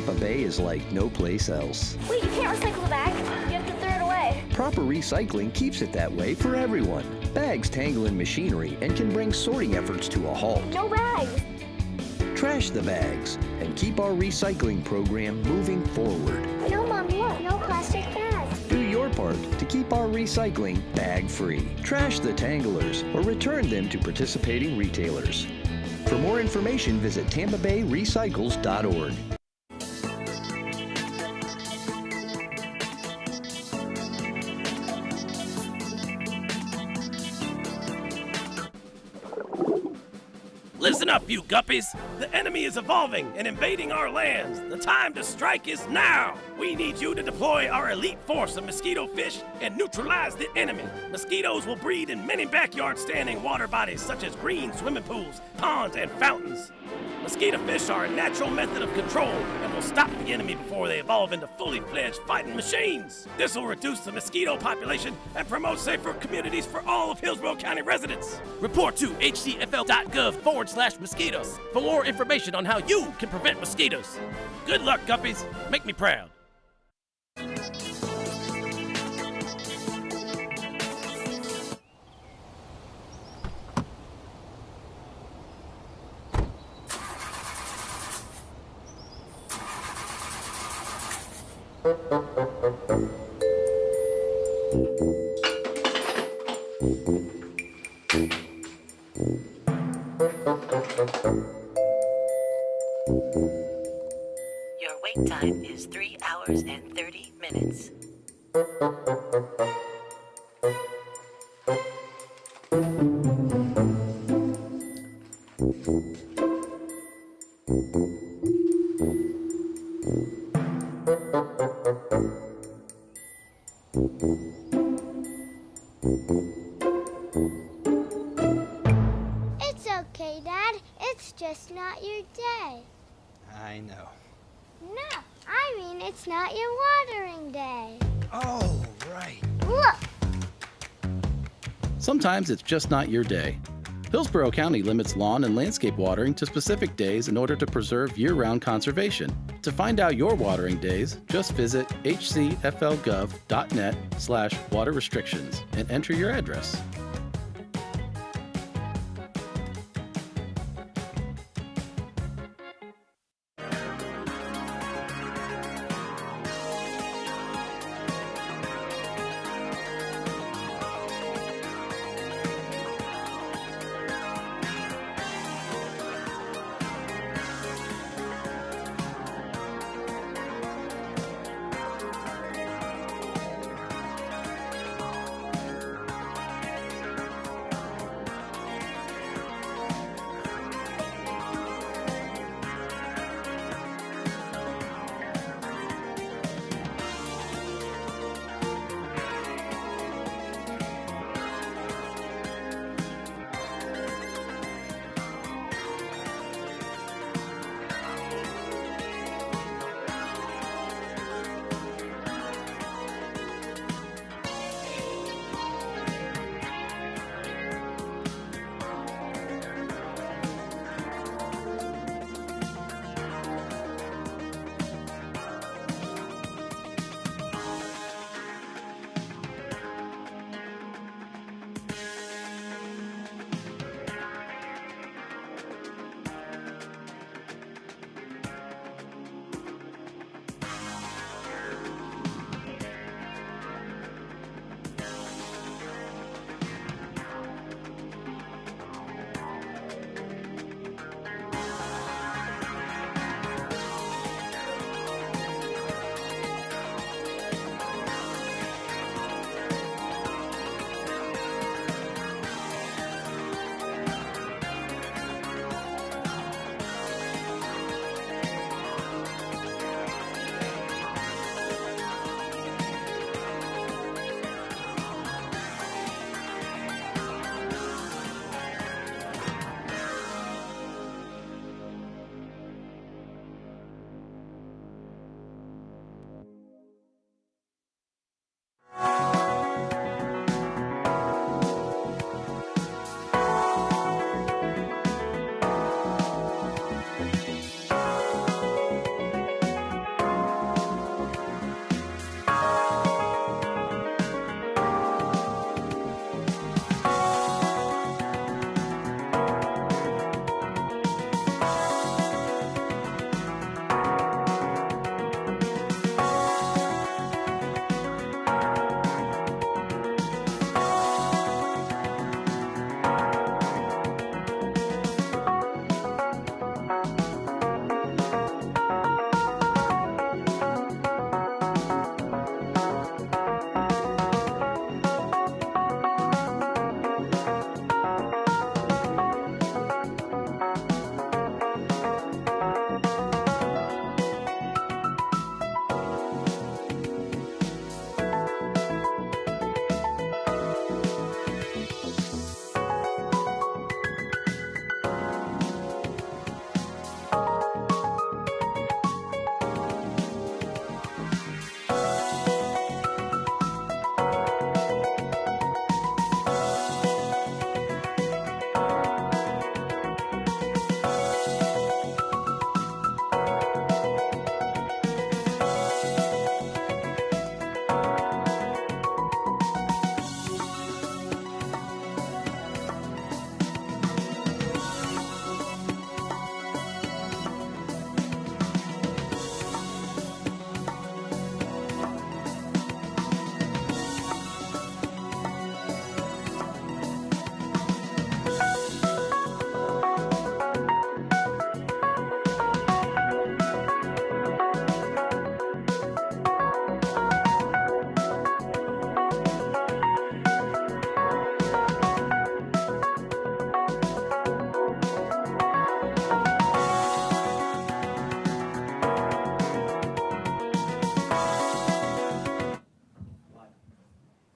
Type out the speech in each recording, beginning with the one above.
Tampa Bay is like no place else. Wait, you can't recycle the bag? You have to throw it away. Proper recycling keeps it that way for everyone. Bags tangle in machinery and can bring sorting efforts to a halt. No bags. Trash the bags and keep our recycling program moving forward. No, Mom, look, no plastic bags. Do your part to keep our recycling bag-free. Trash the tanglers or return them to participating retailers. For more information, visit tampabayrecycles.org. Listen up, you guppies! The enemy is evolving and invading our lands. The time to strike is now! We need you to deploy our elite force of mosquito fish and neutralize the enemy. Mosquitoes will breed in many backyard standing water bodies such as green swimming pools, ponds, and fountains. Mosquito fish are a natural method of control and will stop the enemy before they evolve into fully fledged fighting machines. This will reduce the mosquito population and promote safer communities for all of Hillsborough County residents. Report to hcfl.gov/mosquitoes for more information on how you can prevent mosquitoes. Good luck, guppies. Make me proud. Your wait time is 3 hours and 30 minutes. It's okay, Dad. It's just not your day. I know. No, I mean it's not your watering day. Oh, right. Look! Sometimes it's just not your day. Hillsborough County limits lawn and landscape watering to specific days in order to preserve year-round conservation. To find out your watering days, just visit hcflgov.net/water restrictions and enter your address.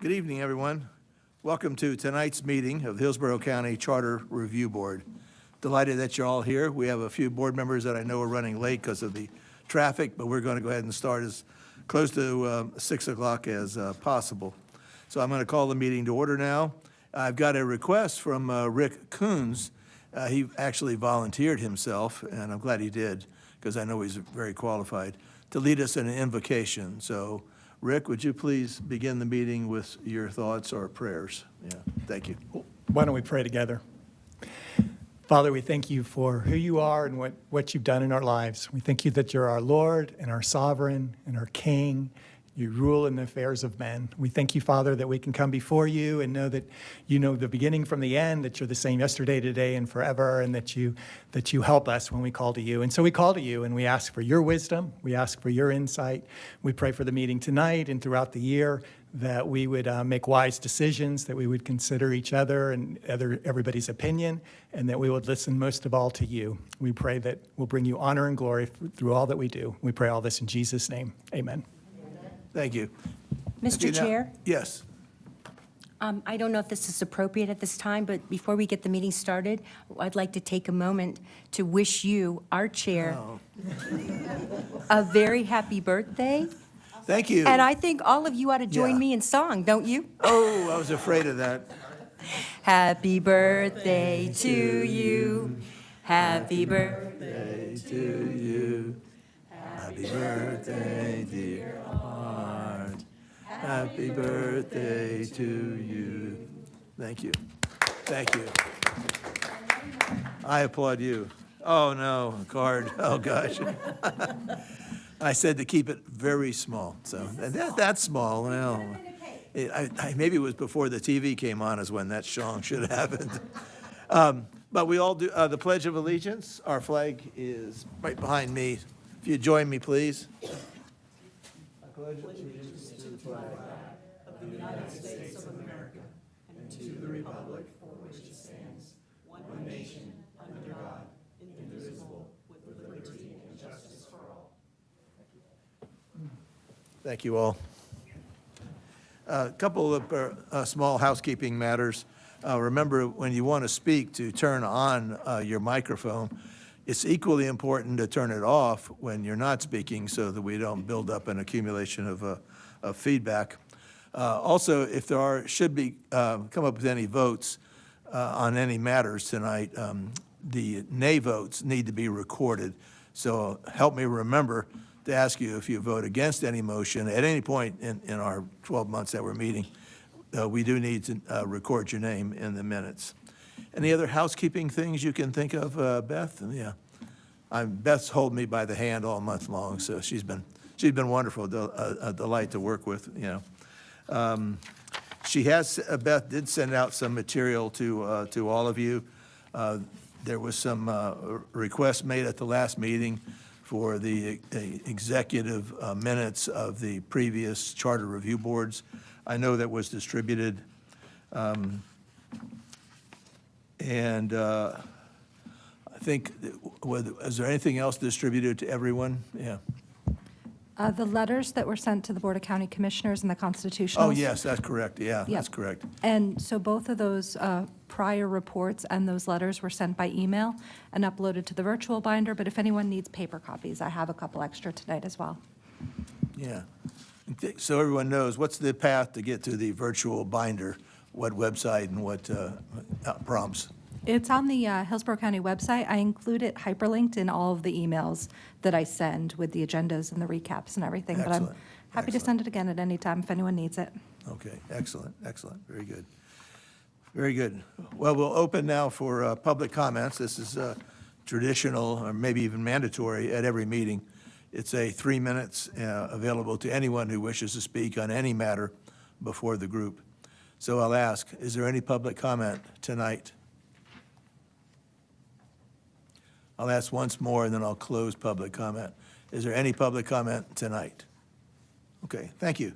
Good evening, everyone. Welcome to tonight's meeting of the Hillsborough County Charter Review Board. Delighted that you're all here. We have a few board members that I know are running late because of the traffic, but we're going to go ahead and start as close to 6 o'clock as possible. So I'm going to call the meeting to order now. I've got a request from Rick Coons. He actually volunteered himself, and I'm glad he did because I know he's very qualified, to lead us in an invocation. So Rick, would you please begin the meeting with your thoughts or prayers? Yeah, thank you. Why don't we pray together? Father, we thank you for who you are and what you've done in our lives. We thank you that you're our Lord and our sovereign and our King. You rule in the affairs of men. We thank you, Father, that we can come before you and know that you know the beginning from the end, that you're the same yesterday, today, and forever, and that you help us when we call to you. And so we call to you and we ask for your wisdom. We ask for your insight. We pray for the meeting tonight and throughout the year that we would make wise decisions, that we would consider each other and everybody's opinion, and that we would listen most of all to you. We pray that we'll bring you honor and glory through all that we do. We pray all this in Jesus' name. Amen. Thank you. Mr. Chair? Yes. I don't know if this is appropriate at this time, but before we get the meeting started, I'd like to take a moment to wish you, our chair, a very happy birthday. Thank you. And I think all of you ought to join me in song, don't you? Oh, I was afraid of that. Happy birthday to you. Happy birthday to you. Happy birthday, dear heart. Happy birthday to you. Thank you. Thank you. I applaud you. Oh, no, card. Oh, gosh. I said to keep it very small. So that's small. Well, maybe it was before the TV came on is when that song should have happened. But we all do the Pledge of Allegiance. Our flag is right behind me. If you join me, please. I pledge allegiance to the flag of the United States of America and to the republic for which it stands, one nation, under God, indivisible, with liberty and justice for all. Thank you all. A couple of small housekeeping matters. Remember, when you want to speak, to turn on your microphone. It's equally important to turn it off when you're not speaking so that we don't build up an accumulation of feedback. Also, if there should be, come up with any votes on any matters tonight, the nay votes need to be recorded. So help me remember to ask you if you vote against any motion at any point in our 12 months that we're meeting. We do need to record your name in the minutes. Any other housekeeping things you can think of, Beth? Yeah, Beth's holding me by the hand all month long, so she's been wonderful, a delight to work with. You know, Beth did send out some material to all of you. There was some requests made at the last meeting for the executive minutes of the previous charter review boards. I know that was distributed. And I think, is there anything else distributed to everyone? Yeah. The letters that were sent to the Board of County Commissioners and the Constitutional. Oh, yes, that's correct. Yeah, Yep. That's correct. And so both of those prior reports and those letters were sent by email and uploaded to the virtual binder. But if anyone needs paper copies, I have a couple extra tonight as well. Yeah. So everyone knows, what's the path to get to the virtual binder? What website and what prompts? It's on the Hillsborough County website. I include it hyperlinked in all of the emails that I send with the agendas and the recaps and everything. Excellent. But I'm happy to send it again at any time if anyone needs it. Okay, excellent, excellent, very good. Very good. Well, we'll open now for public comments. This is traditional, or maybe even mandatory at every meeting. It's 3 minutes available to anyone who wishes to speak on any matter before the group. So I'll ask, is there any public comment tonight? I'll ask once more, and then I'll close public comment. Is there any public comment tonight? Okay, thank you.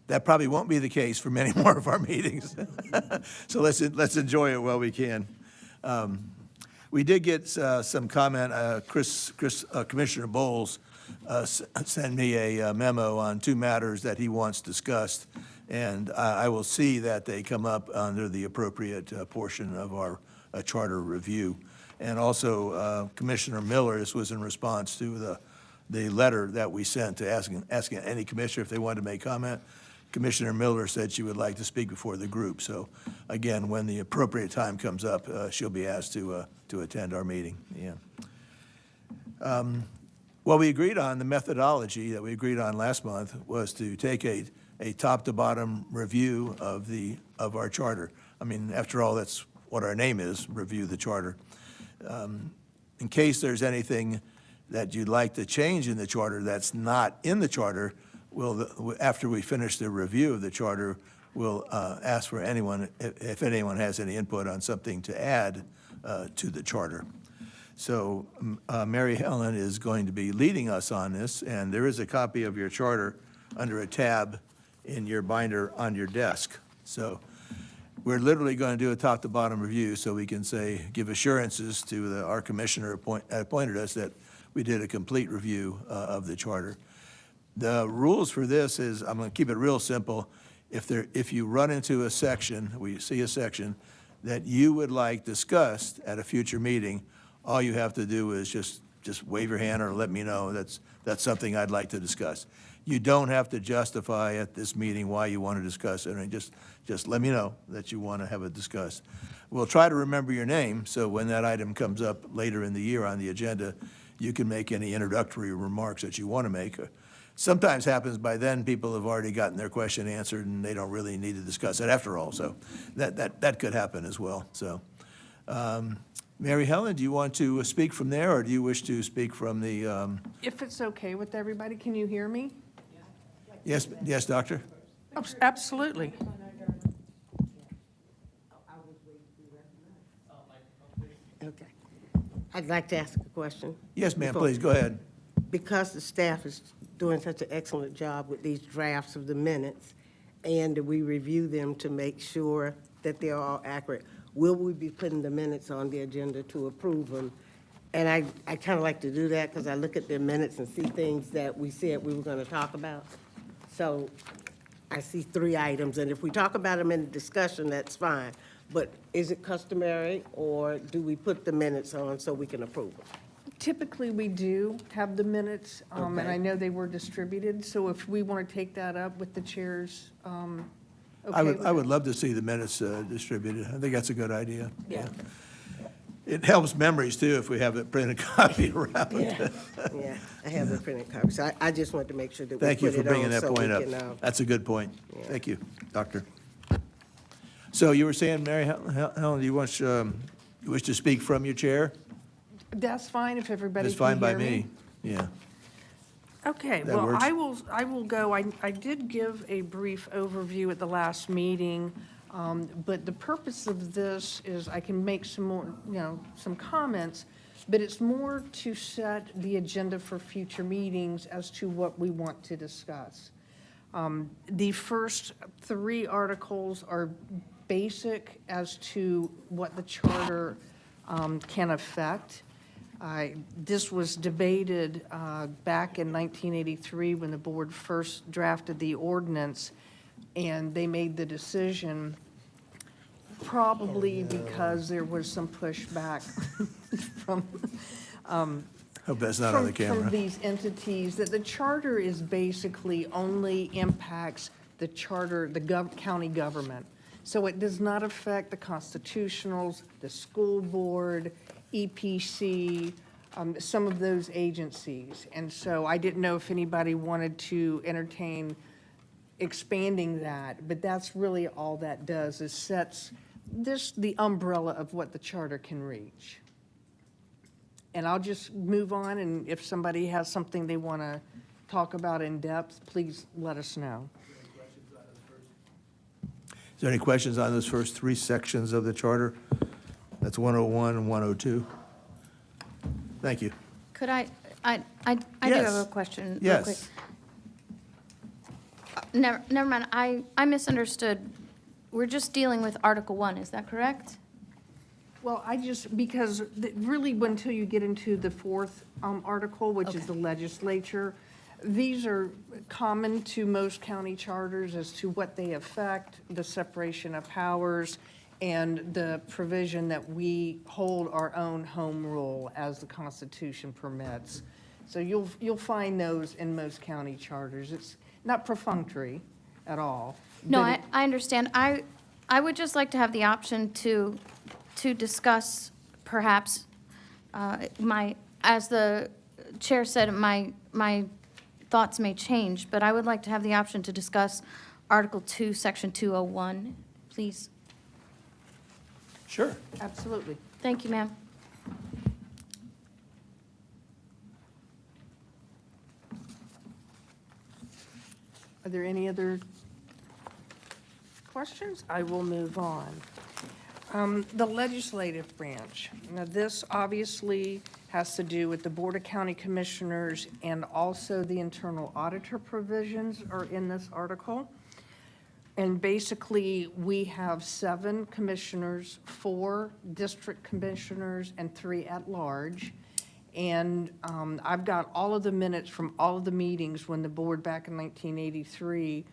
That probably won't be the case for many more of our meetings. So let's enjoy it while we can. We did get some comment. Commissioner Bowles sent me a memo on 2 matters that he wants discussed, And I will see that they come up under the appropriate portion of our charter review. And also, Commissioner Miller, this was in response to the letter that we sent to asking any commissioner if they wanted to make comment. Commissioner Miller said she would like to speak before the group. So again, when the appropriate time comes up, she'll be asked to attend our meeting. Yeah. What we agreed on, the methodology that we agreed on last month, was to take a top-to-bottom review of our charter. I mean, after all, that's what our name is, review the charter. In case there's anything that you'd like to change in the charter that's not in the charter, after we finish the review of the charter, we'll ask for anyone, if anyone has any input on something to add to the charter. So Mary Helen is going to be leading us on this, and there is a copy of your charter under a tab in your binder on your desk. So we're literally going to do a top-to-bottom review so we can give assurances to our commissioner appointed us that we did a complete review of the charter. The rules for this is, I'm going to keep it real simple. If you run into a section, we see a section that you would like discussed at a future meeting, all you have to do is just wave your hand or let me know that's something I'd like to discuss. You don't have to justify at this meeting why you want to discuss it. Just let me know that you want to have it discussed. We'll try to remember your name, so when that item comes up later in the year on the agenda, you can make any introductory remarks that you want to make. Sometimes happens by then people have already gotten their question answered and they don't really need to discuss it after all. So that could happen as well. So Mary Helen, do you want to speak from there, or do you wish to speak from the? If it's okay with everybody, can you hear me? Yes, doctor. Oh, absolutely. Okay. I'd like to ask a question. Yes, ma'am, please, go ahead. Because the staff is doing such an excellent job with these drafts of the minutes, and we review them to make sure that they're all accurate, will we be putting the minutes on the agenda to approve them? And I kind of like to do that because I look at the minutes and see things that we said we were going to talk about. So I see 3 items, and if we talk about them in the discussion, that's fine. But is it customary, or do we put the minutes on so we can approve them? Typically, we do have the minutes, and Okay. I know they were distributed, so if we want to take that up with the chairs, okay I with would it? love to see the minutes distributed. I think that's a good idea. Yeah. It helps memories too if we have a printed copy around. Yeah, yeah, I have the printed copy, so I just want to make sure that we Thank you put for it bringing on that so we point up. can, That's a good point. Yeah. Thank you, Doctor. So you were saying, Mary Helen, do you wish to speak from your chair? That's fine if everybody It's can fine by hear me. Yeah. Okay, That well, works. I will go. I did give a brief overview at the last meeting, but the purpose of this is I can make some more, some comments, but it's more to set the agenda for future meetings as to what we want to discuss. The first 3 articles are basic as to what the charter can affect. This was debated back in 1983 when the board first drafted the ordinance, and they made the decision, probably because there was some pushback from Hope that's not on the camera. from these entities, that the charter is basically only impacts the charter, the county government. So it does not affect the constitutionals, the school board, EPC, some of those agencies. And so I didn't know if anybody wanted to entertain expanding that, but that's really all that does, is sets the umbrella of what the charter can reach. And I'll just move on, and if somebody has something they want to talk about in depth, please let us know. Is there any questions on those first 3 sections of the charter? That's 101 and 102. Thank you. Could I do Yes. have a question. Yes. Real quick. Never mind, I misunderstood. We're just dealing with Article 1, is that correct? Well, because really, until you get into the 4th article, which is Okay. the legislature, These are common to most county charters as to what they affect, the separation of powers, and the provision that we hold our own home rule as the Constitution permits. So you'll find those in most county charters. It's not perfunctory at all. No, but I understand. I would just like to have the option to discuss perhaps, as the chair said, my thoughts may change, but I would like to have the option to discuss Article 2, Section 201, please. Sure. Absolutely. Thank you, ma'am. Are there any other questions? I will move on. The legislative branch. Now, this obviously has to do with the Board of County Commissioners, and also the internal auditor provisions are in this article. And basically, we have 7 commissioners, 4 district commissioners, and 3 at-large. And I've got all of the minutes from all of the meetings when the board back in 1983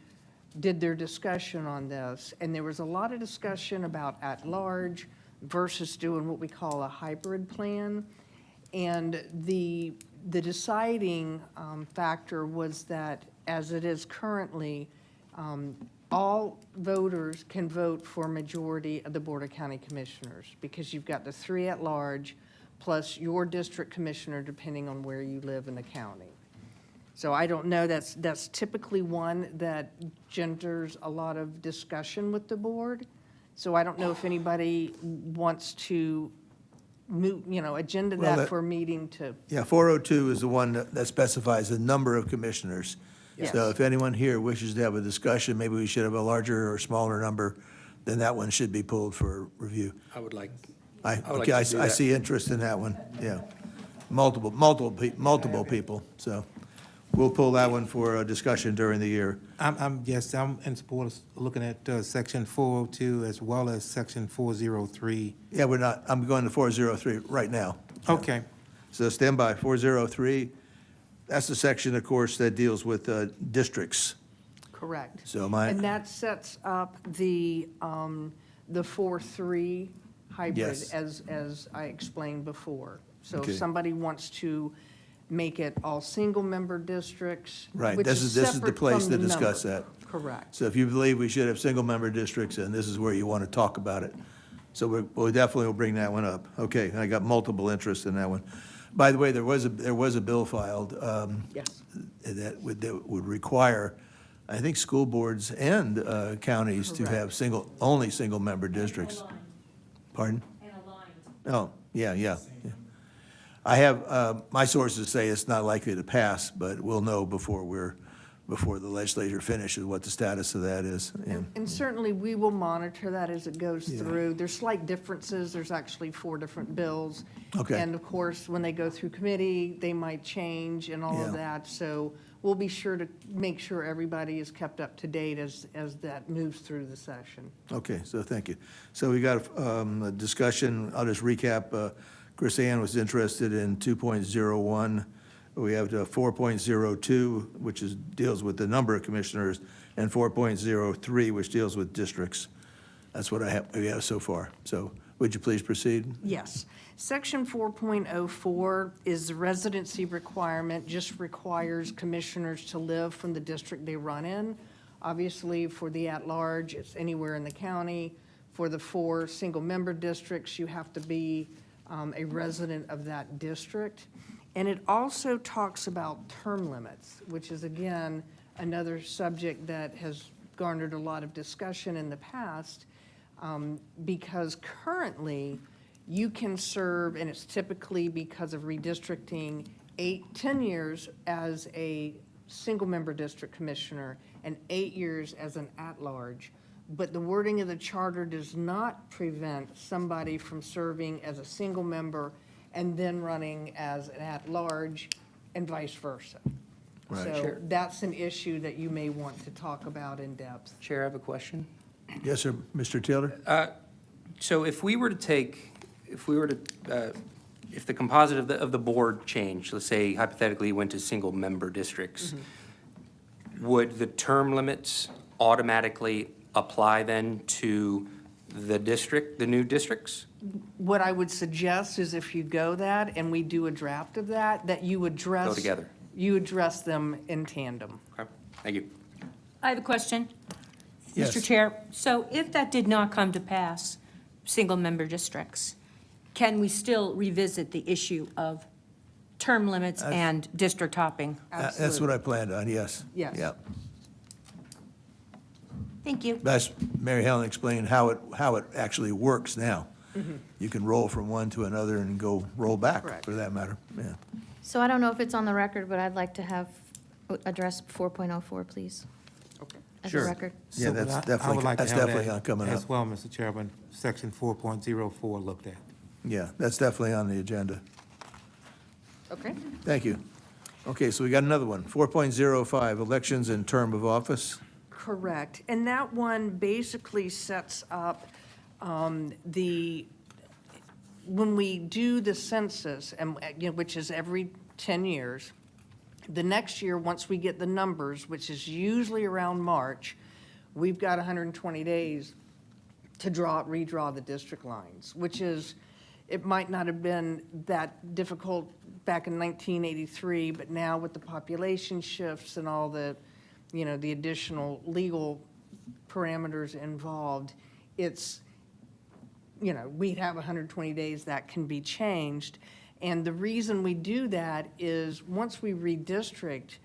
did their discussion on this. And there was a lot of discussion about at-large versus doing what we call a hybrid plan. And the deciding factor was that, as it is currently, all voters can vote for a majority of the Board of County Commissioners, because you've got the 3 at-large plus your district commissioner, depending on where you live in the county. So I don't know, that's typically one that genders a lot of discussion with the board. So I don't know if anybody wants to move, agenda Well, that for a meeting to. Yeah, 402 is the one that specifies the number of commissioners. Yes. So if anyone here wishes to have a discussion, maybe we should have a larger or smaller number, then that one should be pulled for review. I would like. Okay, I see interest in that one, yeah. Multiple people, so we'll pull that one for a discussion during the year. I'm in support of looking at section 402 as well as section 403. Yeah, I'm going to 403 right now. Okay. So stand by, 403. That's the section, of course, that deals with districts. Correct. So And that sets up the 4-3 hybrid, Yes. as I explained before. So Okay. if somebody wants to make it all single-member districks, Right, which this is the separate place from to the discuss number. that. Correct. So if you believe we should have single-member districts, and this is where you want to talk about it. So we definitely will bring that one up. Okay, I got multiple interests in that one. By the way, there was a bill filed Yes. that would require, I think, school boards and counties to have only single-member districts. Pardon? And aligned. Oh, yeah. I have, my sources say it's not likely to pass, but we'll know before the legislature finishes what the status of that is. And certainly, we will monitor that as it goes through. There's slight differences. There's actually 4 different bills. Okay. And of course, when they go through committee, they might change and all of Yeah. that. So we'll be sure to make sure everybody is kept up to date as that moves through the session. Okay, so thank you. So we got a discussion, I'll just recap. Chris Ann was interested in 2.01. We have 4.02, which deals with the number of commissioners, and 4.03, which deals with districts. That's what we have so far. So would you please proceed? Yes. Section 4.04 is the residency requirement, just requires commissioners to live from the district they run in. Obviously, for the at-large, it's anywhere in the county. For the 4 single-member districts, you have to be a resident of that district. And it also talks about term limits, which is, again, another subject that has garnered a lot of discussion in the past, because currently you can serve, and it's typically because of redistricting, 10 years as a single-member district commissioner and 8 years as an at-large. But the wording of the charter does not prevent somebody from serving as a single member and then running as an at-large, and vice versa. Right. So Sure. that's an issue that you may want to talk about in depth. Chair, I have a question. Yes, sir, Mr. Taylor? So if we were to if the composite of the board changed, let's say hypothetically went to single-member districts, would the term limits automatically apply then to the new districts? What I would suggest is if you go that, and we do a draft of that, that you address. Go together. You address them in tandem. Okay, thank you. I have a question. Yes. Mr. Chair, so if that did not come to pass, single-member districts, can we still revisit the issue of term limits and district hopping? That's what I planned on, yes. Yes. Yep. Thank you. That's, Mary Helen explained how it actually works now. You can roll from one to another and roll back, Correct. for that matter, yeah. So I don't know if it's on the record, but I'd like to have address 4.04, please. Okay. As Sure. a record. Yeah, So, that's but I would definitely, like to that's have definitely that coming as up. well, Mr. Chairman, section 4.04 looked at. Yeah, that's definitely on the agenda. Okay. Thank you. Okay, so we got another one, 4.05, elections and term of office. Correct. And that one basically sets up when we do the census, and, which is every 10 years, the next year, once we get the numbers, which is usually around March, we've got 120 days to redraw the district lines, which is, it might not have been that difficult back in 1983, but now with the population shifts and all the, the additional legal parameters involved, it's, we'd have 120 days that can be changed. And the reason we do that is once we redistrict,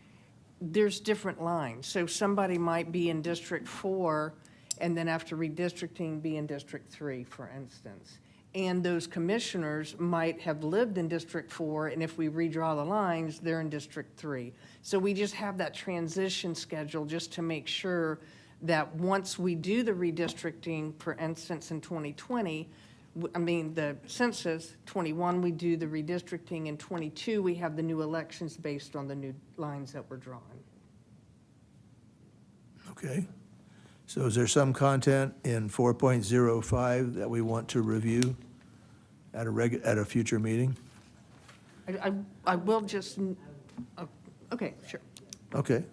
there's different lines. So somebody might be in District 4 and then after redistricting be in District 3, for instance. And those commissioners might have lived in District 4, and if we redraw the lines, they're in District 3. So we just have that transition schedule just to make sure that once we do the redistricting, for instance, in 2020, the census, 21, we do the redistricting, in 22, we have the new elections based on the new lines that were drawn. Okay. So is there some content in 4.05 that we want to review at a future meeting? I will just, okay, sure. Okay.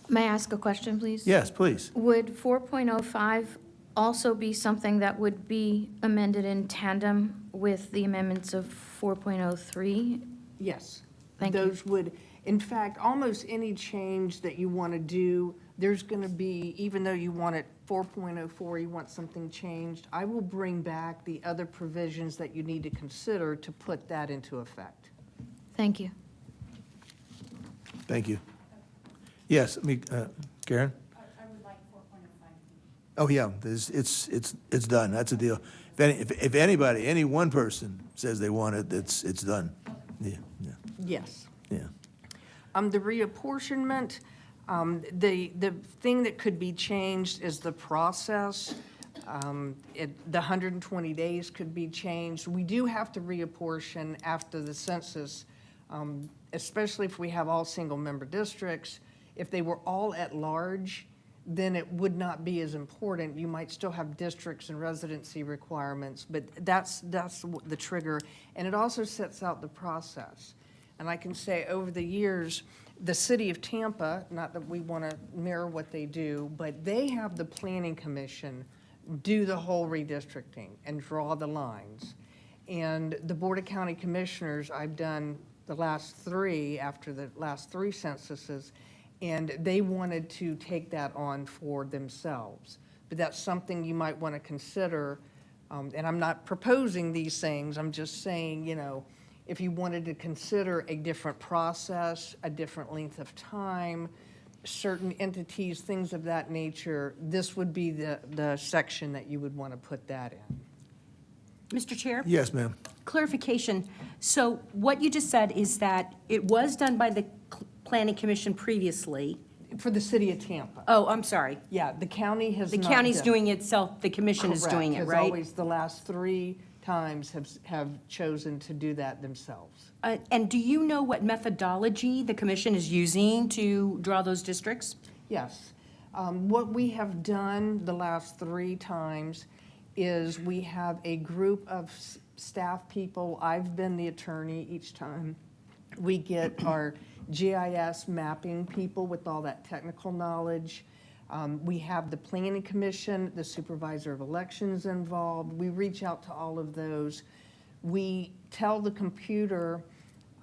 May I ask a question, please? Yes, please. Would 4.05 also be something that would be amended in tandem with the amendments of 4.03? Yes. Thank you. Those would, in fact, almost any change that you want to do, there's going to be, even though you want it 4.04, you want something changed, I will bring back the other provisions that you need to consider to put that into effect. Thank you. Thank you. Yes, Karen? I would like 4.05. Oh, yeah, it's done, that's a deal. If anybody, any one person says they want it, it's done. Yeah, yeah, Yes. yeah. The reapportionment, the thing that could be changed is the process. The 120 days could be changed. We do have to reapportion after the census, especially if we have all single-member districts. If they were all at large, then it would not be as important. You might still have districts and residency requirements, but that's the trigger. And it also sets out the process. And I can say over the years, the city of Tampa, not that we want to mirror what they do, but they have the planning commission do the whole redistricting and draw the lines. And the Board of County Commissioners, I've done the last three after the last three censuses, and they wanted to take that on for themselves. But that's something you might want to consider, and I'm not proposing these things, I'm just saying, if you wanted to consider a different process, a different length of time, certain entities, things of that nature, this would be the section that you would want to put that in. Mr. Chair? Yes, ma'am. Clarification. So what you just said is that it was done by the Planning Commission previously. For the city of Tampa. Oh, I'm sorry. Yeah, the county has The not county's done- doing it itself, the commission is doing it, Correct, right? has always, the last three times have chosen to do that themselves. And do you know what methodology the commission is using to draw those districts? Yes. What we have done the last three times is we have a group of staff people. I've been the attorney each time. We get our GIS mapping people with all that technical knowledge. We have the planning commission, the supervisor of elections involved. We reach out to all of those. We tell the computer,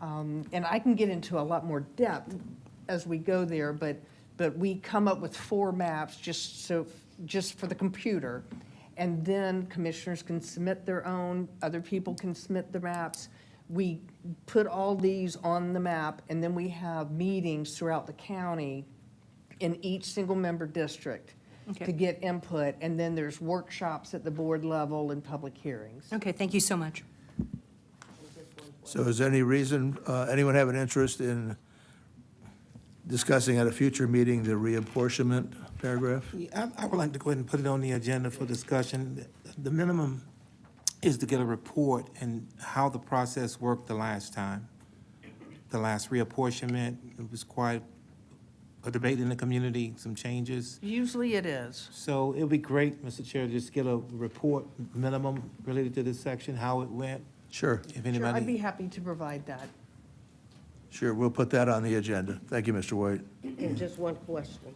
and I can get into a lot more depth as we go there, but we come up with 4 maps just for the computer. And then commissioners can submit their own, other people can submit the maps. We put all these on the map, and then we have meetings throughout the county in each single member district to get input. And then there's workshops at the board level and public hearings. Okay, thank you so much. So is there any reason, anyone have an interest in discussing at a future meeting the reapportionment paragraph? Yeah, I would like to go ahead and put it on the agenda for discussion. The minimum is to get a report and how the process worked the last time. The last reapportionment, it was quite a debate in the community, some changes. Usually it is. So it would be great, Mr. Chair, to just get a report minimum related to this section, how it went. Sure. If Sure, I'd anybody, be happy to provide that. Sure, we'll put that on the agenda. Thank you, Mr. White. And just one question.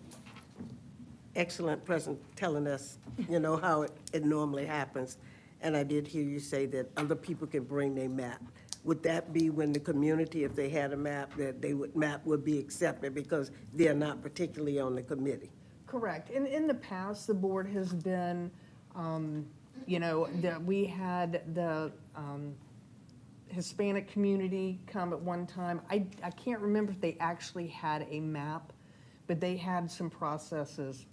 Excellent present, telling us, how it normally happens. And I did hear you say that other people can bring their map. Would that be when the community, if they had a map, that map would be accepted because they're not particularly on the committee? Correct. In the past, the board has been, that we had the Hispanic community come at one time. I can't remember if they actually had a map, but they had some processes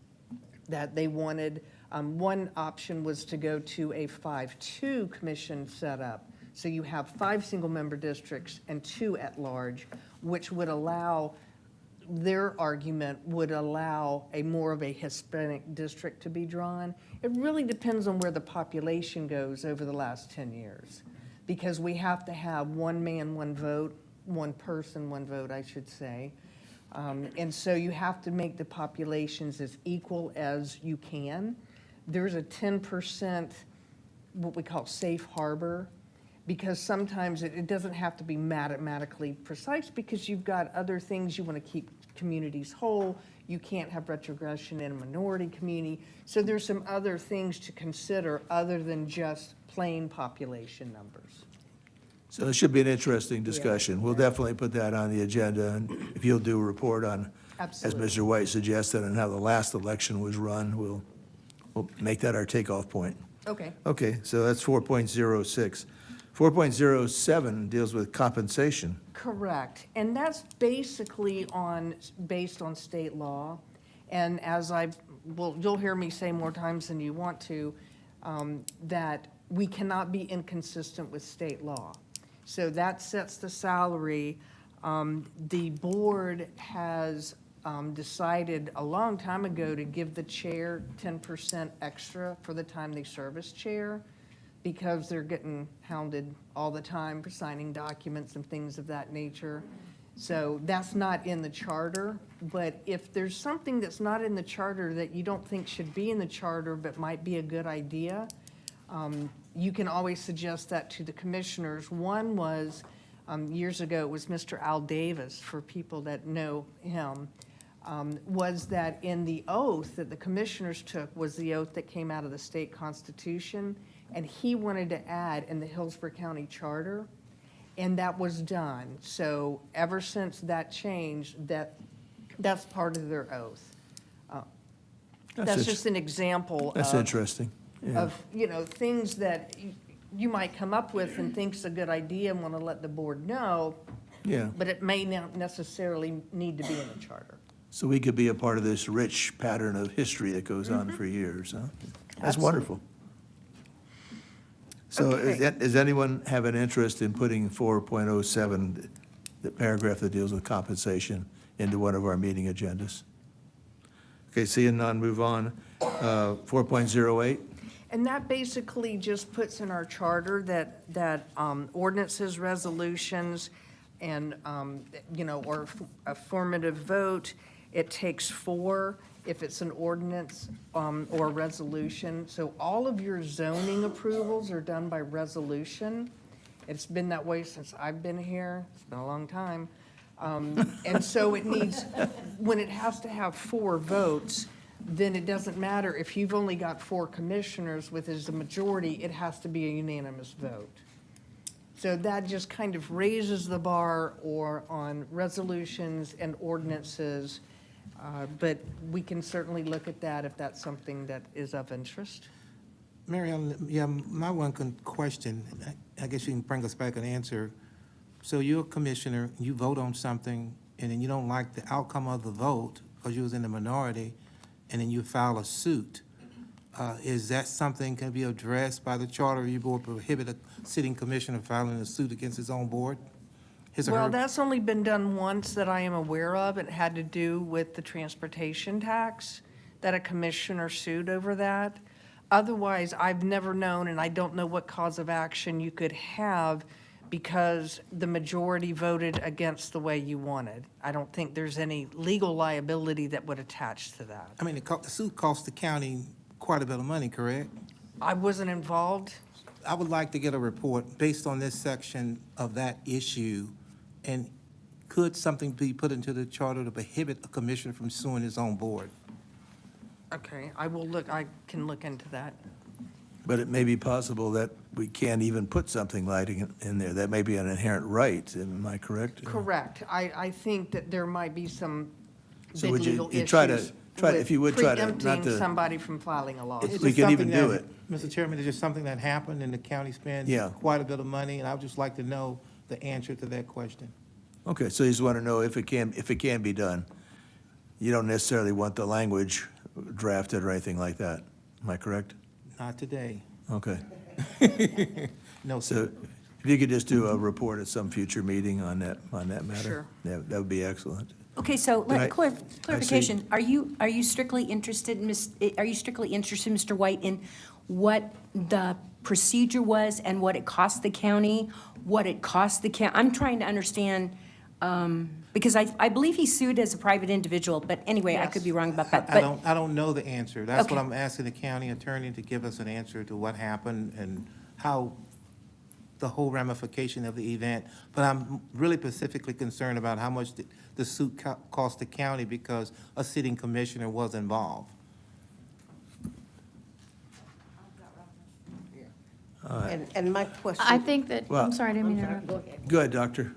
that they wanted. One option was to go to a 5-2 commission setup. So you have 5 single-member districts and 2 at-large, which would allow, their argument would allow a more of a Hispanic district to be drawn. It really depends on where the population goes over the last 10 years, because we have to have one man, one vote, one person, one vote, I should say. And so you have to make the populations as equal as you can. There's a 10%, what we call safe harbor, because sometimes it doesn't have to be mathematically precise, because you've got other things you want to keep communities whole. You can't have retrogression in a minority community. So there's some other things to consider other than just plain population numbers. So it should be an interesting discussion. We'll definitely put that on the agenda, and if you'll do a report on, Absolutely. as Mr. White suggested, on how the last election was run, we'll make that our takeoff point. Okay. Okay, so that's 4.06. 4.07 deals with compensation. Correct. And that's basically based on state law. And as you'll hear me say more times than you want to, that we cannot be inconsistent with state law. So that sets the salary. The board has decided a long time ago to give the chair 10% extra for the time they serve as chair, because they're getting hounded all the time for signing documents and things of that nature. So that's not in the charter, but if there's something that's not in the charter that you don't think should be in the charter but might be a good idea, you can always suggest that to the commissioners. One was, years ago, it was Mr. Al Davis, for people that know him, was that in the oath that the commissioners took was the oath that came out of the state constitution, and he wanted to add in the Hillsborough County Charter, and that was done. So ever since that changed, that's part of their oath. That's just an example That's interesting. Yeah. of, things that you might come up with and think's a good idea and want to let the board know, Yeah. but it may not necessarily need to be in the charter. So we could be a part of this rich pattern of history that goes on for years, huh? That's Absolutely. wonderful. So does anyone have an interest in putting 4.07, the paragraph that deals with compensation, into one of our meeting agendas? Okay, seeing none, move on. 4.08? And that basically just puts in our charter that ordinances, resolutions, and, or affirmative vote It takes 4 if it's an ordinance or a resolution. So all of your zoning approvals are done by resolution. It's been that way since I've been here. It's been a long time. And so it needs, when it has to have 4 votes, then it doesn't matter if you've only got 4 commissioners with as a majority, it has to be a unanimous vote. So that just kind of raises the bar or on resolutions and ordinances, but we can certainly look at that if that's something that is of interest. Mary Ellen, yeah, my one question, I guess you can bring us back an answer. So you're a commissioner, you vote on something, and then you don't like the outcome of the vote because you was in the minority, and then you file a suit. Is that something can be addressed by the charter review board, prohibit a sitting commissioner filing a suit against his own board? Well, that's only been done once that I am aware of. It had to do with the transportation tax, that a commissioner sued over that. Otherwise, I've never known, and I don't know what cause of action you could have because the majority voted against the way you wanted. I don't think there's any legal liability that would attach to that. I mean, the suit cost the county quite a bit of money, correct? I wasn't involved. I would like to get a report based on this section of that issue, and could something be put into the charter to prohibit a commissioner from suing his own board? Okay, I will look, I can look into that. But it may be possible that we can't even put something like in there. That may be an inherent right, am I correct? Correct. I think that there might be some So big would you- legal you issues try to- if you would try to, not preempting to- somebody from filing a lawsuit. It's We just could even something do that- it. Mr. Chairman, it's just something that happened and the county spent Yeah. quite a bit of money, and I would just like to know the answer to that question. Okay, so you just want to know if it can be done. You don't necessarily want the language drafted or anything like that. Am I correct? Not today. Okay. No, So sir. if you could just do a report at some future meeting on that matter. Sure. That would be excellent. Okay, so Can I- clarification, are you strictly interested, Mr. White, in what the procedure was and what it cost the county, I'm trying to understand, because I believe he sued as a private individual, but anyway, I could be wrong about that. I But don't know the answer. That's what Okay. I'm asking the county attorney to give us an answer to what happened and how the whole ramification of the event. But I'm really specifically concerned about how much the suit cost the county because a sitting commissioner was involved. And my question. I think that, Well- I'm sorry, I didn't mean to I'm sorry, interrupt. go ahead. Go ahead, Doctor.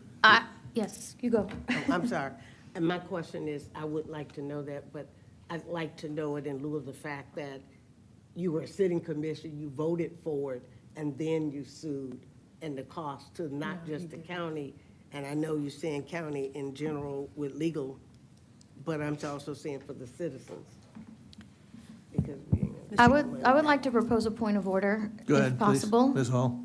Yes, you go. I'm sorry. And my question is, I would like to know that, but I'd like to know it in lieu of the fact that you were a sitting commissioner, you voted for it, and then you sued, and the cost to not just the county, and I know you're saying county in general with legal, but I'm also saying for the citizens. Because I would like to propose a point of order, Go ahead, if please. possible. Ms. Hall?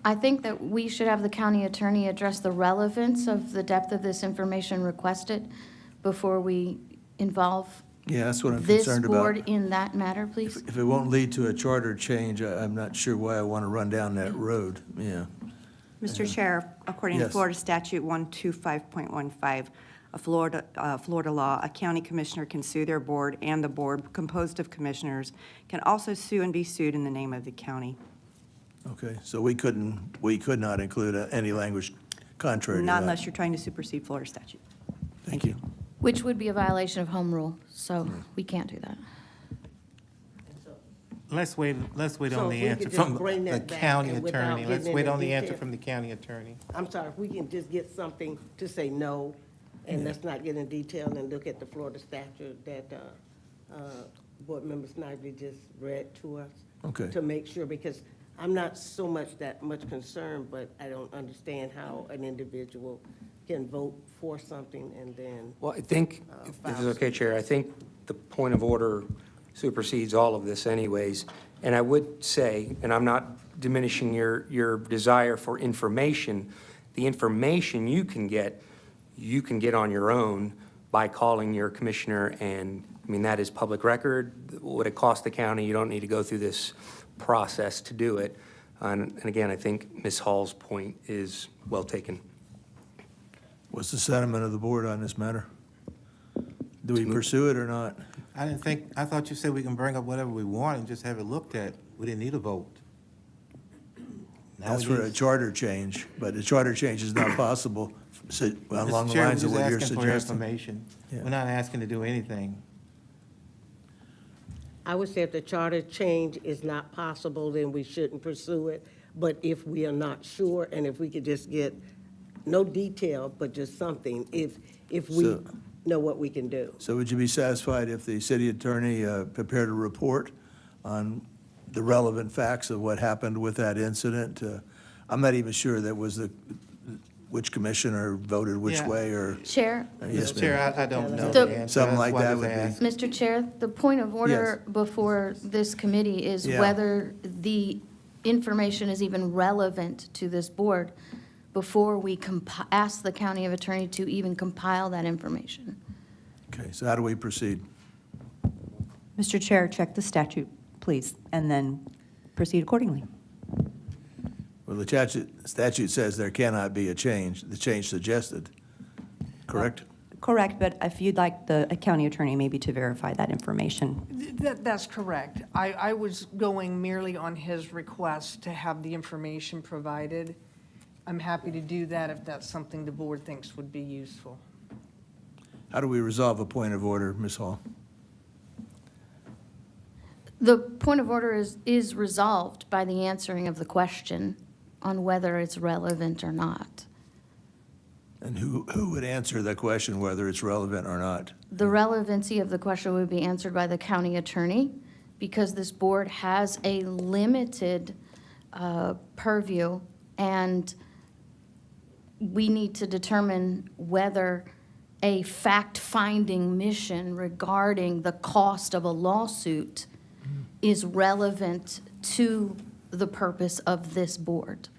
I think that we should have the county attorney address the relevance of the depth of this information requested before we involve Yeah, that's what I'm this concerned about. board in that matter, please. If it won't lead to a charter change, I'm not sure why I want to run down that road. Yeah. Mr. Chair, according to Yes. Florida Statute 125.15, a Florida law, a county commissioner can sue their board, and the board, composed of commissioners, can also sue and be sued in the name of the county. Okay, so we could not include any language contrary to that. Not unless you're trying to supersede Florida statute. Thank you. Which would be a violation of home rule, so we can't do that. Let's wait So on if the we answer could just from bring the that back county and without attorney. Let's getting wait into on the answer detail. from the county attorney. I'm sorry, if we can just get something to say no, and let's not get in detail and look at the Florida statute that Board Member Snively just read to us. Okay. To make sure, because I'm not so much that much concerned, but I don't understand how an individual can vote for something and then. Well, I think, if this is okay, Chair, I think the point of order supersedes all of this anyways. And I would say, and I'm not diminishing your desire for information, the information you can get on your own by calling your commissioner, and, I mean, that is public record. What it costs the county, you don't need to go through this process to do it. And again, I think Ms. Hall's point is well taken. What's the sentiment of the board on this matter? Do we pursue it or not? I thought you said we can bring up whatever we want and just have it looked at. We didn't need a vote. Now That's we for need- a charter change, but a charter change is not possible along Mr. the Chair, lines of we're what you're just asking for suggesting. information. Yeah. We're not asking to do anything. I would say if the charter change is not possible, then we shouldn't pursue it. But if we are not sure, and if we could just get, no detail, but just something, if we So- know what we can do. So would you be satisfied if the city attorney prepared a report on the relevant facts of what happened with that incident? I'm not even sure that was which commissioner voted which Yeah. way, or, Chair? yes, Mr. Chair, ma'am. I don't know The- the answer. Something like That's why that I would just be- asked. Mr. Chair, the point of order before this committee is Yeah. whether the information is even relevant to this board before we ask the county attorney to even compile that information. Okay, so how do we proceed? Mr. Chair, check the statute, please, and then proceed accordingly. Well, the statute says there cannot be a change, the change suggested, correct? Correct, but if you'd like the county attorney maybe to verify that information. That's correct. I was going merely on his request to have the information provided. I'm happy to do that if that's something the board thinks would be useful. How do we resolve a point of order, Ms. Hall? The point of order is resolved by the answering of the question on whether it's relevant or not. And who would answer the question whether it's relevant or not? The relevancy of the question would be answered by the county attorney because this board has a limited purview, and we need to determine whether a fact-finding mission regarding the cost of a lawsuit is relevant to the purpose of this board.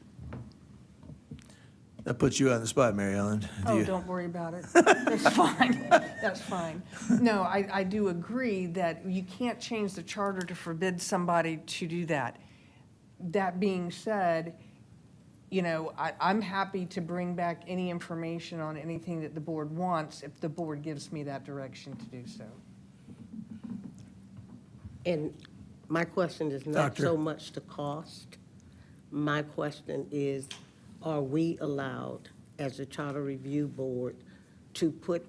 That puts you on the spot, Mary Ellen. Oh, don't worry about it. That's fine. That's fine. No, I do agree that you can't change the charter to forbid somebody to do that. That being said, you know, I'm happy to bring back any information on anything that the board wants if the board gives me that direction to do so. And my question is not Doctor. so much the cost. My question is, are we allowed, as a charter review board, to put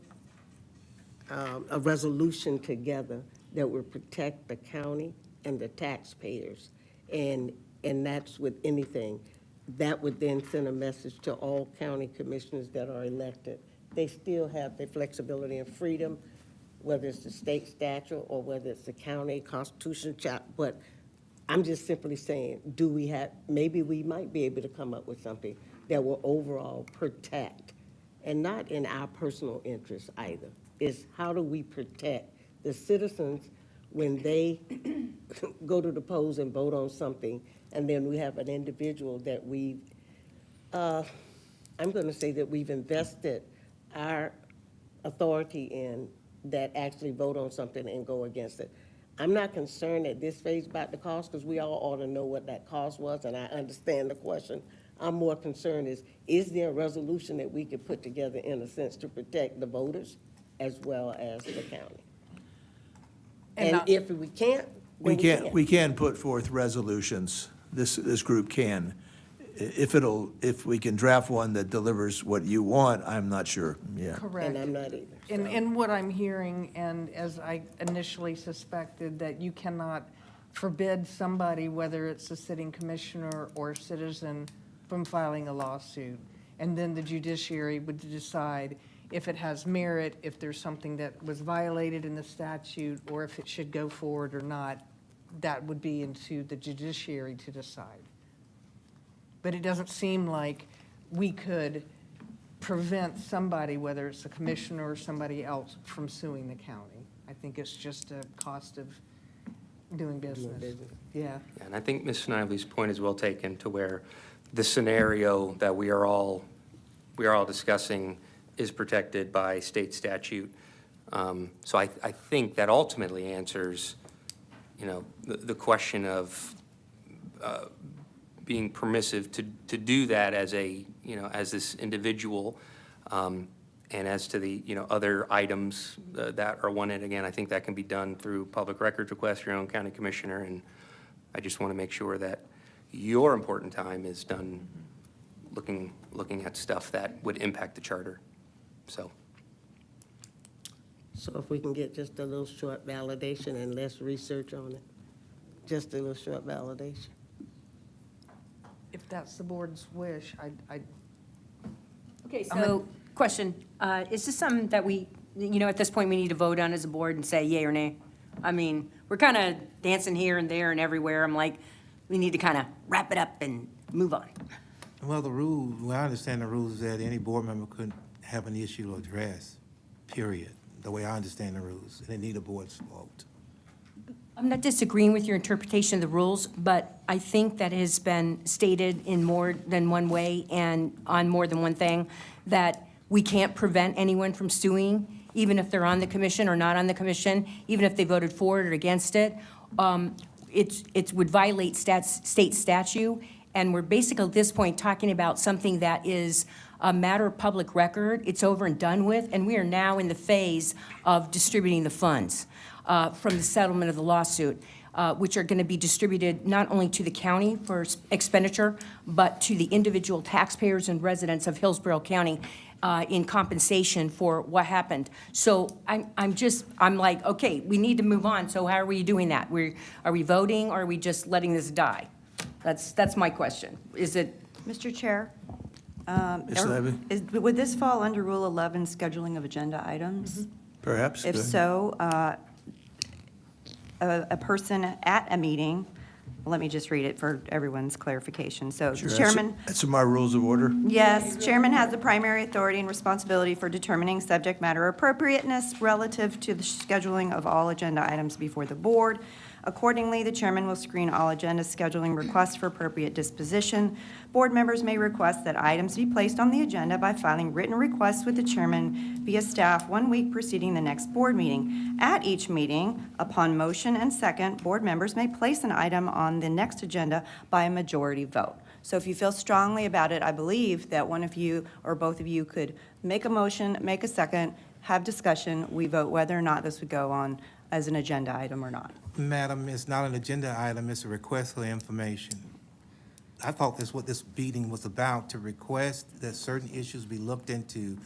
a resolution together that would protect the county and the taxpayers? And that's with anything. That would then send a message to all county commissioners that are elected. They still have the flexibility and freedom, whether it's the state statute or whether it's the county constitution chapter. But I'm just simply saying, maybe we might be able to come up with something that will overall protect, and not in our personal interest either, is how do we protect the citizens when they go to the polls and vote on something, and then we have an individual that I'm going to say that we've invested our authority in, that actually vote on something and go against it. I'm not concerned at this phase about the cost, because we all ought to know what that cost was, and I understand the question. I'm more concerned is there a resolution that we could put together in a sense to protect the voters as well as the county? And if we can't, then We can put forth resolutions. This group can. If we can draft one that delivers what you want, I'm not sure, yeah. Correct. And I'm not either. And what I'm hearing, and as I initially suspected, that you cannot forbid somebody, whether it's a sitting commissioner or a citizen, from filing a lawsuit. And then the judiciary would decide if it has merit, if there's something that was violated in the statute, or if it should go forward or not. That would be into the judiciary to decide. But it doesn't seem like we could prevent somebody, whether it's a commissioner or somebody else, from suing the county. I think it's just a cost of doing business. Yeah. And I think Ms. Snively's point is well taken, to where the scenario that we are all discussing is protected by state statute. So I think that ultimately answers, you know, the question of being permissive to do that as a, you know, as this individual. And as to the, other items that are wanted, again, I think that can be done through public records request, your own county commissioner, and I just want to make sure that your important time is done looking at stuff that would impact the charter, so. So if we can get just a little short validation and less research on it, just a little short validation. If that's the board's wish, Okay, so, question, is this something that we, at this point, we need to vote on as a board and say yay or nay? I mean, we're kind of dancing here and there and everywhere. I'm like, we need to kind of wrap it up and move on. Well, I understand the rules is that any board member couldn't have an issue to address, period, the way I understand the rules, and they need a board's vote. I'm not disagreeing with your interpretation of the rules, but I think that has been stated in more than one way and on more than one thing, that we can't prevent anyone from suing, even if they're on the commission or not on the commission, even if they voted for it or against it. It would violate state statute, and we're basically at this point talking about something that is a matter of public record. It's over and done with, and we are now in the phase of distributing the funds from the settlement of the lawsuit, which are going to be distributed not only to the county for expenditure, but to the individual taxpayers and residents of Hillsborough County in compensation for what happened. So I'm like, okay, we need to move on. So how are we doing that? Are we voting, or are we just letting this die? That's my question. Is it? Mr. Chair? Ms. Levy? Would this fall under Rule 11, scheduling of agenda items? Perhaps. If go ahead. so, a person at a meeting, let me just read it for everyone's clarification. So Sure, the chairman. That's from our rules of order. Yes, chairman has the primary authority and responsibility for determining subject matter appropriateness relative to the scheduling of all agenda items before the board. Accordingly, the chairman will screen all agenda scheduling requests for appropriate disposition. Board members may request that items be placed on the agenda by filing written requests with the chairman via staff 1 week preceding the next board meeting. At each meeting, upon motion and second, board members may place an item on the next agenda by a majority vote. So if you feel strongly about it, I believe that one of you or both of you could make a motion, make a second, have discussion, we vote whether or not this would go on as an agenda item or not. Madam, it's not an agenda item, it's a request for information. I thought that's what this meeting was about, to request that certain issues be looked into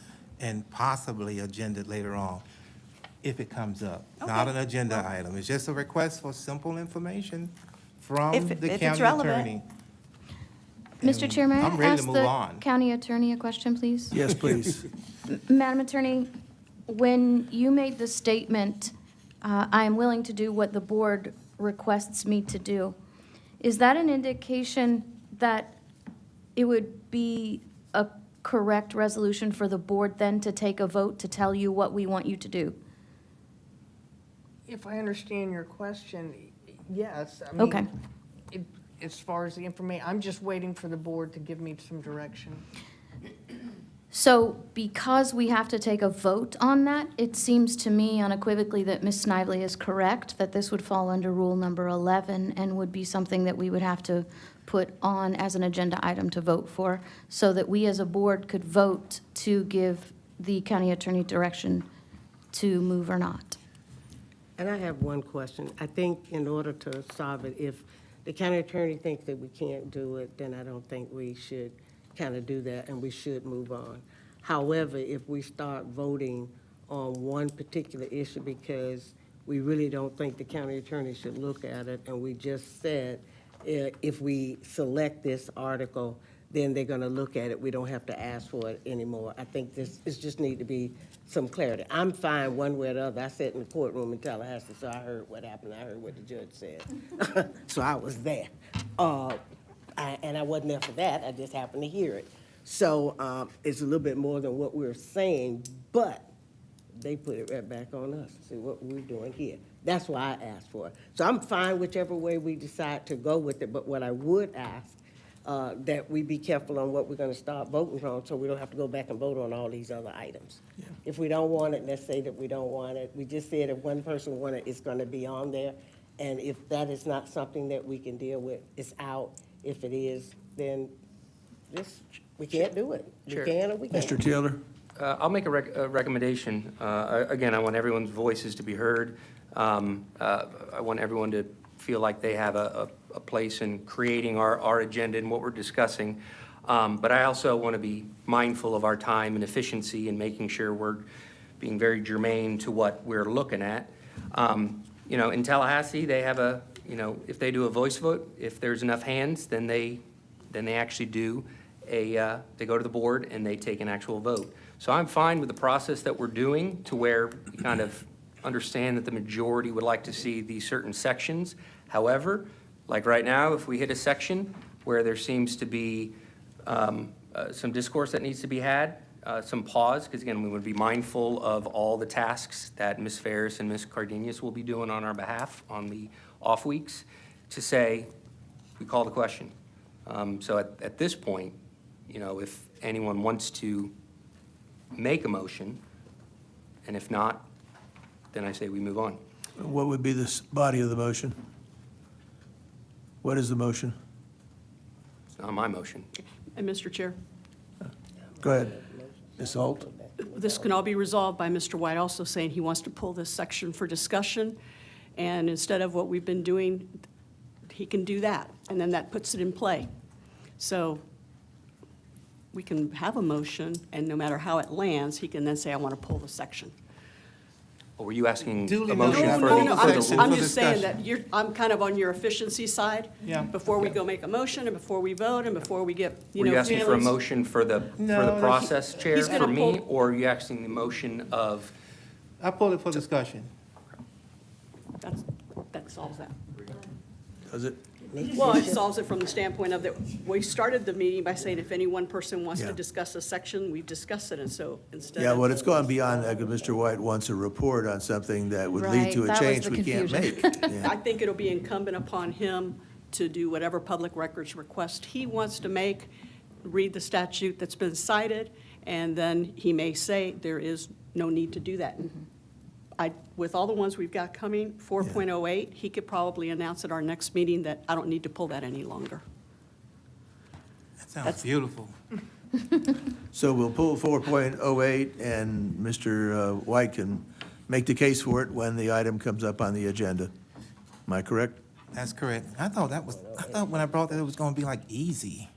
and possibly agendaed later on, if it comes up. Not an agenda item, it's just a request for simple information from the county attorney. Mr. Chair, may I I'm ready ask to move the on. county attorney a question, please? Yes, please. Madam Attorney, when you made the statement, I am willing to do what the board requests me to do, is that an indication that it would be a correct resolution for the board then to take a vote to tell you what we want you to do? if I understand your question, yes. I Okay. mean, as far as the information, I'm just waiting for the board to give me some direction. So because we have to take a vote on that, it seems to me unequivocally that Ms. Snively is correct, that this would fall under rule number 11 and would be something that we would have to put on as an agenda item to vote for, so that we as a board could vote to give the county attorney direction to move or not. And I have one question. I think in order to solve it, if the county attorney thinks that we can't do it, then I don't think we should kind of do that, and we should move on. However, if we start voting on one particular issue because we really don't think the county attorney should look at it, and we just said if we select this article, then they're going to look at it. We don't have to ask for it anymore. I think this just need to be some clarity. I'm fine one way or the other. I sat in the courtroom in Tallahassee, so I heard what happened. I heard what the judge said. So I was there. And I wasn't there for that. I just happened to hear it. So it's a little bit more than what we're saying, but they put it right back on us to see what we're doing here. That's why I asked for it. So I'm fine whichever way we decide to go with it, but what I would ask, that we be careful on what we're going to start voting on, so we don't have to go back and vote on all these other items. Yeah. If we don't want it, let's say that we don't want it. We just said if one person wants it, it's going to be on there. And if that is not something that we can deal with, it's out. If it is, then we can't do it. We can or we can't. Mr. Taylor? I'll make a recommendation. Again, I want everyone's voices to be heard. I want everyone to feel like they have a place in creating our agenda and what we're discussing. But I also want to be mindful of our time and efficiency and making sure we're being very germane to what we're looking at. You know, in Tallahassee, they have if they do a voice vote, if there's enough hands, then they actually do they go to the board and they take an actual vote. So I'm fine with the process that we're doing to where we kind of understand that the majority would like to see these certain sections. However, like right now, if we hit a section where there seems to be some discourse that needs to be had, some pause, because again, we would be mindful of all the tasks that Ms. Ferris and Ms. Cardenas will be doing on our behalf on the off weeks, to say, we call the question. So at this point, you know, if anyone wants to make a motion, and if not, then I say we move on. What would be the body of the motion? What is the motion? It's not my motion. And Mr. Chair, Go ahead. Ms. Holt? this can all be resolved by Mr. White also saying he wants to pull this section for discussion, and instead of what we've been doing, he can do that, and then that puts it in play. So we can have a motion, and no matter how it lands, he can then say, I want to pull the section. Or were you asking Duly a motion noted. for No, the? no, for the I'm I'm rules? just saying that I'm kind of on your efficiency side. Yeah. Before we go make a motion, and before we vote, and before we get, Were you asking for a feelings. motion for the No, process, Chair, He's gonna for me? pull- Or are you asking the motion of? I pulled it for discussion. That solves that. Does it? Well, it solves it from the standpoint of that, we started the meeting by saying if any one person wants Yeah. to discuss a section, we discuss it, and so instead Yeah, of. well, it's gone beyond that, because Mr. White wants a report on something that would lead to a Right, that was change the we can't make. confusion. I Yeah. think it'll be incumbent upon him to do whatever public records request he wants to make, read the statute that's been cited, and then he may say there is no need to do that. With all the ones we've got coming, 4.08, he could probably announce at our next meeting that I don't need to pull that any longer. That sounds beautiful. So we'll pull 4.08, and Mr. White can make the case for it when the item comes up on the agenda. Am I correct? That's correct. I thought when I brought that, it was gonna be like easy,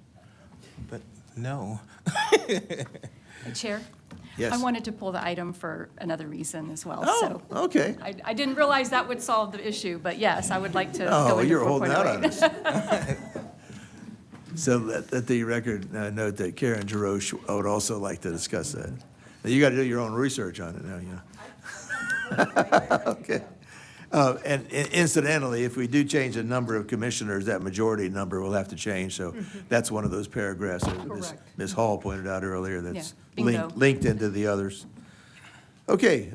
but no. Chair? Yes. I wanted to pull the item for another reason as well. Oh, so okay. I didn't realize that would solve the issue, but yes, I would like to Oh, go into you're holding out on 4.08. us. So let the record note that Karen Giroux would also like to discuss that. Now, you got to do your own research on it now, you know. Okay. And incidentally, if we do change the number of commissioners, that majority number will have to change. So that's one of those paragraphs that Ms. Hall pointed out earlier that's Yeah, bingo. linked into the others. Okay,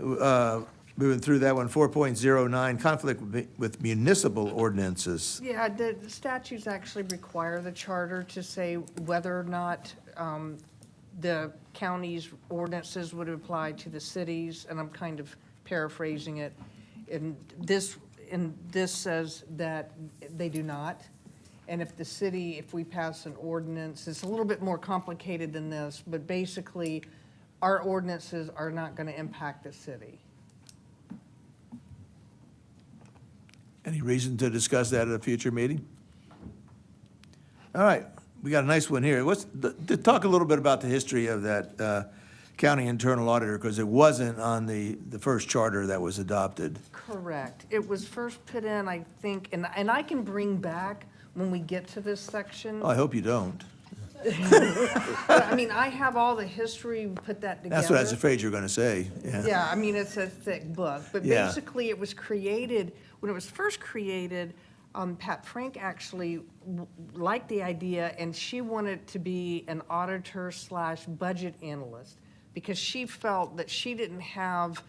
moving through that one, 4.09, conflict with municipal ordinances. Yeah, the statutes actually require the charter to say whether or not the county's ordinances would apply to the cities, and I'm kind of paraphrasing it. And this says that they do not. And if the city, if we pass an ordinance, it's a little bit more complicated than this, but basically, our ordinances are not going to impact the city. Any reason to discuss that at a future meeting? All right, we got a nice one here. Talk a little bit about the history of that county internal auditor, because it wasn't on the first charter that was adopted. Correct. It was first put in, I think, and I can bring back when we get to this section. Oh, I hope you don't. But, I mean, I have all the history, we put that together. That's what I was afraid you were going to say. Yeah, I mean, it's a thick book, but Yeah. basically it was created, when it was first created, Pat Frank actually liked the idea, and she wanted to be an auditor/budget analyst, because she felt that she didn't have,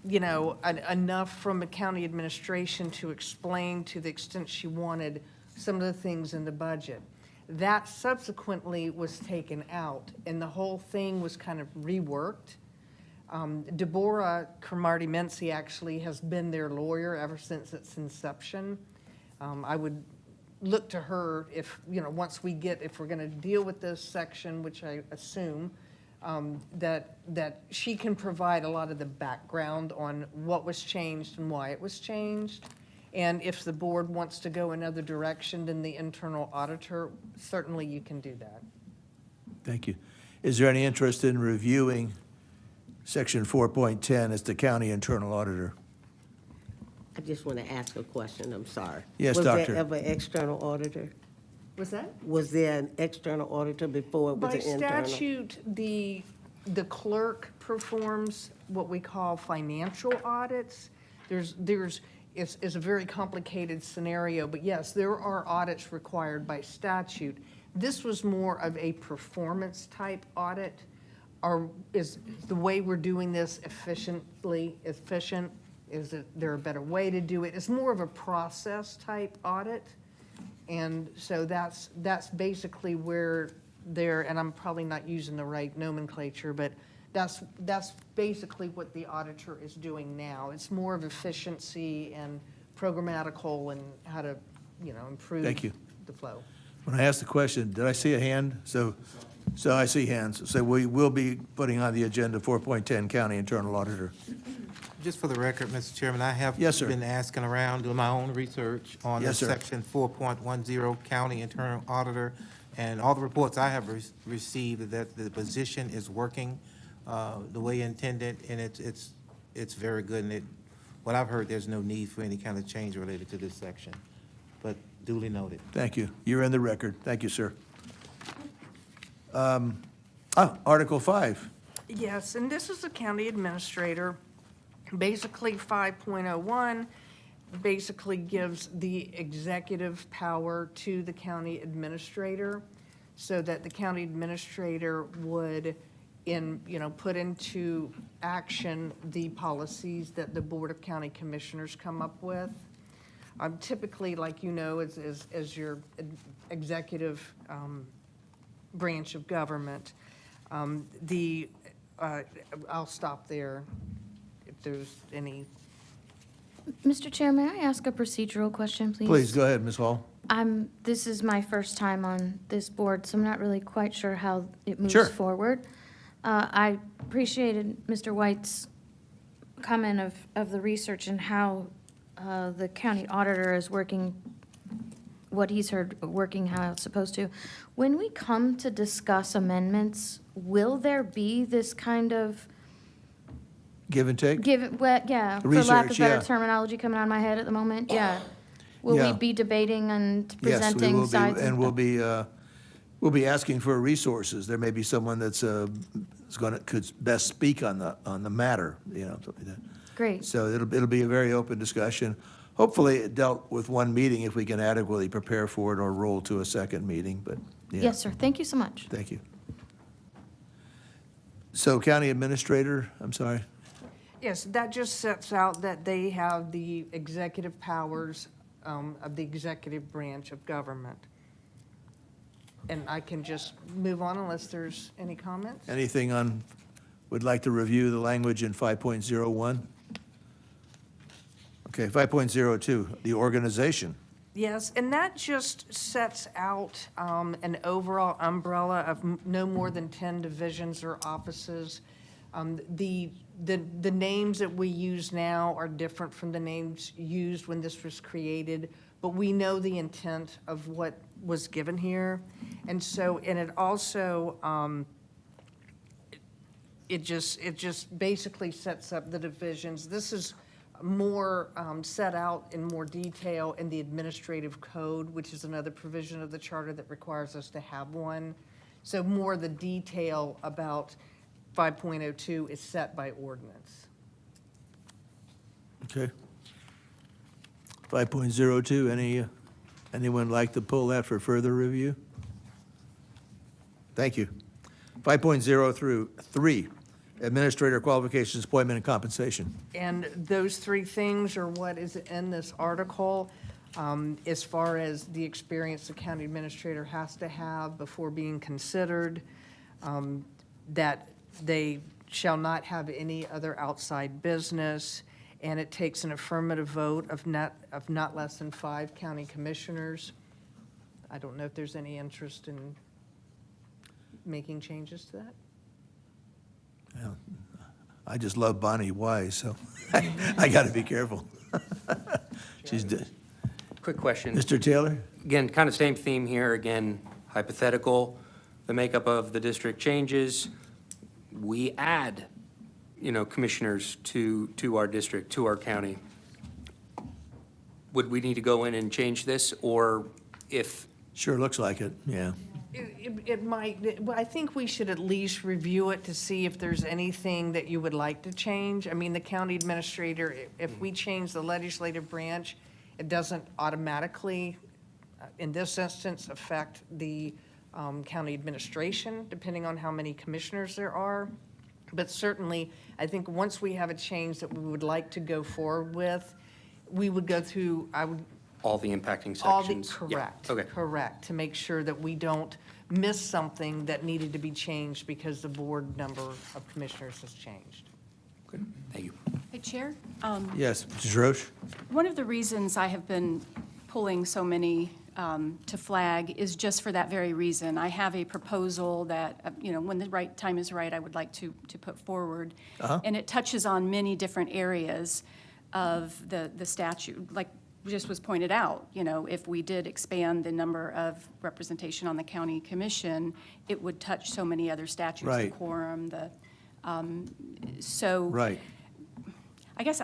you know, enough from the county administration to explain to the extent she wanted some of the things in the budget. That subsequently was taken out, and the whole thing was kind of reworked. Deborah Cromartie-Mency actually has been their lawyer ever since its inception. I would look to her if, you know, once we get, if we're going to deal with this section, which I assume, that she can provide a lot of the background on what was changed and why it was changed. And if the board wants to go another direction than the internal auditor, certainly you can do that. Thank you. Is there any interest in reviewing Section 4.10 as the county internal auditor? I just want to ask a question, I'm sorry. Yes, Was Doctor. there ever an external auditor? Was that? Was there an external auditor before it was By an internal? statute, the clerk performs what we call financial audits. It's a very complicated scenario, but yes, there are audits required by statute. This was more of a performance-type audit. Is the way we're doing this efficient? Is there a better way to do it? It's more of a process-type audit. And so that's basically where and I'm probably not using the right nomenclature, but that's basically what the auditor is doing now. It's more of efficiency and programmatical and how to, improve Thank you. the flow. When I asked the question, did I see a hand? So I see hands. So we will be putting on the agenda 4.10 county internal auditor. Just for the record, Mr. Chairman, I have Yes, sir. been asking around, doing my own research on Yes, sir. Section 4.10 county internal auditor, and all the reports I have received that the position is working the way intended, and it's very good. And what I've heard, there's no need for any kind of change related to this section, but duly noted. Thank you. You're in the record. Thank you, sir. Article 5. Yes, and this is the county administrator. Basically, 5.01 basically gives the executive power to the county administrator so that the county administrator would put into action the policies that the Board of County Commissioners come up with. Typically, like as your executive branch of government, I'll stop there. There's any. Mr. Chair, may I ask a procedural question, please? Please, go ahead, Ms. Hall. This is my first time on this board, so I'm not really quite sure how it moves Sure. forward. I appreciated Mr. White's comment of the research and how the county auditor is working, what he's heard working how it's supposed to. When we come to discuss amendments, will there be this kind of Give and take? for lack of Research, better yeah. terminology coming out of my head at the moment? Yeah. Will Yeah. we be debating and Yes, presenting we will sides? be, and we'll be asking for resources. There may be someone could best speak on the matter, something like that. Great. So it'll be a very open discussion. Hopefully, it dealt with one meeting if we can adequately prepare for it or roll to a second meeting, but, yeah. Yes, sir. Thank you so much. Thank you. So county administrator, I'm sorry. Yes, that just sets out that they have the executive powers of the executive branch of government. And I can just move on unless there's any comments? Anything would like to review the language in 5.01? Okay, 5.02, the organization. Yes, and that just sets out an overall umbrella of no more than 10 divisions or offices. The names that we use now are different from the names used when this was created, but we know the intent of what was given here. And so, and it also, it just basically sets up the divisions. This is more set out in more detail in the administrative code, which is another provision of the charter that requires us to have one. So more the detail about 5.02 is set by ordinance. Okay. 5.02, anyone like to pull that for further review? Thank you. 5.03, administrator qualifications, appointment, and compensation. And those three things are what is in this article as far as the experience the county administrator has to have before being considered, that they shall not have any other outside business, and it takes an affirmative vote of not less than 5 county commissioners. I don't know if there's any interest in making changes to that. I just love Bonnie Wise, so I got to be careful. She's dead. Quick question. Mr. Taylor? Again, kind of same theme here, again, hypothetical, the makeup of the district changes. We add, commissioners to our district, to our county. Would we need to go in and change this, or if? Sure looks like it, yeah. It might, I think we should at least review it to see if there's anything that you would like to change. I mean, the county administrator, if we change the legislative branch, it doesn't automatically, in this instance, affect the county administration, depending on how many commissioners there are. But certainly, I think once we have a change that we would like to go forward with, we would go through, All the impacting all sections? the, correct. Yeah. Okay. Correct, to make sure that we don't miss something that needed to be changed because the board number of commissioners has changed. Good, thank you. Hey, Chair? Yes, Mrs. Roche? One of the reasons I have been pulling so many to flag is just for that very reason. I have a proposal that, when the right time is right, I would like to put forward. And it touches on many different areas of the statute. Like just was pointed out, if we did expand the number of representation on the county commission, it would touch so many other statutes, Right. the quorum, Right. I guess,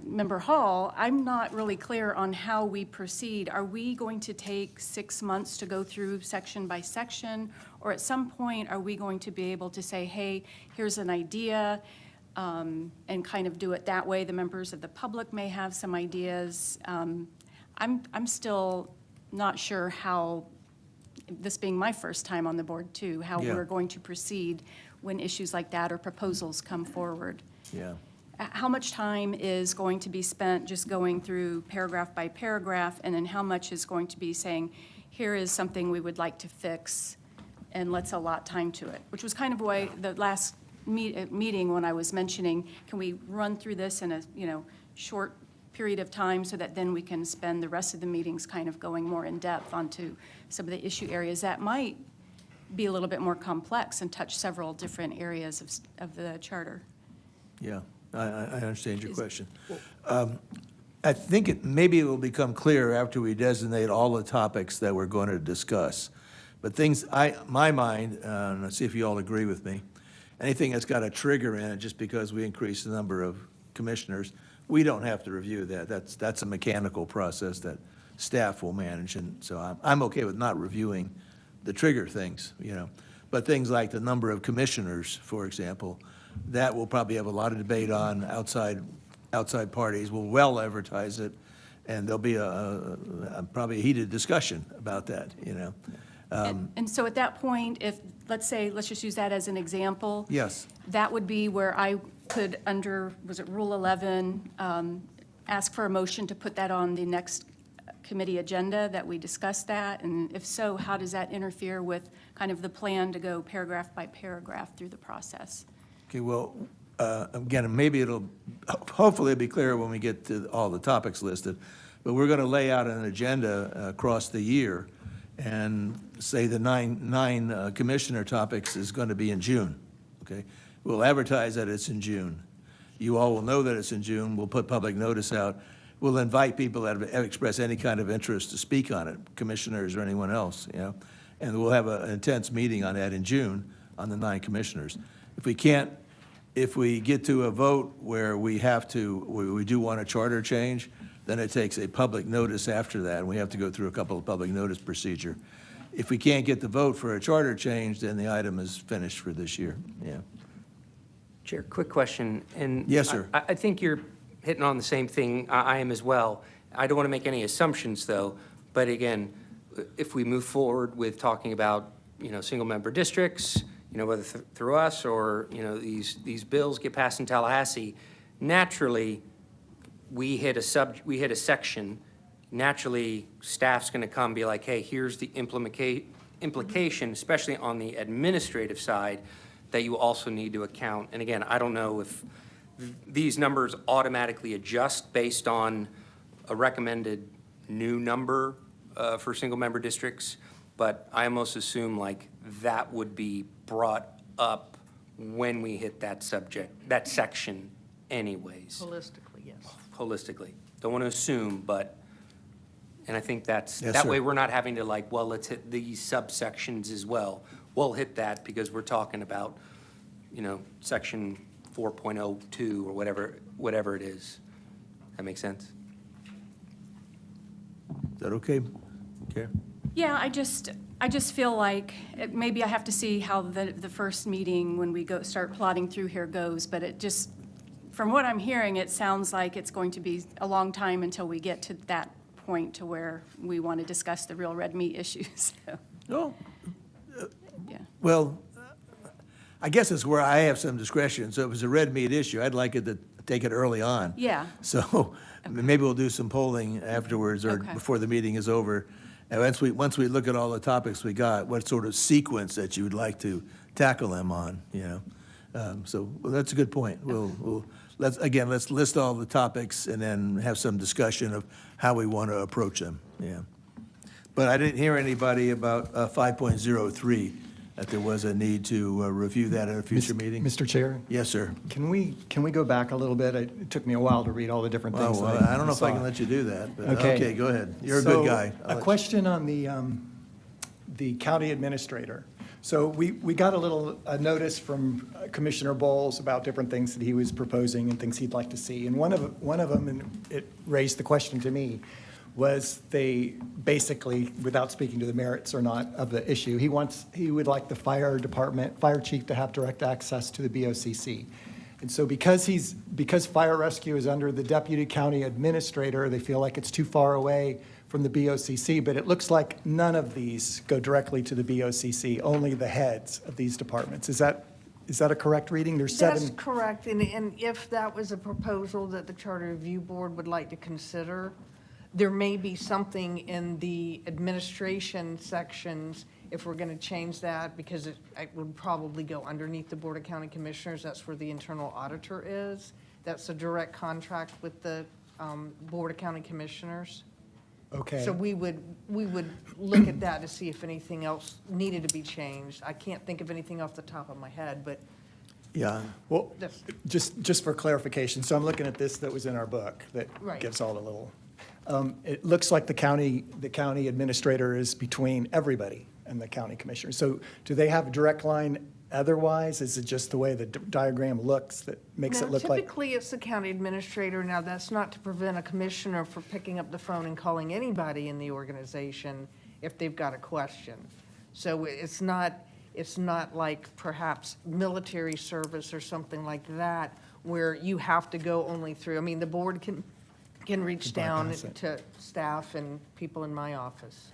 Member Hall, I'm not really clear on how we proceed. Are we going to take 6 months to go through section by section? Or at some point, are we going to be able to say, hey, here's an idea, and kind of do it that way? The members of the public may have some ideas. I'm still not sure how, this being my first time on the board too, how Yeah. we're going to proceed when issues like that or proposals come forward. Yeah. How much time is going to be spent just going through paragraph by paragraph, and then how much is going to be saying, here is something we would like to fix, and let's allot time to it? Which was kind of why the last meeting when I was mentioning, can we run through this in a short period of time so that then we can spend the rest of the meetings kind of going more in depth onto some of the issue areas that might be a little bit more complex and touch several different areas of the charter. Yeah, I understand your question. I think maybe it will become clear after we designate all the topics that we're going to discuss. But my mind, and let's see if you all agree with me, anything that's got a trigger in it just because we increase the number of commissioners, we don't have to review that. That's a mechanical process that staff will manage, and so I'm okay with not reviewing the trigger things, But things like the number of commissioners, for example, that we'll probably have a lot of debate on. Outside parties will well advertise it, and there'll be probably a heated discussion about that, And so at that point, let's just use that as an example. Yes. That would be where I could, was it Rule 11, ask for a motion to put that on the next committee agenda, that we discuss that? And if so, how does that interfere with kind of the plan to go paragraph by paragraph through the process? Okay, well, again, maybe hopefully it'll be clear when we get to all the topics listed, but we're going to lay out an agenda across the year and say the nine commissioner topics is going to be in June, okay? We'll advertise that it's in June. You all will know that it's in June. We'll put public notice out. We'll invite people that have expressed any kind of interest to speak on it, commissioners or anyone else, and we'll have an intense meeting on that in June on the 9 commissioners. If we get to a vote where we do want a charter change, then it takes a public notice after that, and we have to go through a couple of public notice procedure. If we can't get the vote for a charter change, then the item is finished for this year, Chair, quick question, and Yes, sir. I think you're hitting on the same thing I am as well. I don't want to make any assumptions, though, but again, if we move forward with talking about, single-member districts, whether through us or, these bills get passed in Tallahassee, naturally, we hit a section, naturally, staff's going to come be like, hey, here's the implication, especially on the administrative side, that you also need to account. And again, I don't know if these numbers automatically adjust based on a recommended new number for single-member districts, but I almost assume like that would be brought up when we hit that subject, that section anyways, Holistically, yes. holistically. Don't want to assume, but, and I think that's, Yes, that sir. way we're not having to like, well, let's hit these subsections as well. We'll hit that because we're talking about, section 4.02 or whatever it is. That makes sense? Is that okay? Okay. Yeah, I just feel like maybe I have to see how the first meeting when we start plotting through here goes, but it just, from what I'm hearing, it sounds like it's going to be a long time until we get to that point to where we want to discuss the real red meat issues. So, No. yeah. Well, I guess it's where I have some discretion. So if it's a red meat issue, I'd like it to take it early on. Yeah. So maybe we'll do some polling afterwards or Okay. before the meeting is over. And once we look at all the topics we got, what sort of sequence that you would like to tackle them on, So well, that's a good point. Let's list all the topics and then have some discussion of how we want to approach them, yeah. But I didn't hear anybody about 5.03, that there was a need to review that at a future meeting. Mr. Chair? Yes, sir. Can we go back a little bit? It took me a while to read all the different things. Well, that I don't know if I saw. can let you do that, but okay, go ahead. You're a So, good guy. A question on the county administrator. So we got a notice from Commissioner Bowles about different things that he was proposing and things he'd like to see. And one of them, and it raised the question to me, was they basically, without speaking to the merits or not of the issue, he would like the fire chief to have direct access to the BOCC. And so because fire rescue is under the deputy county administrator, they feel like it's too far away from the BOCC, but it looks like none of these go directly to the BOCC, only the heads of these departments. Is that a correct reading? There's seven. That's correct, and if that was a proposal that the Charter Review Board would like to consider, there may be something in the administration sections, if we're going to change that, because it would probably go underneath the Board of County Commissioners. That's where the internal auditor is. That's a direct contract with the Board of County Commissioners. Okay. So we would look at that to see if anything else needed to be changed. I can't think of anything off the top of my head, but Yeah. Well, that's, just for clarification, so I'm looking at this that was in our book that Right. gives all the little, it looks like the county administrator is between everybody and the county commissioner. So do they have a direct line otherwise? Is it just the way the diagram looks that makes it look like? typically it's the county administrator. Now, that's not to prevent a commissioner from picking up the phone and calling anybody in the organization if they've got a question. So it's not like perhaps military service or something like that where you have to go only through. I mean, the board can reach down bypass it. to staff and people in my office.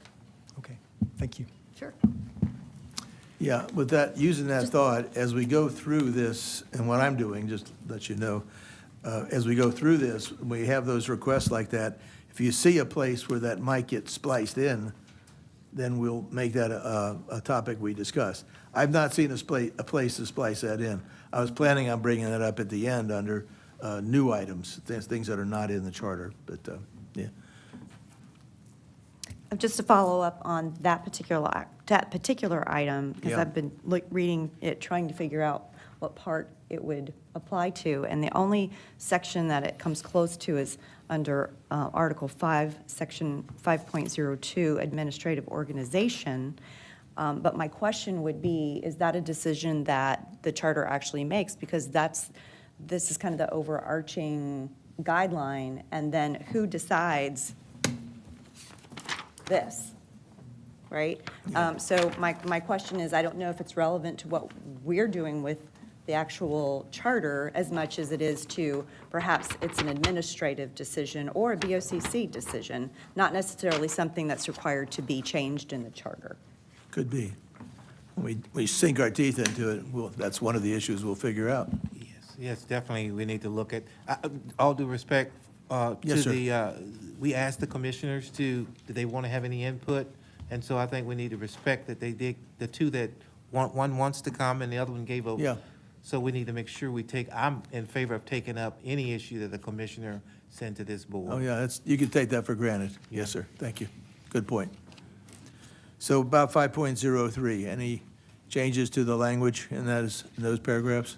Okay, thank you. Sure. Yeah, with that, using that thought, as we go through this, and what I'm doing, just to let you know, as we go through this, we have those requests like that. If you see a place where that might get spliced in, then we'll make that a topic we discuss. I've not seen a place to splice that in. I was planning on bringing that up at the end under new items, things that are not in the charter, but, yeah. Just to follow up on that particular item, because Yeah. I've been reading it, trying to figure out what part it would apply to, and the only section that it comes close to is under Article 5, Section 5.02, Administrative Organization. But my question would be, is that a decision that the charter actually makes? Because this is kind of the overarching guideline, and then who decides this, right? So my question is, I don't know if it's relevant to what we're doing with the actual charter as much as it is to perhaps it's an administrative decision or a BOCC decision, not necessarily something that's required to be changed in the charter. Could be. We sink our teeth into it, that's one of the issues we'll figure out. Yes, definitely, we need to look at, all due respect to Yes, sir. we asked the commissioners do they want to have any input? And so I think we need to respect that they did, the two that, one wants to come and the other one gave a. Yeah. So we need to make sure I'm in favor of taking up any issue that the commissioner sent to this board. Oh, yeah, you can take that for granted. Yes, sir, thank you. Good point. So about 5.03, any changes to the language in those paragraphs?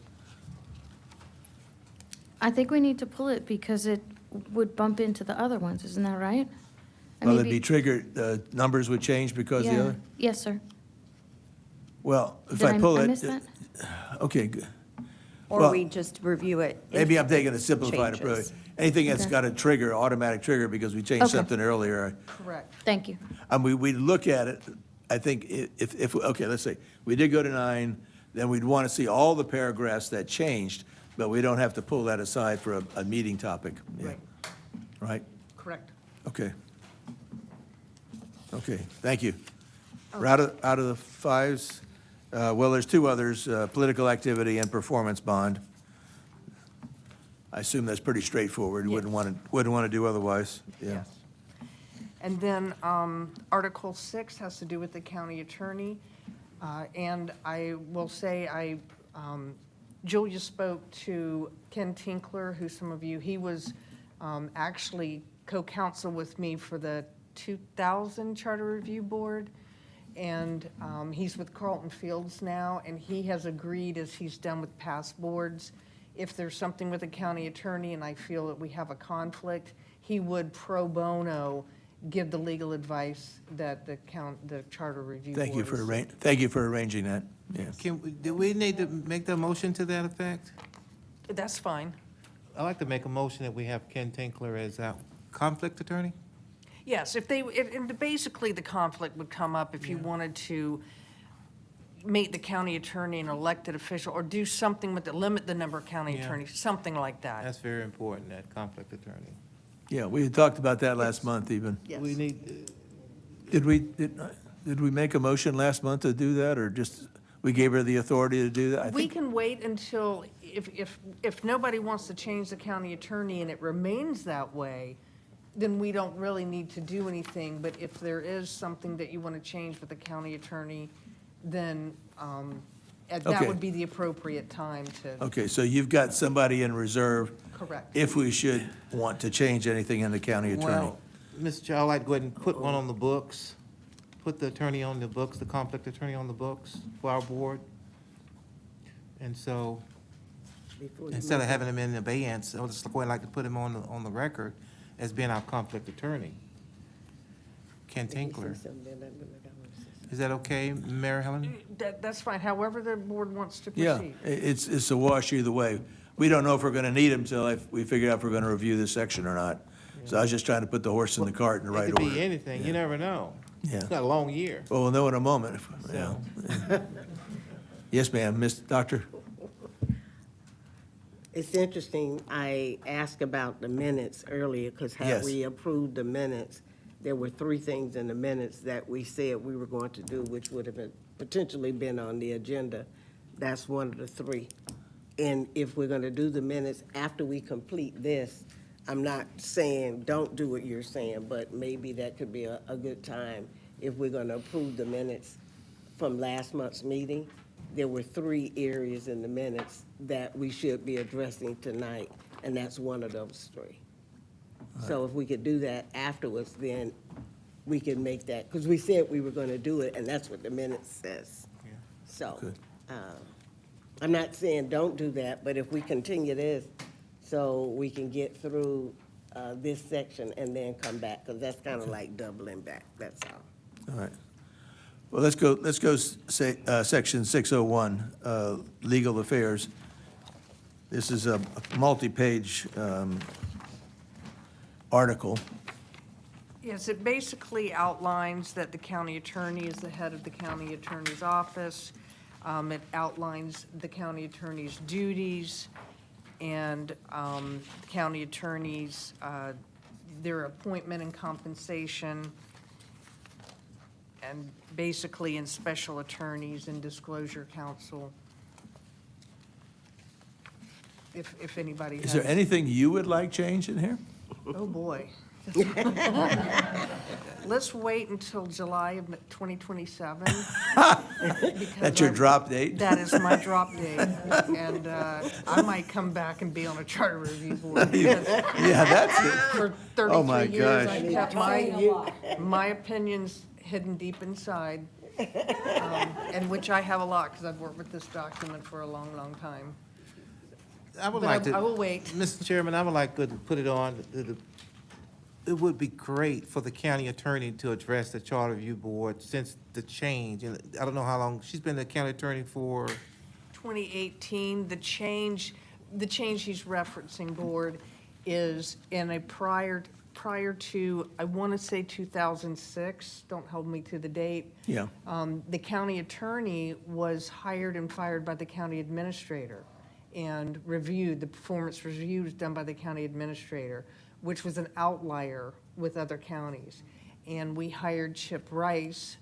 I think we need to pull it because it would bump into the other ones, isn't that right? I Well, mean, it'd be triggered, the numbers would change because of the yeah. other? Yes, sir. Well, if Did I pull it. miss that? Okay, good. Or Well, we just review it. if Maybe I'm taking a simplified changes. approach. Anything that's Okay. got a trigger, automatic trigger, because we changed Okay. something earlier. Correct. Thank you. We look at it, I think if, okay, let's say, we did go to 9, then we'd want to see all the paragraphs that changed, but we don't have to pull that aside for a meeting topic. Yeah. Right. Right? Correct. Okay. Okay, thank you. We're out of the 5s. Well, there's 2 others, political activity and performance bond. I assume that's pretty straightforward. You wouldn't want to do otherwise. Yeah. Yes. And then Article 6 has to do with the county attorney. And I will say, Julia spoke to Ken Tinkler, who some of you, he was actually co-counsel with me for the 2000 Charter Review Board. And he's with Carlton Fields now, and he has agreed, as he's done with past boards, if there's something with the county attorney and I feel that we have a conflict, he would pro bono give the legal advice that the Charter Review Board Thank you for arranging that. Yes. Do we need to make the motion to that effect? That's fine. I'd like to make a motion that we have Ken Tinkler as our conflict attorney. Yes, and basically the conflict would come up if you wanted to make the county attorney an elected official or do something with limit the number of county attorneys, something like that. That's very important, that conflict attorney. Yeah, we had talked about that last month even. Yes. We need, Did we make a motion last month to do that, or just, we gave her the authority to do that? I We think can wait until, if nobody wants to change the county attorney and it remains that way, then we don't really need to do anything. But if there is something that you want to change with the county attorney, then that Okay. would be the appropriate time to. Okay, so you've got somebody in reserve Correct. if we should want to change anything in the county attorney. well, Mr. Chair, I'd like to go ahead and put one on the books, put the attorney on the books, the conflict attorney on the books for our board. And so, instead of having him in abeyance, I would just like to put him on the record as being our conflict attorney. Ken Tinkler. Is that okay, Mary Helen? That's fine, however the board wants to Yeah, proceed. it's a wash either way. We don't know if we're going to need him until we figure out if we're going to review this section or not. So I was just trying to put the horse in the cart in the right It could order. be anything, you never know. Yeah. It's got a long year. Well, we'll know in a moment. Yeah. Yes, ma'am, Doctor? It's interesting, I asked about the minutes earlier, because had Yes. we approved the minutes, there were 3 things in the minutes that we said we were going to do, which would have potentially been on the agenda. That's one of the 3. And if we're gonna do the minutes after we complete this, I'm not saying don't do what you're saying, but maybe that could be a good time. If we're gonna approve the minutes from last month's meeting, there were 3 areas in the minutes that we should be addressing tonight, and that's one of those 3. So if we could do that afterwards, then we can make that, because we said we were gonna do it, and that's what the minute says. So, I'm not saying don't do that, but if we continue this, so we can get through this section and then come back, because that's kind of like doubling back, that's all. All right. Well, let's go section 601, legal affairs. This is a multi-page article. Yes, it basically outlines that the county attorney is the head of the county attorney's office. It outlines the county attorney's duties and the county attorneys, their appointment and compensation, and basically in special attorneys and disclosure counsel. If anybody has. Is there anything you would like changed in here? Oh, boy. Let's wait until July of 2027. That's your drop date? That is my drop date. And I might come back and be on a charter review board. Yeah, that's it. For Oh, my 33 years, gosh. I've kept my opinions hidden deep inside. And which I have a lot, because I've worked with this document for a long, long time. I would But like to. I will wait. Mr. Chairman, I would like to put it on, it would be great for the county attorney to address the Charter Review Board since the change. And I don't know how long, she's been the county attorney for, 2018, the change he's referencing, Board, is in a prior to, I want to say 2006, don't hold me to the date. Yeah. The county attorney was hired and fired by the county administrator and reviewed, the performance reviews done by the county administrator, which was an outlier with other counties. And we hired Chip Rice,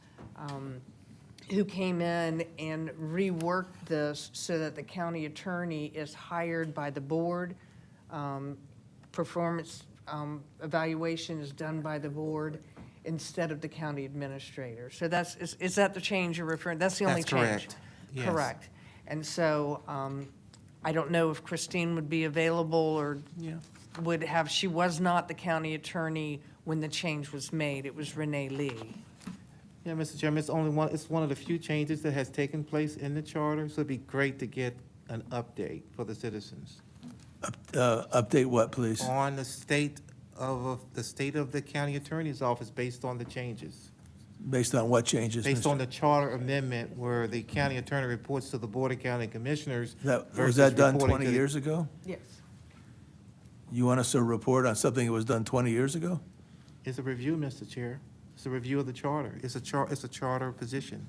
who came in and reworked this so that the county attorney is hired by the board. Performance evaluation is done by the board instead of the county administrator. So that's, is that the change you're referring? That's the only That's change? correct. Yes. Correct. And so I don't know if Christine would be available or would have, she was not the county attorney when the change was made. It was Renee Lee. yeah, Mr. Chairman, it's one of the few changes that has taken place in the charter, so it'd be great to get an update for the citizens. Update what, please? On the state of the county attorney's office based on the changes. Based on what changes? Based Mr. on the charter amendment where the county attorney reports to the Board of County Commissioners. Was versus that done reporting 20 to the- years ago? Yes. You want us to report on something that was done 20 years ago? It's a review, Mr. Chair. It's a review of the charter. It's a charter position.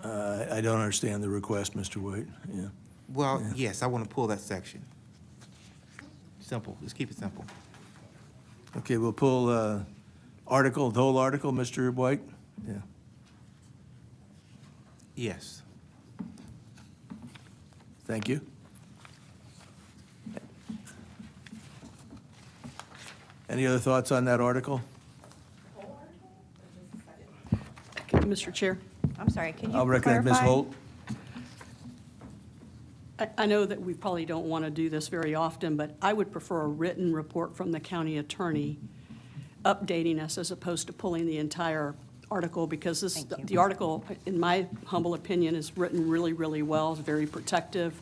I don't understand the request, Mr. White. Yeah. Well, yes, I want to pull that section. Simple. Let's keep it simple. Okay, we'll pull the whole article, Mr. White? Yeah. Yes. Thank you. Any other thoughts on that article? Mr. Chair, I'm sorry, can you I'll recognize Ms. clarify? Holt. I know that we probably don't want to do this very often, but I would prefer a written report from the county attorney updating us as opposed to pulling the entire article, because the article, in my humble opinion, is written really, really well. It's very protective.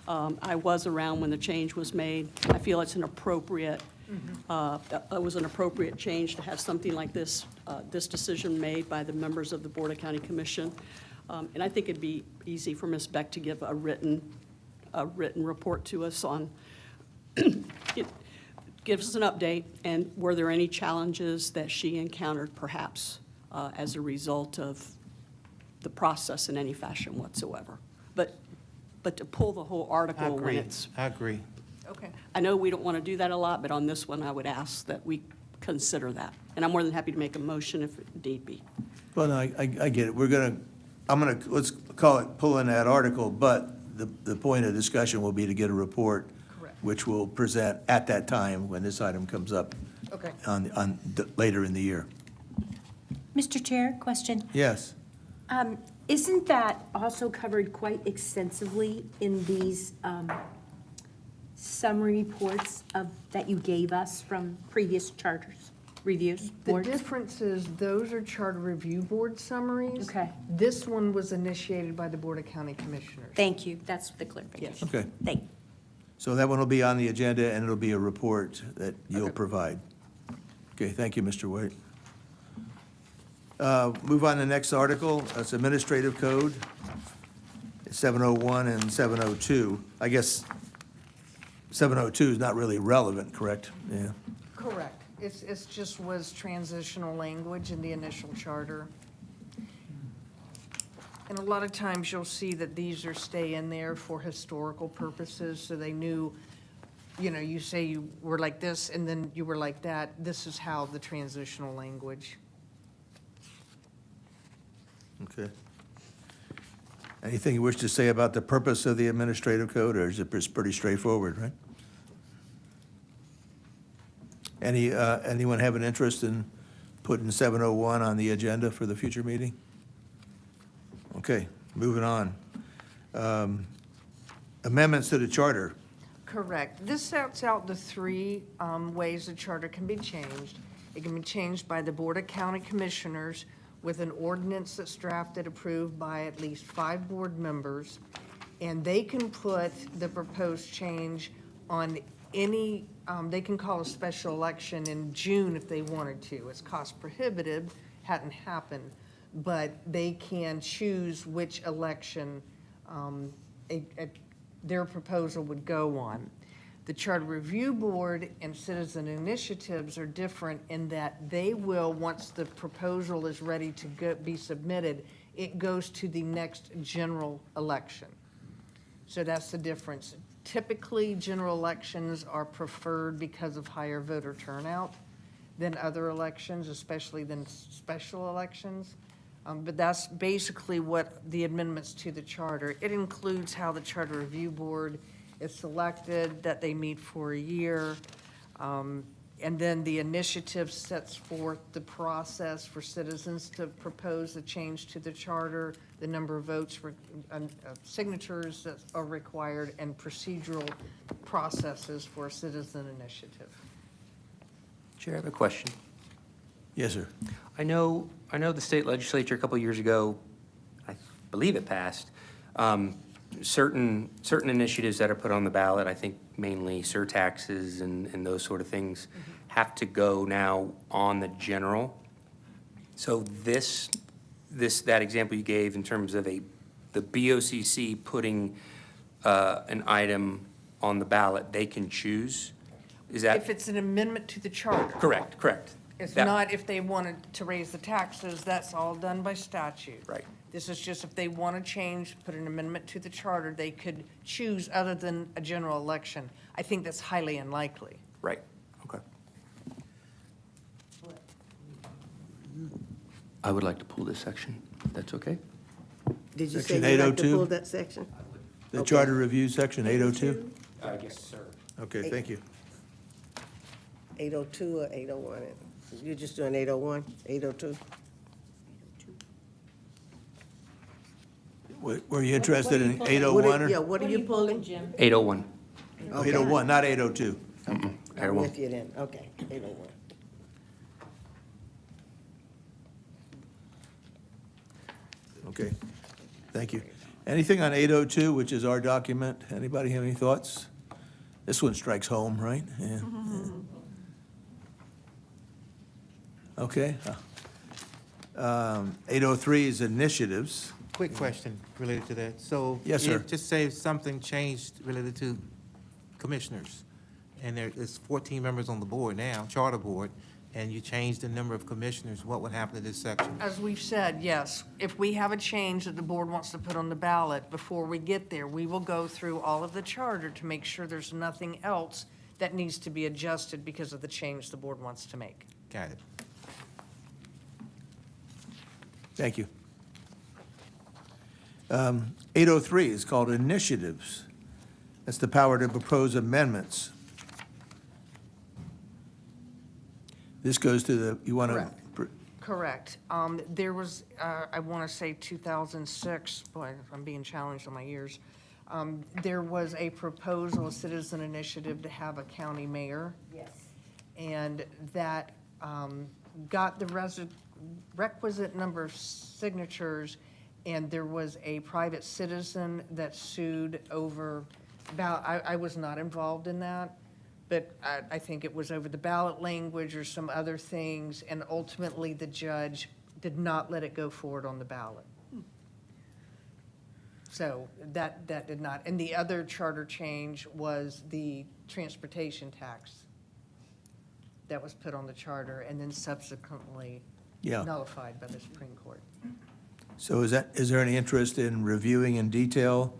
I was around when the change was made. I feel it's an appropriate, it was an appropriate change to have something like this, this decision made by the members of the Board of County Commission. And I think it'd be easy for Ms. Beck to give a written report to us on, it gives us an update, and were there any challenges that she encountered perhaps as a result of the process in any fashion whatsoever. But to pull the whole article when it's. I agree. Okay. I know we don't want to do that a lot, but on this one, I would ask that we consider that. And I'm more than happy to make a motion if need be. Well, no, I get it. Let's call it pulling that article, but the point of discussion will be to get a report. Correct. Which we'll present at that time when this item comes up. Okay. Later in the year. Mr. Chair, question. Yes. Isn't that also covered quite extensively in these summary reports that you gave us from previous charters, reviews, The boards? difference is those are charter review board summaries. Okay. This one was initiated by the Board of County Commissioners. Thank you. That's the clarification. Okay. Thank you. So that one will be on the agenda, and it'll be a report that you'll provide. Okay, thank you, Mr. White. Move on to the next article. That's Administrative Code. It's 701 and 702. I guess 702 is not really relevant, correct? Yeah. Correct. It's just was transitional language in the initial charter. And a lot of times you'll see that these stay in there for historical purposes, so they knew, you say you were like this and then you were like that. This is how the transitional language. Okay. Anything you wish to say about the purpose of the administrative code, or is it pretty straightforward, right? Anyone have an interest in putting 701 on the agenda for the future meeting? Okay, moving on. Amendments to the charter. Correct. This sets out the three ways the charter can be changed. It can be changed by the Board of County Commissioners, with an ordinance that's drafted, approved by at least 5 board members, and they can put the proposed change on any, they can call a special election in June if they wanted to. It's cost prohibitive, hadn't happened, but they can choose which election their proposal would go on. The Charter Review Board and citizen initiatives are different in that they will, once the proposal is ready to be submitted, it goes to the next general election. So that's the difference. Typically, general elections are preferred because of higher voter turnout than other elections, especially than special elections. But that's basically what the amendments to the charter. It includes how the Charter Review Board is selected, that they meet for a year, and then the initiative sets forth the process for citizens to propose a change to the charter, the number of votes, signatures that are required, and procedural processes for a citizen initiative. Chair, I have a question. Yes, sir. I know the state legislature a couple years ago, I believe it passed, certain initiatives that are put on the ballot, I think mainly surtaxes and those sort of things, have to go now on the general. So that example you gave in terms of the BOCC putting an item on the ballot, they can choose? Is that? If it's an amendment to the charter. Correct. It's not if they wanted to raise the taxes, that's all done by statute. Right. This is just if they want to change, put an amendment to the charter, they could choose other than a general election. I think that's highly unlikely. Right, okay. I would like to pull this section, if that's okay? Did you Section say you'd like to 802? pull that section? The Okay. Charter Review, Section 802? Yes, sir. Okay, thank you. 802 or 801? You're just doing 801, 802? Were you interested in 801? Yeah, what are you pulling? 801. Oh, 801, not 802. I'm 801. with you then, okay, 801. Okay, thank you. Anything on 802, which is our document? Anybody have any thoughts? This one strikes home, right? Yeah. Okay. 803 is initiatives. Quick question related to that. So. Yes, sir. Just say something changed related to commissioners, and there is 14 members on the board now, charter board, and you change the number of commissioners, what would happen to this section? As we've said, yes, if we have a change that the board wants to put on the ballot, before we get there, we will go through all of the charter to make sure there's nothing else that needs to be adjusted because of the change the board wants to make. Got it. Thank you. 803 is called initiatives. That's the power to propose amendments. This goes to the, you want to? Correct. There was, I want to say 2006, boy, I'm being challenged on my years. There was a proposal, a citizen initiative to have a county mayor. Yes. And that got the requisite number of signatures, and there was a private citizen that sued over, I was not involved in that, but I think it was over the ballot language or some other things, and ultimately the judge did not let it go forward on the ballot. So that did not. And the other charter change was the transportation tax that was put on the charter and then subsequently nullified by the Supreme Court. So is there any interest in reviewing in detail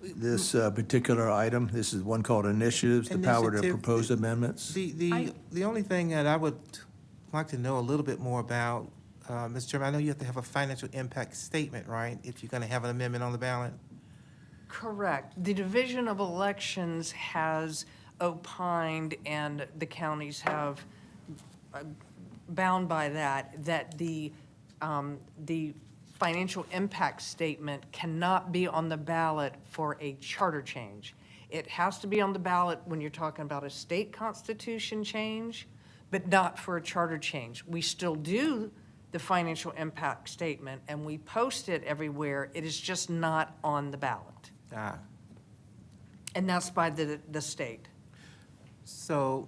this particular item? This is one called initiatives, the power to propose amendments. The only thing that I would like to know a little bit more about, Mr. Chairman, I know you have to have a financial impact statement, right, if you're going to have an amendment on the ballot? Correct. The Division of Elections has opined, and the counties have bound by that the financial impact statement cannot be on the ballot for a charter change. It has to be on the ballot when you're talking about a state constitution change, but not for a charter change. We still do the financial impact statement, and we post it everywhere. It is just not on the ballot. Ah. And that's by the state. So,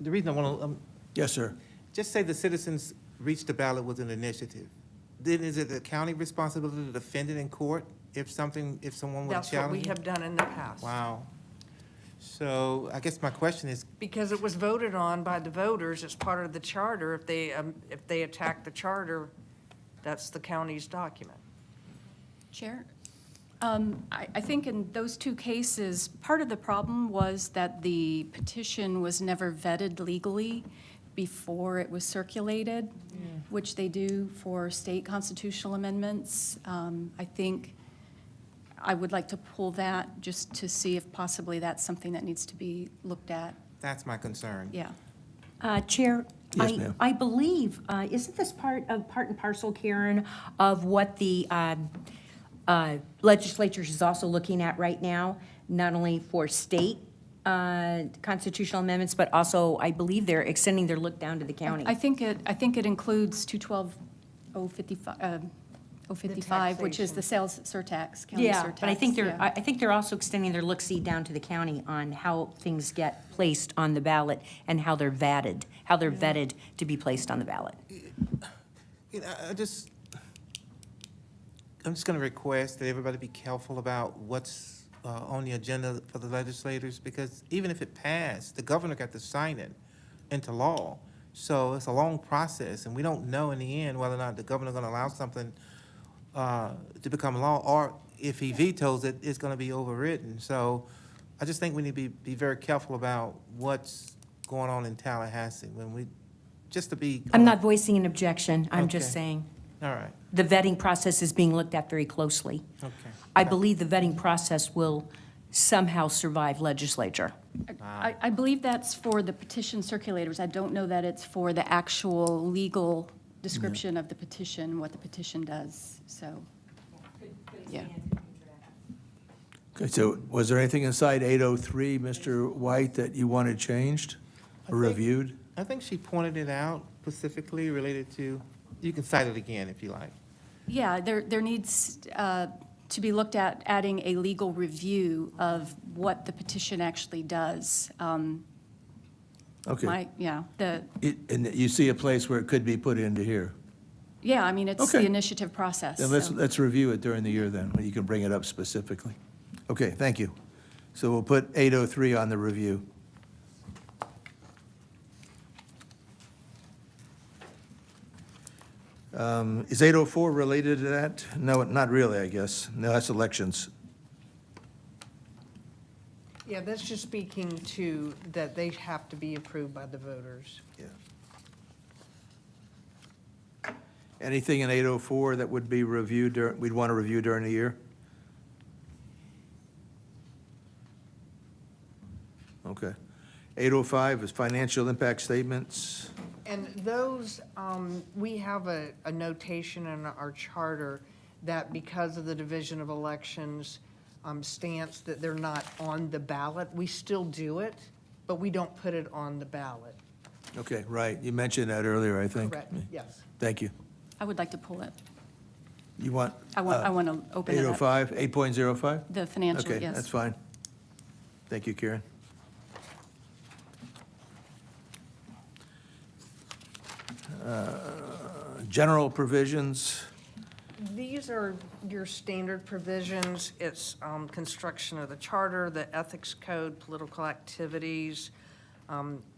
the reason I want to, Yes, sir. just say the citizens reached the ballot with an initiative. Then is it the county responsibility to defend it in court if someone would challenge That's what we it? have done in the past. Wow. So I guess my question is, Because it was voted on by the voters as part of the charter. If they attack the charter, that's the county's document. Chair? I think in those two cases, part of the problem was that the petition was never vetted legally before it was circulated, which they do for state constitutional amendments. I think I would like to pull that just to see if possibly that's something that needs to be looked at. that's my concern. Yeah. Chair, Yes, ma'am. I believe, isn't this part and parcel, Karen, of what the legislature is also looking at right now, not only for state constitutional amendments, but also, I believe they're extending their look down to the county? I think it includes 212-055, which is the sales surtax, county surtax. Yeah, but I think yeah. I think they're also extending their look-see down to the county on how things get placed on the ballot and how they're vetted to be placed on the ballot. You know, I'm just going to request that everybody be careful about what's on the agenda for the legislators, because even if it passed, the governor got to sign it into law. So it's a long process, and we don't know in the end whether or not the governor going to allow something to become law, or if he vetoes it, it's going to be overridden. So I just think we need to be very careful about what's going on in Tallahassee just to be. I'm not voicing an objection, I'm just Okay. saying. All right. The vetting process is being looked at very closely. Okay. I believe the vetting process will somehow survive legislature. I believe that's for the petition circulators. I don't know that it's for the actual legal description of the petition, what the petition does, so, yeah. Okay, so was there anything inside 803, Mr. White, that you wanted changed or reviewed? I think she pointed it out specifically related to, you can cite it again if you like. Yeah, there needs to be looked at adding a legal review of what the petition actually does. Okay. And you see a place where it could be put into here? Yeah, I mean, it's the Okay. initiative process. Then so. let's review it during the year then, when you can bring it up specifically. Okay, thank you. So we'll put 803 on the review. Is 804 related to that? No, not really, I guess. No, that's elections. Yeah, that's just speaking to that they have to be approved by the voters. Yeah. Anything in 804 that would be reviewed, we'd want to review during the year? Okay. 805 is financial impact statements. And those, we have a notation in our charter that because of the Division of Elections stance that they're not on the ballot, we still do it, but we don't put it on the ballot. Okay, right. You mentioned that earlier, I think. Correct, yes. Thank you. I would like to pull it. You want? I want to open it up. 805, 8.05? The financial, Okay, yes. that's fine. Thank you, Karen. General provisions. These are your standard provisions. It's construction of the charter, the ethics code, political activities,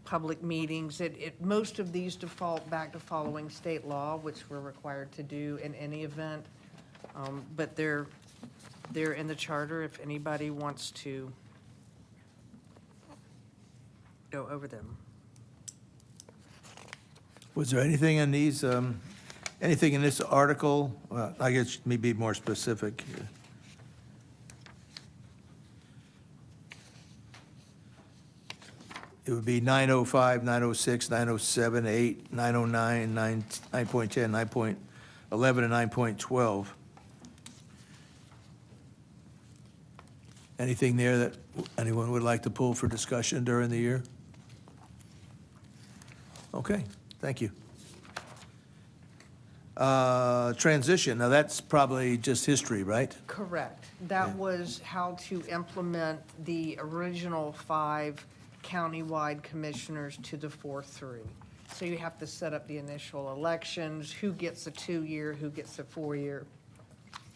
public meetings. Most of these default back to following state law, which we're required to do in any event. But they're in the charter if anybody wants to go over them. Was there anything in these, anything in this article? Well, I guess maybe more specific. It would be 905, 906, 907, 8, 909, 9.10, 9.11, and 9.12. Anything there that anyone would like to pull for discussion during the year? Okay, thank you. Transition, now that's probably just history, right? Correct. That was how to implement the original 5 countywide commissioners to the 4-3. So you have to set up the initial elections, who gets a 2-year, who gets a 4-year.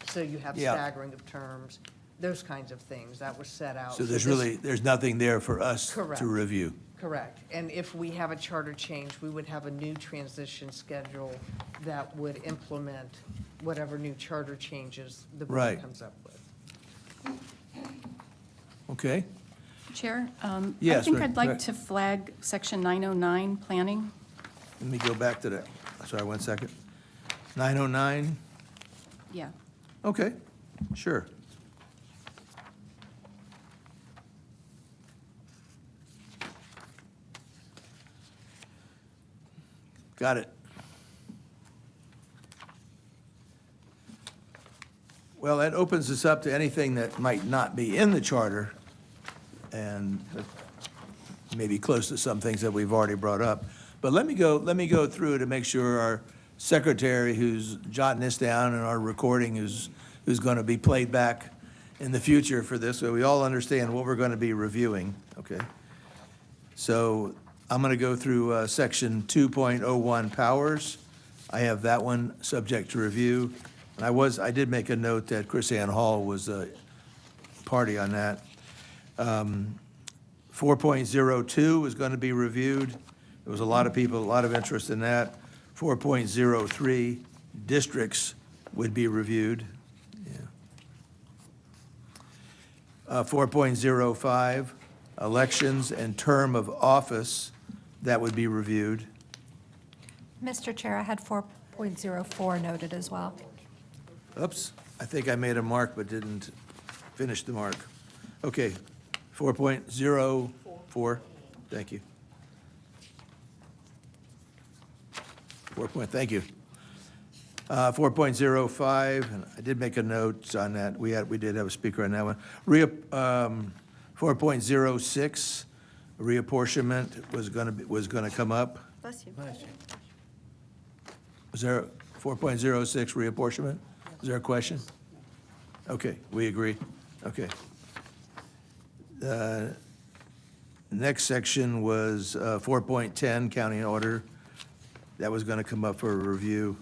So you have Yeah. staggering of terms, those kinds of things. That was set out. So this- there's nothing there for us Correct. to review. Correct. And if we have a charter change, we would have a new transition schedule that would implement whatever new charter changes the board Right. comes up with. Okay? Chair, I Yes, think right, I'd like right. to flag Section 909, planning. Let me go back to that. Sorry, 1 second. 909, Yeah. okay, sure. Got it. Well, that opens us up to anything that might not be in the charter and maybe close to some things that we've already brought up. But let me go through to make sure our secretary who's jotting this down and our recording who's going to be played back in the future for this, so we all understand what we're going to be reviewing, okay? So I'm going to go through section 2.01 powers. I have that one subject to review. And I did make a note that Chris Ann Hall was a party on that. 4.02 is going to be reviewed. There was a lot of people, a lot of interest in that. 4.03, districts would be reviewed. Yeah. 4.05, elections and term of office, that would be reviewed. Mr. Chair, I had 4.04 noted as well. Oops, I think I made a mark but didn't finish the mark. Okay, 4.04, thank you. Thank you. 4.05, and I did make a note on that. We did have a speaker on that one. 4.06, reapportionment was gonna come up. Bless you. Was there 4.06 reapportionment? Is there a question? Okay, we agree. Okay. Next section was 4.10, county order. That was going to come up for a review.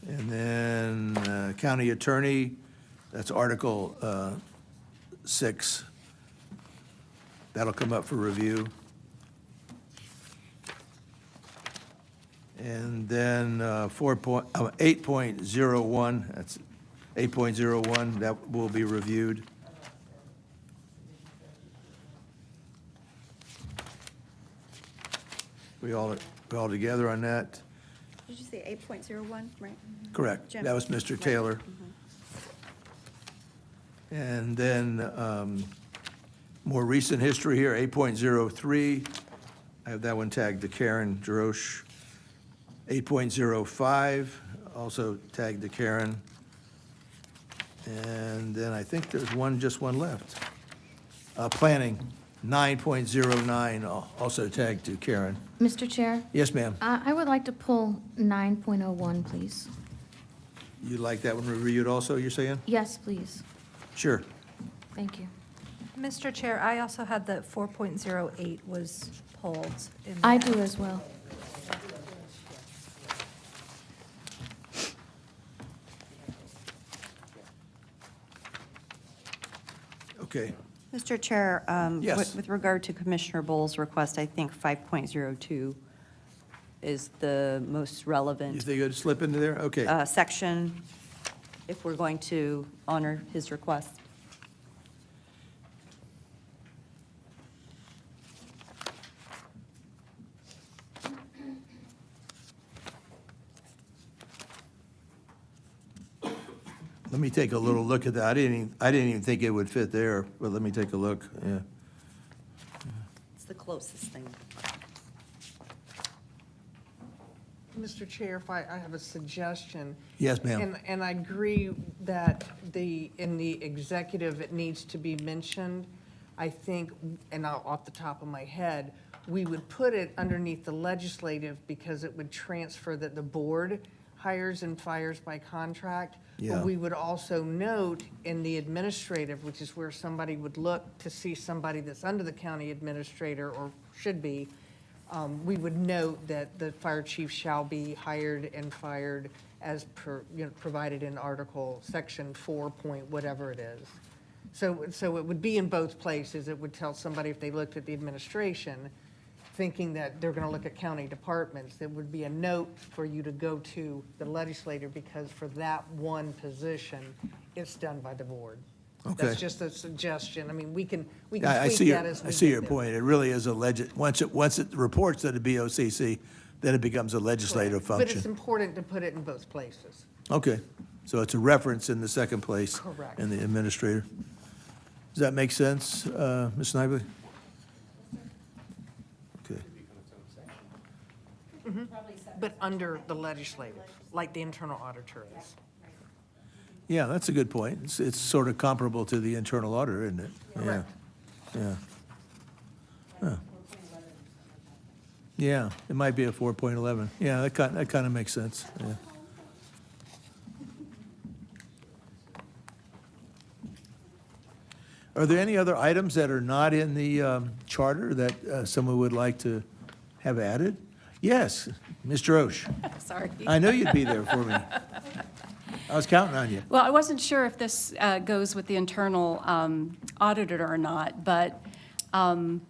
And then county attorney, that's Article 6. That'll come up for review. And then 8.01, that's 8.01, that will be reviewed. We all together on that? Did you say 8.01, right? Correct. Jim? That was Mr. Right. Taylor. And then more recent history here, 8.03. I have that one tagged to Karen Jarosh. 8.05, also tagged to Karen. And then I think there's just one left. Planning, 9.09, also tagged to Karen. Mr. Chair? Yes, ma'am. I would like to pull 9.01, please. You'd like that one reviewed also, you're saying? Yes, please. Sure. Thank you. Mr. Chair, I also had that 4.08 was pulled. I do as well. Okay. Mr. Chair, Yes. with regard to Commissioner Bowles' request, I think 5.02 is the most relevant. You think it'd slip into there? Okay. Section, if we're going to honor his request. Let me take a little look at that. I didn't even think it would fit there, but let me take a look, yeah. It's the closest thing. Mr. Chair, if I have a suggestion. Yes, ma'am. And I agree that in the executive, it needs to be mentioned, I think, and off the top of my head, we would put it underneath the legislative because it would transfer that the board hires and fires by contract. Yeah. But we would also note in the administrative, which is where somebody would look to see somebody that's under the county administrator or should be, we would note that the fire chief shall be hired and fired as per, provided in Article Section 4 point whatever it is. So it would be in both places. It would tell somebody if they looked at the administration, thinking that they're going to look at county departments, there would be a note for you to go to the legislator because for that one position, it's done by the board. Okay. That's just a suggestion. I mean, we can tweak I see that as we I see get your there. point. It really is once it reports to the BOCC, then it becomes a legislative But it's function. important to put it in both places. Okay, so it's a reference in the second place. Correct. In the administrator. Does that make sense, Ms. Snively? Okay. But under the legislative, like the internal auditor is. Yeah, that's a good point. It's sort of comparable to the internal auditor, isn't it? Yeah, yeah. Huh. Yeah, it might be a 4.11. Yeah, that kind of makes sense, yeah. Are there any other items that are not in the charter that someone would like to have added? Yes, Mr. Osh. Sorry. I know you'd be there for me. I was counting on you. Well, I wasn't sure if this goes with the internal auditor or not, but I'm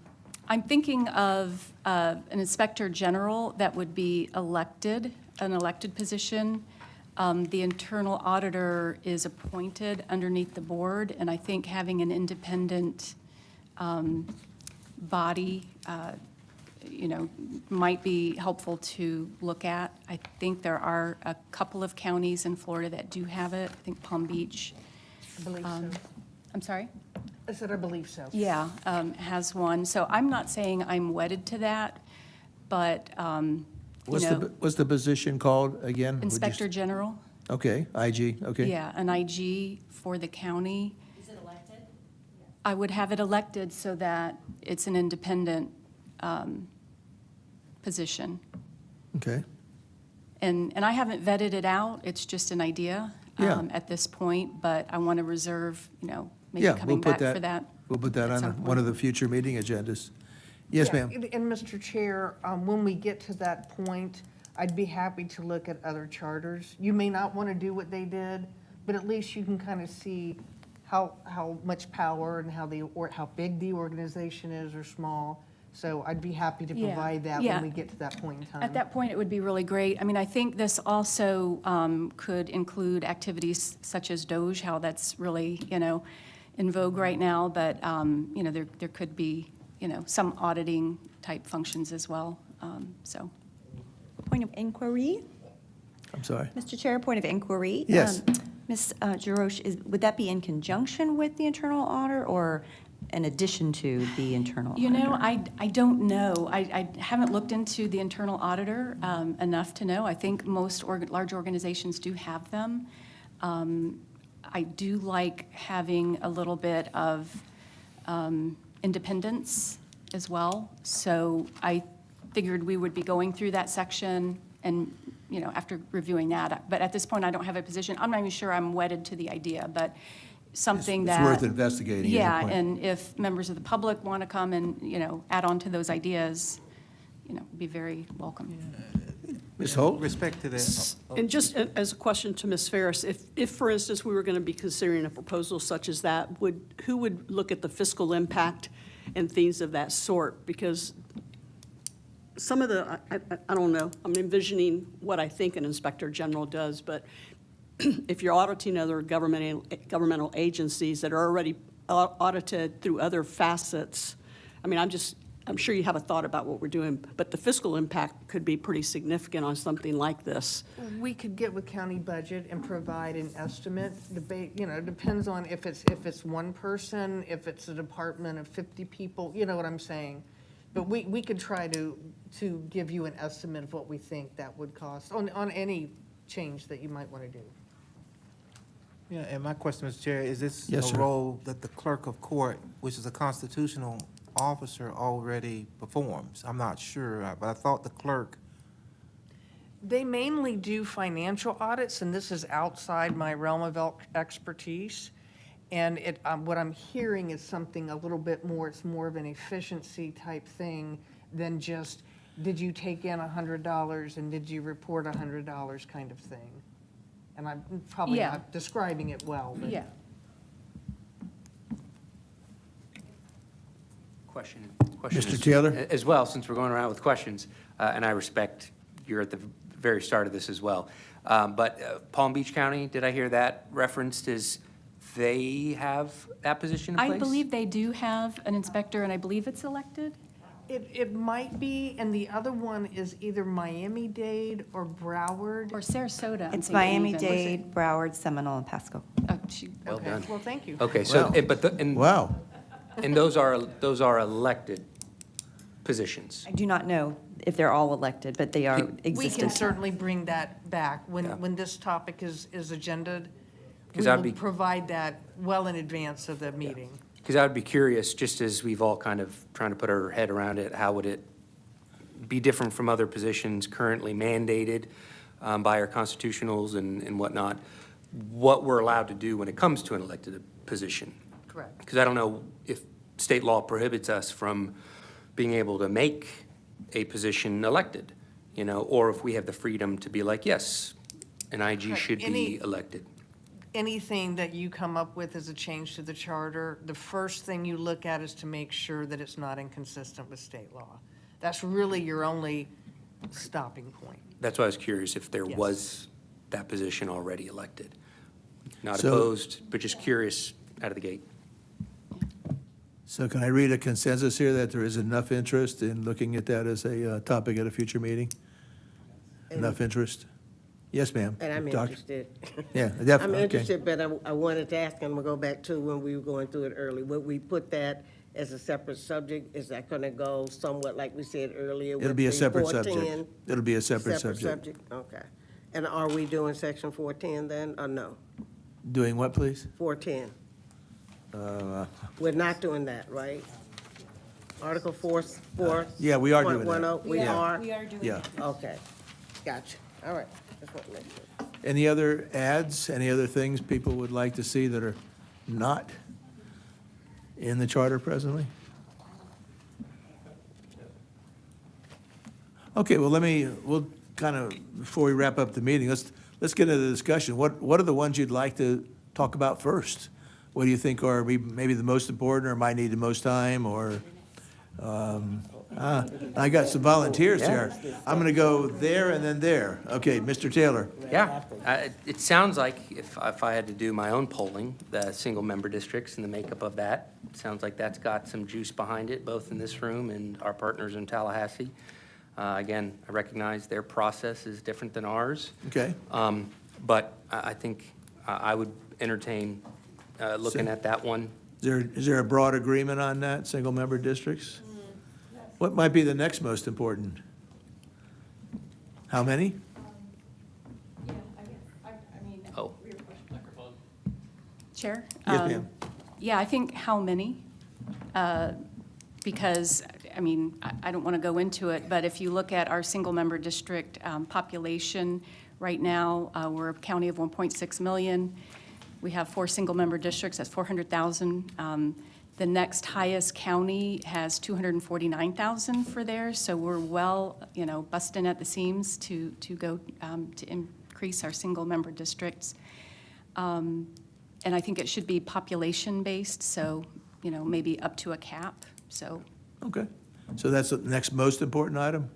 thinking of an inspector general that would be elected, an elected position. The internal auditor is appointed underneath the board, and I think having an independent body, might be helpful to look at. I think there are a couple of counties in Florida that do have it. I think Palm Beach. I believe so. I'm sorry? I said I believe so. Yeah, has one. So I'm not saying I'm wedded to that, but, What's the position called again? Would you Inspector General. Okay, IG, okay. Yeah, an IG for the county. Is it elected? I would have it elected so that it's an independent position. Okay. And I haven't vetted it out. It's just an idea Yeah. at this point, but I want to reserve, maybe Yeah, coming back for that. We'll put that at on some one of point. the future meeting agendas. Yes, Yeah, ma'am. And Mr. Chair, when we get to that point, I'd be happy to look at other charters. You may not want to do what they did, but at least you can kind of see how much power and how big the organization is or small. So I'd be happy to Yeah, provide that yeah. when we get to that point in time. At that point, it would be really great. I mean, I think this also could include activities such as Doge, how that's really, in vogue right now, but, there could be, some auditing type functions as well, so. Point of inquiry? I'm sorry. Mr. Chair, point of inquiry. Yes. Ms. Jarosh, would that be in conjunction with the internal auditor or in addition to the internal auditor? I don't know. I haven't looked into the internal auditor enough to know. I think most large organizations do have them. I do like having a little bit of independence as well. So I figured we would be going through that section and, after reviewing that. But at this point, I don't have a position. I'm not even sure I'm wedded to the idea, but something It's that. worth investigating, is your Yeah, point. and if members of the public want to come and, add on to those ideas, be very welcome. Ms. Holt? Respect to that. And just as a question to Ms. Ferris, if, for instance, we were going to be considering a proposal such as that, who would look at the fiscal impact and things of that sort? Because some of the, I don't know, I'm envisioning what I think an inspector general does, but if you're auditing other governmental agencies that are already audited through other facets, I mean, I'm sure you have a thought about what we're doing, but the fiscal impact could be pretty significant on something like this. We could get with county budget and provide an estimate. Debate, it depends on if it's one person, if it's a department of 50 people, you know what I'm saying? But we could try to give you an estimate of what we think that would cost on any change that you might want to do. Yeah, and my question, Mr. Chair, is this Yes, a sir. role that the clerk of court, which is a constitutional officer, already performs? I'm not sure, but I thought the clerk. They mainly do financial audits, and this is outside my realm of expertise. And what I'm hearing is something a little bit more, it's more of an efficiency type thing than just, did you take in $100 and did you report $100 kind of thing. And I'm probably Yeah. not describing it well, but. Yeah. Question Mr. is- Taylor? As well, since we're going around with questions, and I respect you're at the very start of this as well. But Palm Beach County, did I hear that referenced as they have that position in place? I believe they do have an inspector, and I believe it's elected. It might be, and the other one is either Miami-Dade or Broward. Or Sarasota. I'm It's thinking even. Miami-Dade, Broward, Seminole, and Pasco. Oh, she, Well Okay, done. well, thank you. Okay, so, Wow. Wow. and those are elected positions. I do not know if they're all elected, but they are We can existent. certainly bring that back when, Yeah. when this topic is agended. 'Cause We I'd will be- provide that well in advance of the meeting. Because I would be curious, just as we've all kind of trying to put our head around it, how would it be different from other positions currently mandated by our constitutionals and whatnot, what we're allowed to do when it comes to an elected position? Correct. Because I don't know if state law prohibits us from being able to make a position elected, or if we have the freedom to be like, yes, an IG Correct. should be elected. Anything that you come up with as a change to the charter, the first thing you look at is to make sure that it's not inconsistent with state law. That's really your only stopping point. That's why I was curious if there Yes. was that position already elected. Not So- opposed, but just curious out of the gate. So can I read a consensus here that there is enough interest in looking at that as a topic at a future meeting? Enough interest? Yes, ma'am. And I'm Doctor? interested. Yeah, definitely, I'm okay. interested, but I wanted to ask, and we'll go back to when we were going through it early. Would we put that as a separate subject? Is that going to go somewhat like we said earlier? It'll with be a the separate 410? subject. It'll be a separate subject. subject, okay. And are we doing section 410 then, or no? Doing what, please? 410. We're not doing that, right? Article 4. Yeah, we are doing that. 4.10, we Yeah. are? We are doing Yeah. Okay, gotcha. All right. Just want to make sure. Any other ads, any other things people would like to see that are not in the charter presently? Okay, well, we'll kind of, before we wrap up the meeting, let's get into the discussion. What are the ones you'd like to talk about first? What do you think are maybe the most important or might need the most time, or, I got some volunteers here. I'm going to go there and then there. Okay, Mr. Taylor. Yeah, it sounds like if I had to do my own polling, the single-member districts and the makeup of that, it sounds like that's got some juice behind it, both in this room and our partners in Tallahassee. Again, I recognize their process is different than ours. Okay. But I think I would entertain looking at that one. Is there a broad agreement on that, single-member districts? What might be the next most important? How many? Oh. Chair? Yes, ma'am. Yeah, I think how many? Because, I don't want to go into it, but if you look at our single-member district population, right now, we're a county of 1.6 million. We have 4 single-member districts, that's 400,000. The next highest county has 249,000 for theirs, so we're well, busting at the seams to go, to increase our single-member districts. And I think it should be population-based, so, maybe up to a cap, so. Okay. So that's the next most important item?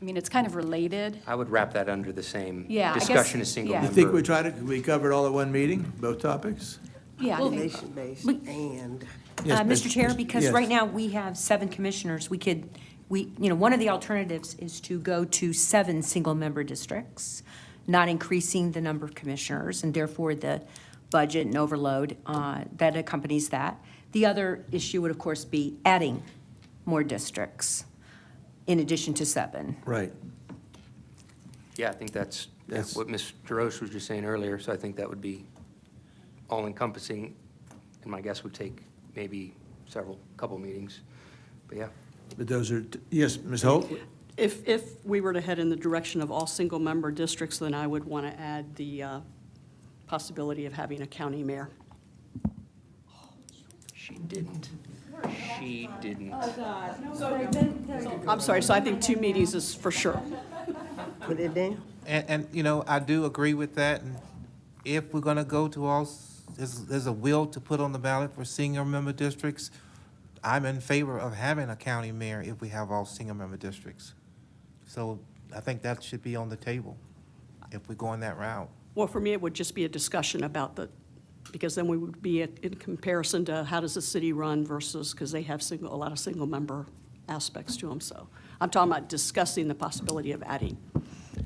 It's kind of related. I would wrap that under the same Yeah, I guess- discussion as single yeah. member. You think we cover it all at one meeting, both topics? Yeah. Population-based and. Yes, Mr. Chair, because yes. right now we have 7 commissioners, one of the alternatives is to go to 7 single-member districts, not increasing the number of commissioners, and therefore the budget and overload that accompanies that. The other issue would, of course, be adding more districts in addition to 7. Right. Yeah, I think that's what Ms. DeRoche was just saying earlier, so I think that would be all-encompassing, and my guess would take maybe couple meetings, but yeah. But those are, yes, Ms. Holt? If we were to head in the direction of all single-member districts, then I would want to add the possibility of having a county mayor. She didn't. She didn't. I'm sorry, so I think 2 meetings is for sure. Put it down. And, you know, I do agree with that, and if we're gonna go to all, there's a will to put on the ballot for single member districts, I'm in favor of having a county mayor if we have all single member districts. So I think that should be on the table if we're going that route. Well, for me, it would just be a discussion about because then we would be in comparison to how does the city run versus, because they have a lot of single-member aspects to them. So I'm talking about discussing the possibility of adding.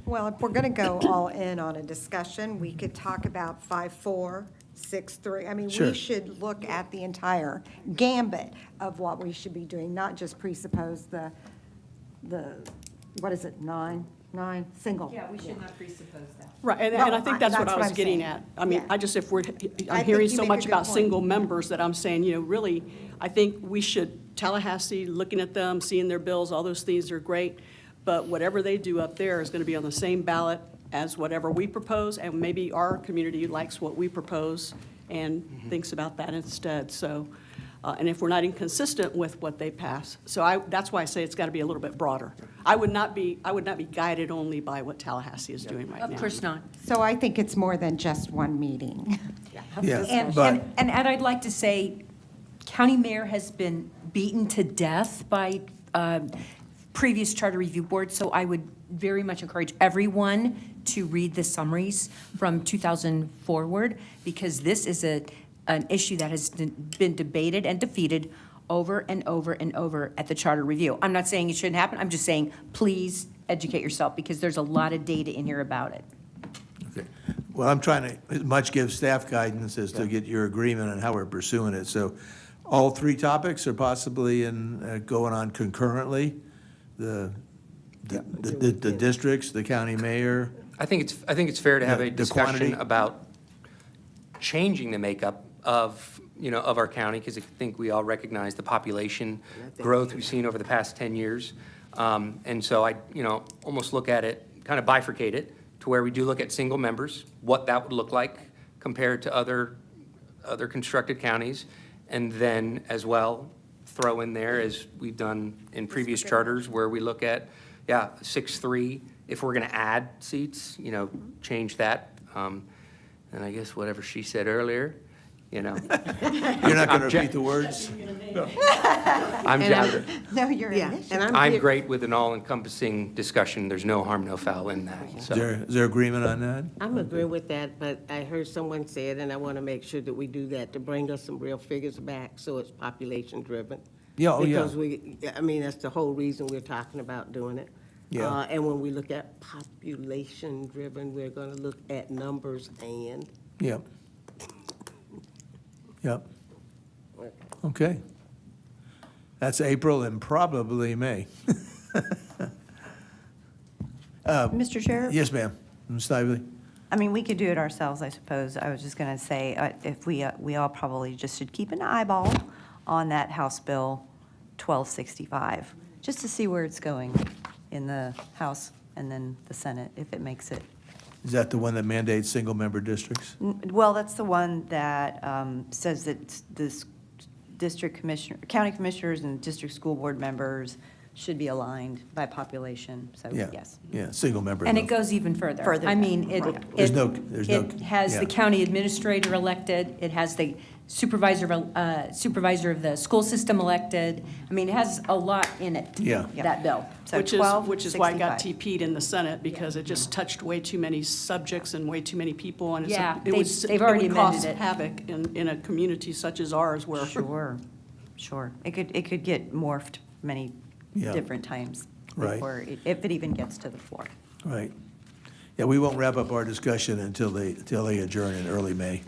Well, if we're going to go all in on a discussion, we could talk about 5-4, 6-3. I mean, Sure. we should look at the entire gambit of what we should be doing, not just presuppose the what is it, nine, single. Yeah, we should not presuppose that. Right, and No, I think that's what I was I'm getting saying. at. I mean, Yeah. I just, if we're, I I'm hearing think you so make a much good about point. single members that I'm saying, you know, really, I think we should, Tallahassee, looking at them, seeing their bills, all those things are great, but whatever they do up there is going to be on the same ballot as whatever we propose, and maybe our community likes what we propose and thinks about that instead, so, and if we're not inconsistent with what they pass. So that's why I say it's got to be a little bit broader. I would not be guided only by what Tallahassee is doing right now. Of course not. So I think it's more than just one meeting. Yeah, And, but, and Ed, I'd like to say, county mayor has been beaten to death by previous charter review boards, so I would very much encourage everyone to read the summaries from 2000 forward, because this is an issue that has been debated and defeated over and over and over at the charter review. I'm not saying it shouldn't happen, I'm just saying, please educate yourself, because there's a lot of data in here about it. okay. Well, I'm trying to as much give staff guidance as to get your agreement on how we're pursuing it. So all 3 topics are possibly going on concurrently? The districts, the county mayor? I think it's fair to have Yeah, a the discussion quantity. about changing the makeup of, of our county, because I think we all recognize the population growth we've seen over the past 10 years. And so I, almost look at it, kind of bifurcate it to where we do look at single members, what that would look like compared to other constructed counties, and then as well throw in there, as we've done in previous charters, where we look at, 6-3, if we're going to add seats, change that. And I guess whatever she said earlier, You're not going to repeat the words? No, you're Yeah, in. and I'm great with an all-encompassing discussion. There's no harm, no foul in that. So. Is there agreement on that? I'm agreeing with that, but I heard someone say it, and I want to make sure that we do that to bring us some real figures back, so it's population-driven. Yeah, oh, yeah. Because that's the whole reason we're talking about doing it. Yeah. And when we look at population-driven, we're going to look at numbers and. Yep. Yep. Okay. That's April and probably May. Mr. Chair? Yes, ma'am. Ms. Snively? I mean, we could do it ourselves, I suppose. I was just going to say, if we all probably just should keep an eyeball on that House Bill 1265, just to see where it's going in the House and then the Senate, if it makes it. Is that the one that mandates single-member districts? Well, that's the one that says that this county commissioners and district school board members should be aligned by population, so Yeah. yes. Yeah, single-member. And it goes even further. Further I back. mean, it has the yeah. county administrator elected, it has the supervisor of the school system elected. I mean, it has a lot in it, Yeah. that bill. So Which is why it got 1265. TP'd in the Senate, because it just touched way too many subjects and way too many people, and Yeah, it they've already would cause amended it. havoc in a community such as ours, where. Sure. It could get morphed many Yeah. different times Right. before, if it even gets to the floor. Right. Yeah, we won't wrap up our discussion until they adjourn in early May.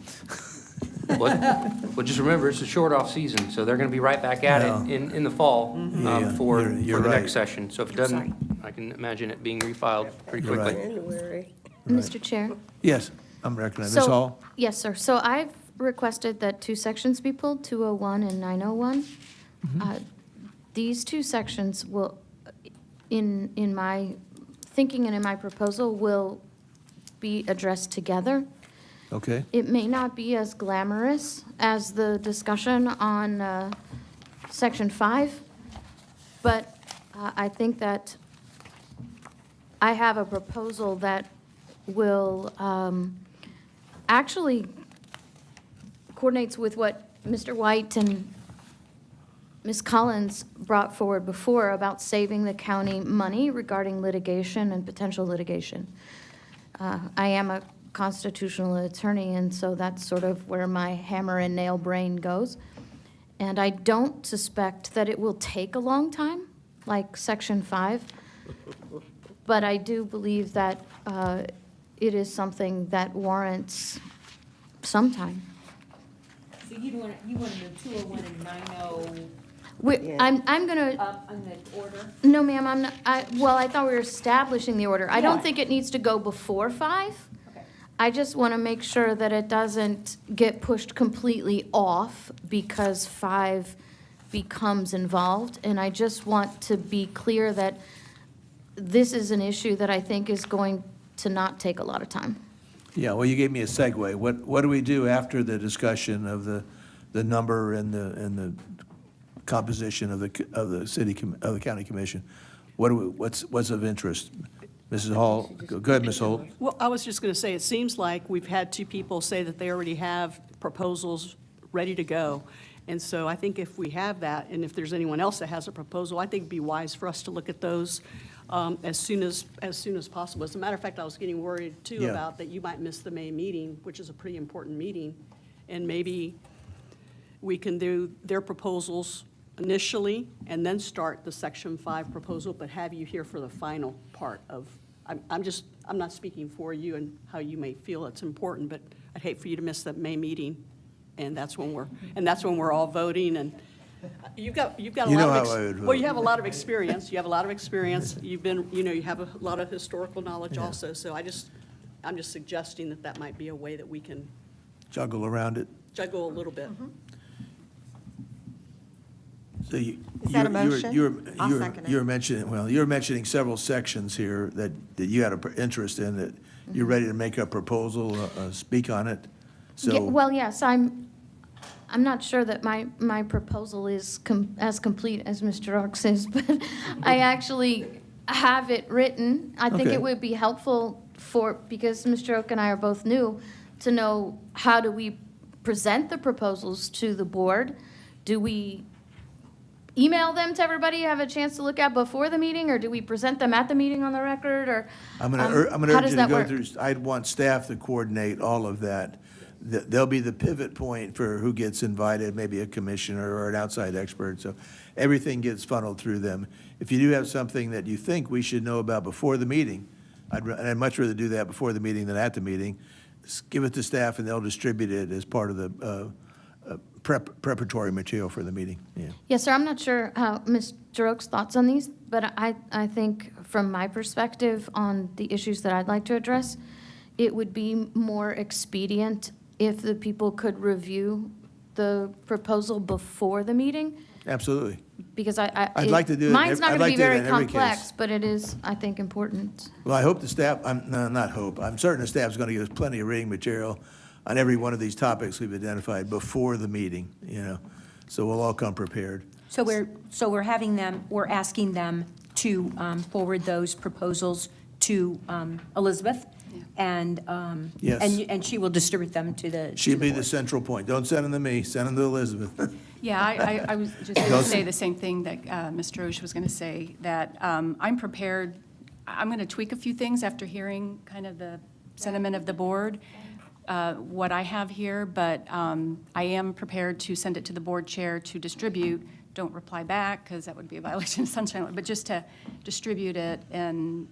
Well, just remember, it's a short off season, so they're going to be right back at it in the fall Yeah, for you're the right. next session. So if it doesn't, I can imagine it being refiled pretty You're quickly. right. January. Mr. Chair? Yes, I'm recognizing Ms. Hall? Yes, sir. So I've requested that two sections be pulled, 201 and 901. These two sections will, in my thinking and in my proposal, will be addressed together. Okay. It may not be as glamorous as the discussion on Section 5, but I think that I have a proposal that will actually coordinates with what Mr. White and Ms. Collins brought forward before about saving the county money regarding litigation and potential litigation. I am a constitutional attorney, and so that's sort of where my hammer and nail brain goes. And I don't suspect that it will take a long time, like Section 5, but I do believe that it is something that warrants some time. So you want to move 201 and 90 I'm going to, up on the order? no, ma'am, I'm not, well, I thought we were establishing the order. I don't think it needs to go before 5. I just want to make sure that it doesn't get pushed completely off because 5 becomes involved. And I just want to be clear that this is an issue that I think is going to not take a lot of time. Yeah, well, you gave me a segue. What do we do after the discussion of the number and the composition of the county commission? What's of interest? Mrs. Hall, go ahead, Ms. Holt. Well, I was just going to say, it seems like we've had two people say that they already have proposals ready to go. And so I think if we have that, and if there's anyone else that has a proposal, I think it'd be wise for us to look at those as soon as possible. As a matter of fact, I was getting worried too about that you might miss the May meeting, which is a pretty important meeting. And maybe we can do their proposals initially and then start the Section 5 proposal, but have you here for the final part of, I'm not speaking for you and how you may feel it's important, but I'd hate for you to miss that May meeting. And that's when we're all voting, and you've got a lot of well, you have a lot of experience. You have a lot of experience. You've been, you have a lot of historical knowledge also. So I'm just suggesting that might be a way that we can Juggle around it. juggle a little bit. So Is that a motion? I'll second it. You're mentioning several sections here that you had an interest in, that you're ready to make a proposal, speak on it. So, Well, yes, I'm not sure that my proposal is as complete as Mr. Oaks is, but I actually have it written. I think Okay. it would be helpful because Mr. Oak and I are both new, to know how do we present the proposals to the board? Do we email them to everybody, have a chance to look at before the meeting, or do we present them at the meeting on the record, or? I'm gonna how urge does you to that go work? through, I'd want staff to coordinate all of that. They'll be the pivot point for who gets invited, maybe a commissioner or an outside expert, so everything gets funneled through them. If you do have something that you think we should know about before the meeting, I'd much rather do that before the meeting than at the meeting. Just give it to staff and they'll distribute it as part of the preparatory material for the meeting. Yeah. Yes, sir, I'm not sure how Mr. Oaks' thoughts on these, but I think from my perspective on the issues that I'd like to address, it would be more expedient if the people could review the proposal before the meeting, Absolutely. because I'd like to do it in mine's not I'd going like to be to do it very in every complex, case. but it is, I think, important. Well, I hope the staff, I'm certain the staff's going to give us plenty of reading material on every one of these topics we've identified before the meeting, so we'll all come prepared. So we're asking them to forward those proposals to Elizabeth, and Yes. and she will distribute them to the. She'll be the central point. Don't send them to me, send them to Elizabeth. Yeah, I was just going to say the same thing that Mr. Osh was going to say, that I'm prepared, I'm going to tweak a few things after hearing kind of the sentiment of the board, what I have here, but I am prepared to send it to the board chair to distribute. Don't reply back, because that would be a violation of sunshine law, but just to distribute it, and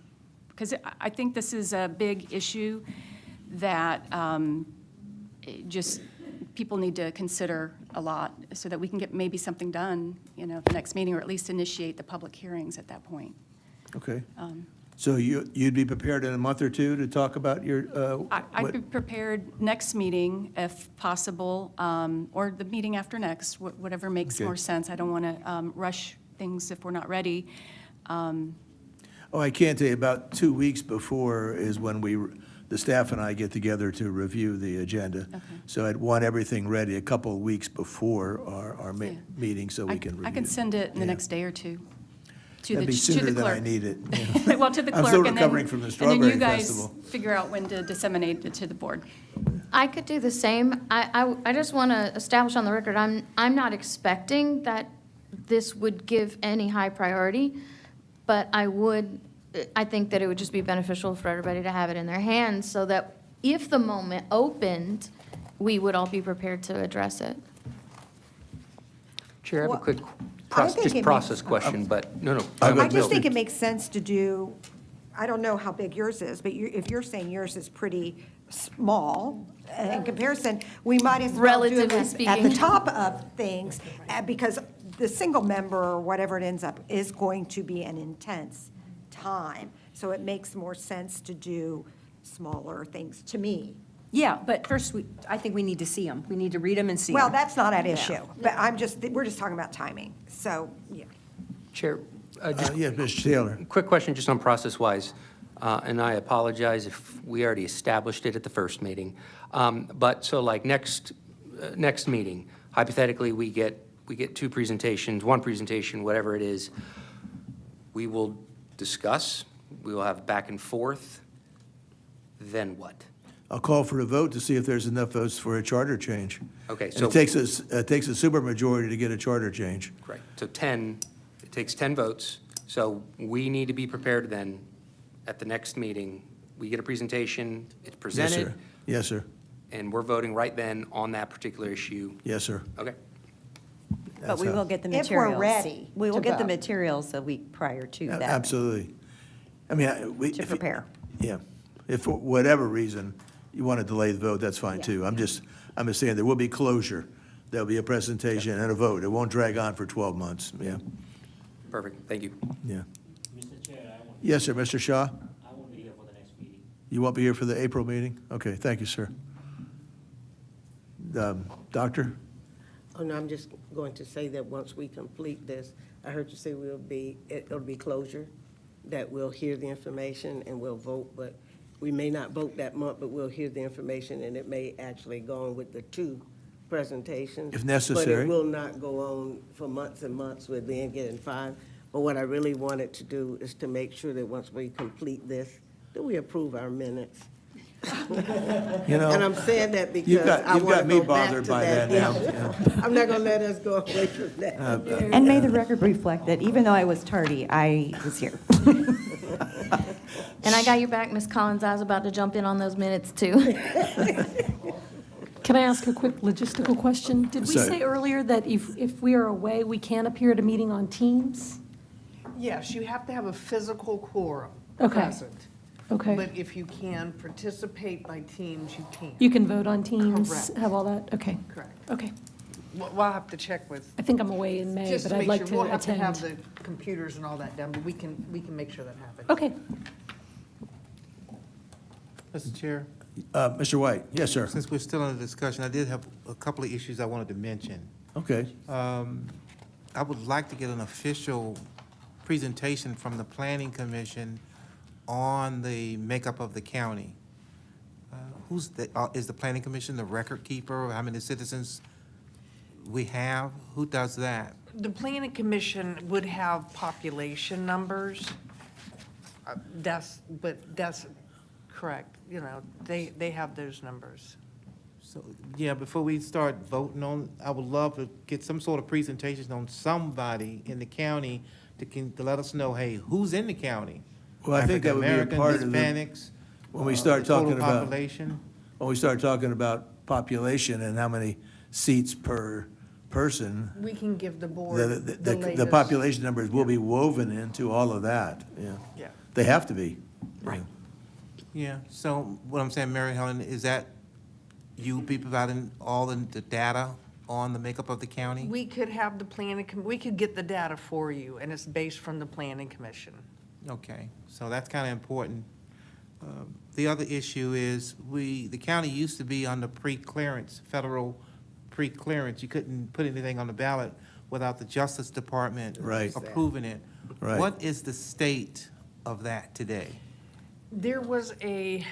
because I think this is a big issue that just people need to consider a lot, so that we can get maybe something done, at the next meeting, or at least initiate the public hearings at that point. Okay. So you'd be prepared in a month or two to talk about your, I'd be prepared next meeting, if possible, or the meeting after next, whatever makes Okay. more sense. I don't want to rush things if we're not ready. Oh, I can tell you, about 2 weeks before is when the staff and I get together to review the agenda. So I'd want everything ready a couple of weeks before our meeting so we can review. I can send it in the next day or two. To That'd the, be to sooner the than I clerk. need it. Well, to the clerk. I'm still and then- recovering from the And Strawberry then you guys Festival. figure out when to disseminate it to the board. I could do the same. I just want to establish on the record, I'm not expecting that this would give any high priority, but I think that it would just be beneficial for everybody to have it in their hands so that if the moment opened, we would all be prepared to address it. Chair, I have a Well, quick I think it makes- process question, but, no. I just think it makes sense to do, I don't know how big yours is, but if you're saying yours is pretty small, in comparison, we might as well do Relatively it at the speaking. top of things, because the single member, or whatever it ends up, is going to be an intense time. So it makes more sense to do smaller things, to me. Yeah, but first, I think we need to see them. We need to read them and see them. Well, that's not at issue, but we're just talking about timing, so, yeah. Chair, just Yeah, Mr. Taylor. quick question just on process-wise, and I apologize if we already established it at the first meeting. But so like next meeting, hypothetically, we get two presentations, one presentation, whatever it is. We will discuss, we will have back and forth, then what? I'll call for a vote to see if there's enough votes for a charter change. Okay, And so. it takes a supermajority to get a charter change. Correct. So 10, it takes 10 votes. So we need to be prepared then, at the next meeting, we get a presentation, it's Yes, presented. sir. Yes, sir. And we're voting right then on that particular issue. Yes, sir. Okay. But we will get the If we're materials. ready We will to get the vote. materials a week prior to that. Absolutely. I mean, To prepare. Yeah. If for whatever reason you want to delay the vote, that's fine too. I'm just saying there will be closure. There'll be a presentation and a vote. It won't drag on for 12 months. Yeah. Perfect. Thank you. Yeah. Yes, sir. Mr. Shaw? I won't be here for the next meeting. You won't be here for the April meeting? Okay, thank you, sir. Doctor? Oh, no, I'm just going to say that once we complete this, I heard you say it'll be closure, that we'll hear the information and we'll vote, but we may not vote that month, but we'll hear the information, and it may actually go on with the two presentations. If necessary. But it will not go on for months and months with then getting fined. But what I really wanted to do is to make sure that once we complete this, that we approve our minutes. You know, And I'm saying that because you've got- I you've want to got me go back bothered to by that. that now. I'm not going to let us go away from that. And may the record reflect that even though I was tardy, I was here. And I got your back, Ms. Collins. I was about to jump in on those minutes, too. Can I ask a quick logistical question? Did we Sorry. say earlier that if we are away, we can appear at a meeting on Teams? Yes, you have to have a physical quorum Okay. present. Okay. But if you can participate by teams, you can. You can vote on Teams, Correct. have all that? Okay. Correct. Okay. We'll have to check with. I think I'm away in May, Just but to I'd make like sure, to we'll have to have attend. the computers and all that done, but we can make sure that happens. Okay. Mr. Chair? Mr. White? Yes, sir. Since we're still in the discussion, I did have a couple of issues I wanted to mention. Okay. I would like to get an official presentation from the Planning Commission on the makeup of the county. Is the Planning Commission the record keeper of how many citizens we have? Who does that? The Planning Commission would have population numbers. That's correct. You know, they have those numbers. So, yeah, before we start voting on, I would love to get some sort of presentation on somebody in the county to let us know, hey, who's in the county? Well, I think that would be a African-American, part of the. Hispanics. When we start the total talking about. population. When we start talking about population and how many seats per person, We can give the board the the latest. population numbers will be woven into all of that, yeah. Yeah. They have to be. Right. Yeah, so what I'm saying, Mary Helen, is that you be providing all the data on the makeup of the county? We could have we could get the data for you, and it's based from the Planning Commission. Okay, so that's kind of important. The other issue is the county used to be under pre-clearance, federal pre-clearance. You couldn't put anything on the ballot without the Justice Department Right. approving it. Right. What is the state of that today? There was the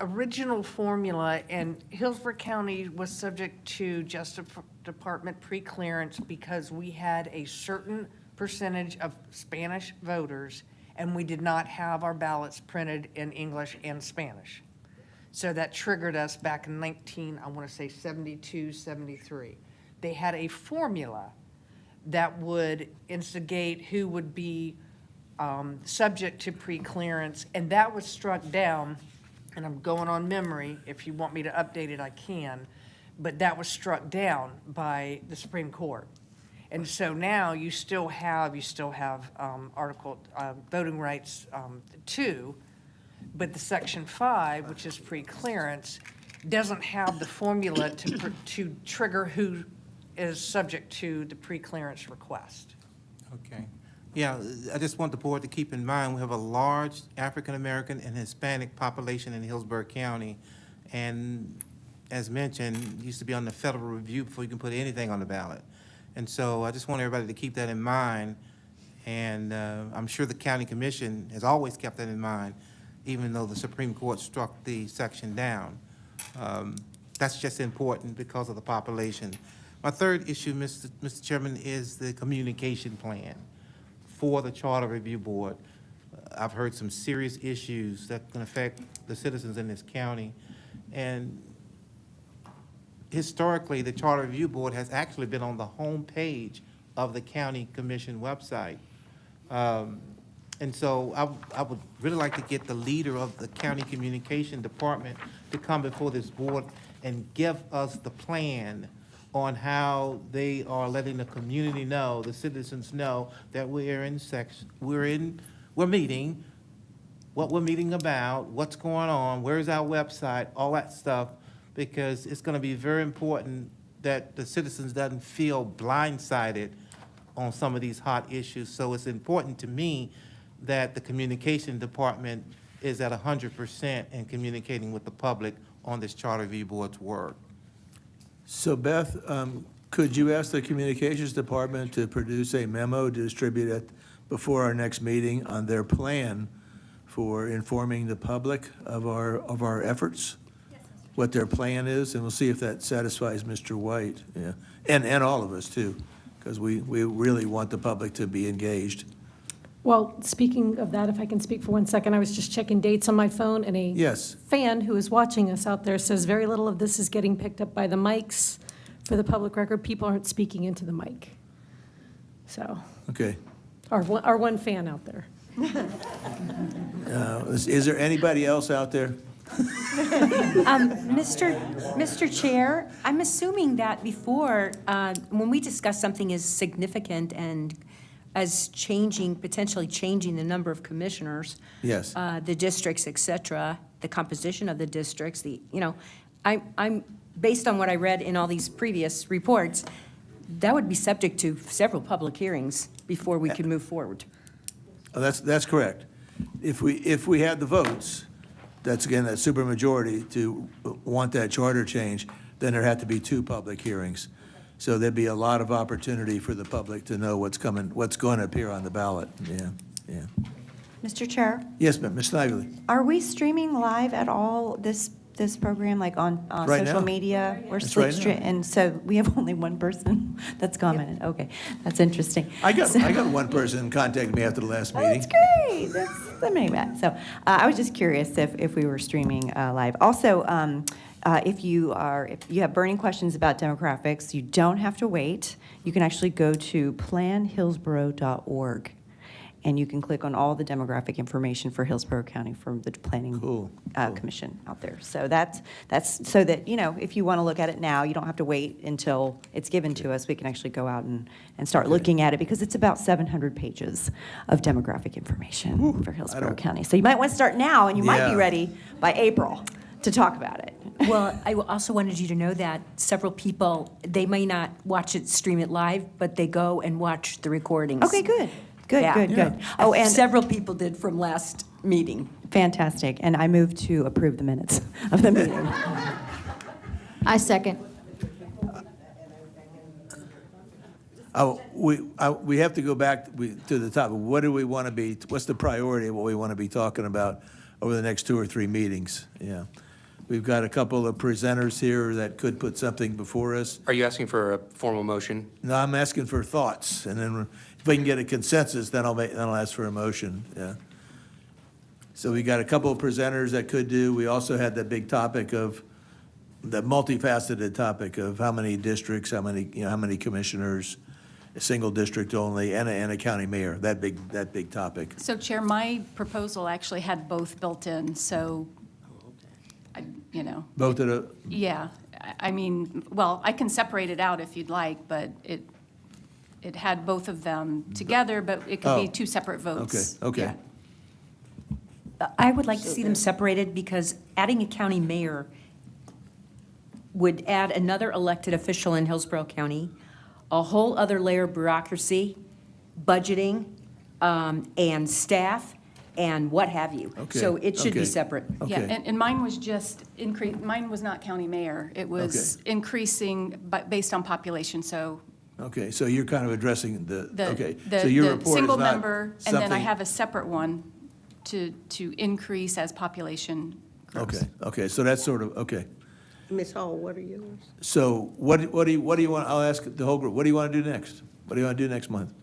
original formula, and Hillsborough County was subject to Justice Department pre-clearance because we had a certain percentage of Spanish voters, and we did not have our ballots printed in English and Spanish. So that triggered us back in 72, 73. They had a formula that would instigate who would be subject to pre-clearance, and that was struck down, and I'm going on memory. If you want me to update it, I can, but that was struck down by the Supreme Court. And so now you still have Article Voting Rights 2, but the Section 5, which is pre-clearance, doesn't have the formula to trigger who is subject to the pre-clearance request. Okay. Yeah, I just want the board to keep in mind, we have a large African-American and Hispanic population in Hillsborough County. And as mentioned, it used to be on the federal review before you can put anything on the ballot. And so I just want everybody to keep that in mind. And I'm sure the county commission has always kept that in mind, even though the Supreme Court struck the section down. That's just important because of the population. My third issue, Mr. Chairman, is the communication plan for the Charter Review Board. I've heard some serious issues that can affect the citizens in this county. And historically, the Charter Review Board has actually been on the home page of the county commission website. And so I would really like to get the leader of the county communication department to come before this board and give us the plan on how they are letting the community know, the citizens know, that we're meeting, what we're meeting about, what's going on, where's our website, all that stuff, because it's going to be very important that the citizens doesn't feel blindsided on some of these hot issues. So it's important to me that the communication department is at 100% in communicating with the public on this Charter Review Board's work. So Beth, could you ask the communications department to produce a memo to distribute it before our next meeting on their plan for informing the public of our efforts? What their plan is, and we'll see if that satisfies Mr. White, yeah, and all of us too, because we really want the public to be engaged. Well, speaking of that, if I can speak for 1 second, I was just checking dates on my phone, and a Yes. fan who is watching us out there says very little of this is getting picked up by the mics. For the public record, people aren't speaking into the mic. So, Okay. our one fan out there. Is there anybody else out there? Mr. Chair, I'm assuming that before, when we discuss something as significant and as potentially changing the number of commissioners, Yes. the districts, et cetera, the composition of the districts, I'm, based on what I read in all these previous reports, that would be subject to several public hearings before we could move forward. Oh, that's correct. If we had the votes, that's again, that supermajority to want that charter change, then there had to be 2 public hearings. So there'd be a lot of opportunity for the public to know what's going to appear on the ballot. Yeah. Mr. Chair, Yes, ma'am, Ms. Snively. are we streaming live at all this program, like on Right social now. media? Or That's right now. And so we have only one person that's commented. Okay, that's interesting. I got one person contacted me after the last meeting. That's great. That's amazing. So I was just curious if we were streaming live. Also, if you have burning questions about demographics, you don't have to wait. You can actually go to planhillsborough.org, and you can click on all the demographic information for Hillsborough County from the Planning Commission out there. So that's so that, if you want to look at it now, you don't have to wait until it's given to us. We can actually go out and start looking at it, because it's about 700 pages of demographic information for Hillsborough County. So you might want to start now, and you might be ready by April to talk about it. Well, I also wanted you to know that several people, they may not stream it live, but they go and watch the recordings. Okay, good. Good, Yeah. good, good. Oh, and Several people did from last meeting. fantastic. And I move to approve the minutes of the meeting. I second. We have to go back to the top. What do we want to be, what's the priority of what we want to be talking about over the next 2 or 3 meetings? Yeah. We've got a couple of presenters here that could put something before us. Are you asking for a formal motion? No, I'm asking for thoughts, and then if we can get a consensus, then I'll ask for a motion, yeah. So we got a couple of presenters that could do. We also had the big topic of, the multifaceted topic of how many districts, how many commissioners, a single district only, and a county mayor, that big topic. So Chair, my proposal actually had both built in, so, Both of the, yeah. I mean, well, I can separate it out if you'd like, but it had both of them together, but it could be 2 separate votes. okay. Yeah. I would like to see them separated because adding a county mayor would add another elected official in Hillsborough County, a whole other layer of bureaucracy, budgeting, and staff, and what have you. Okay, So it should be okay. separate. Yeah, Okay. and mine was just mine was not county mayor. It was increasing based on population, so Okay, so you're kind of addressing the, okay. the So your report is single not member, and then I something- have a separate one to increase as population grows. Okay, so that's sort of, okay. Ms. Hall, what are yours? So what do you want, I'll ask the whole group, what do you want to do next? What do you want to do next month?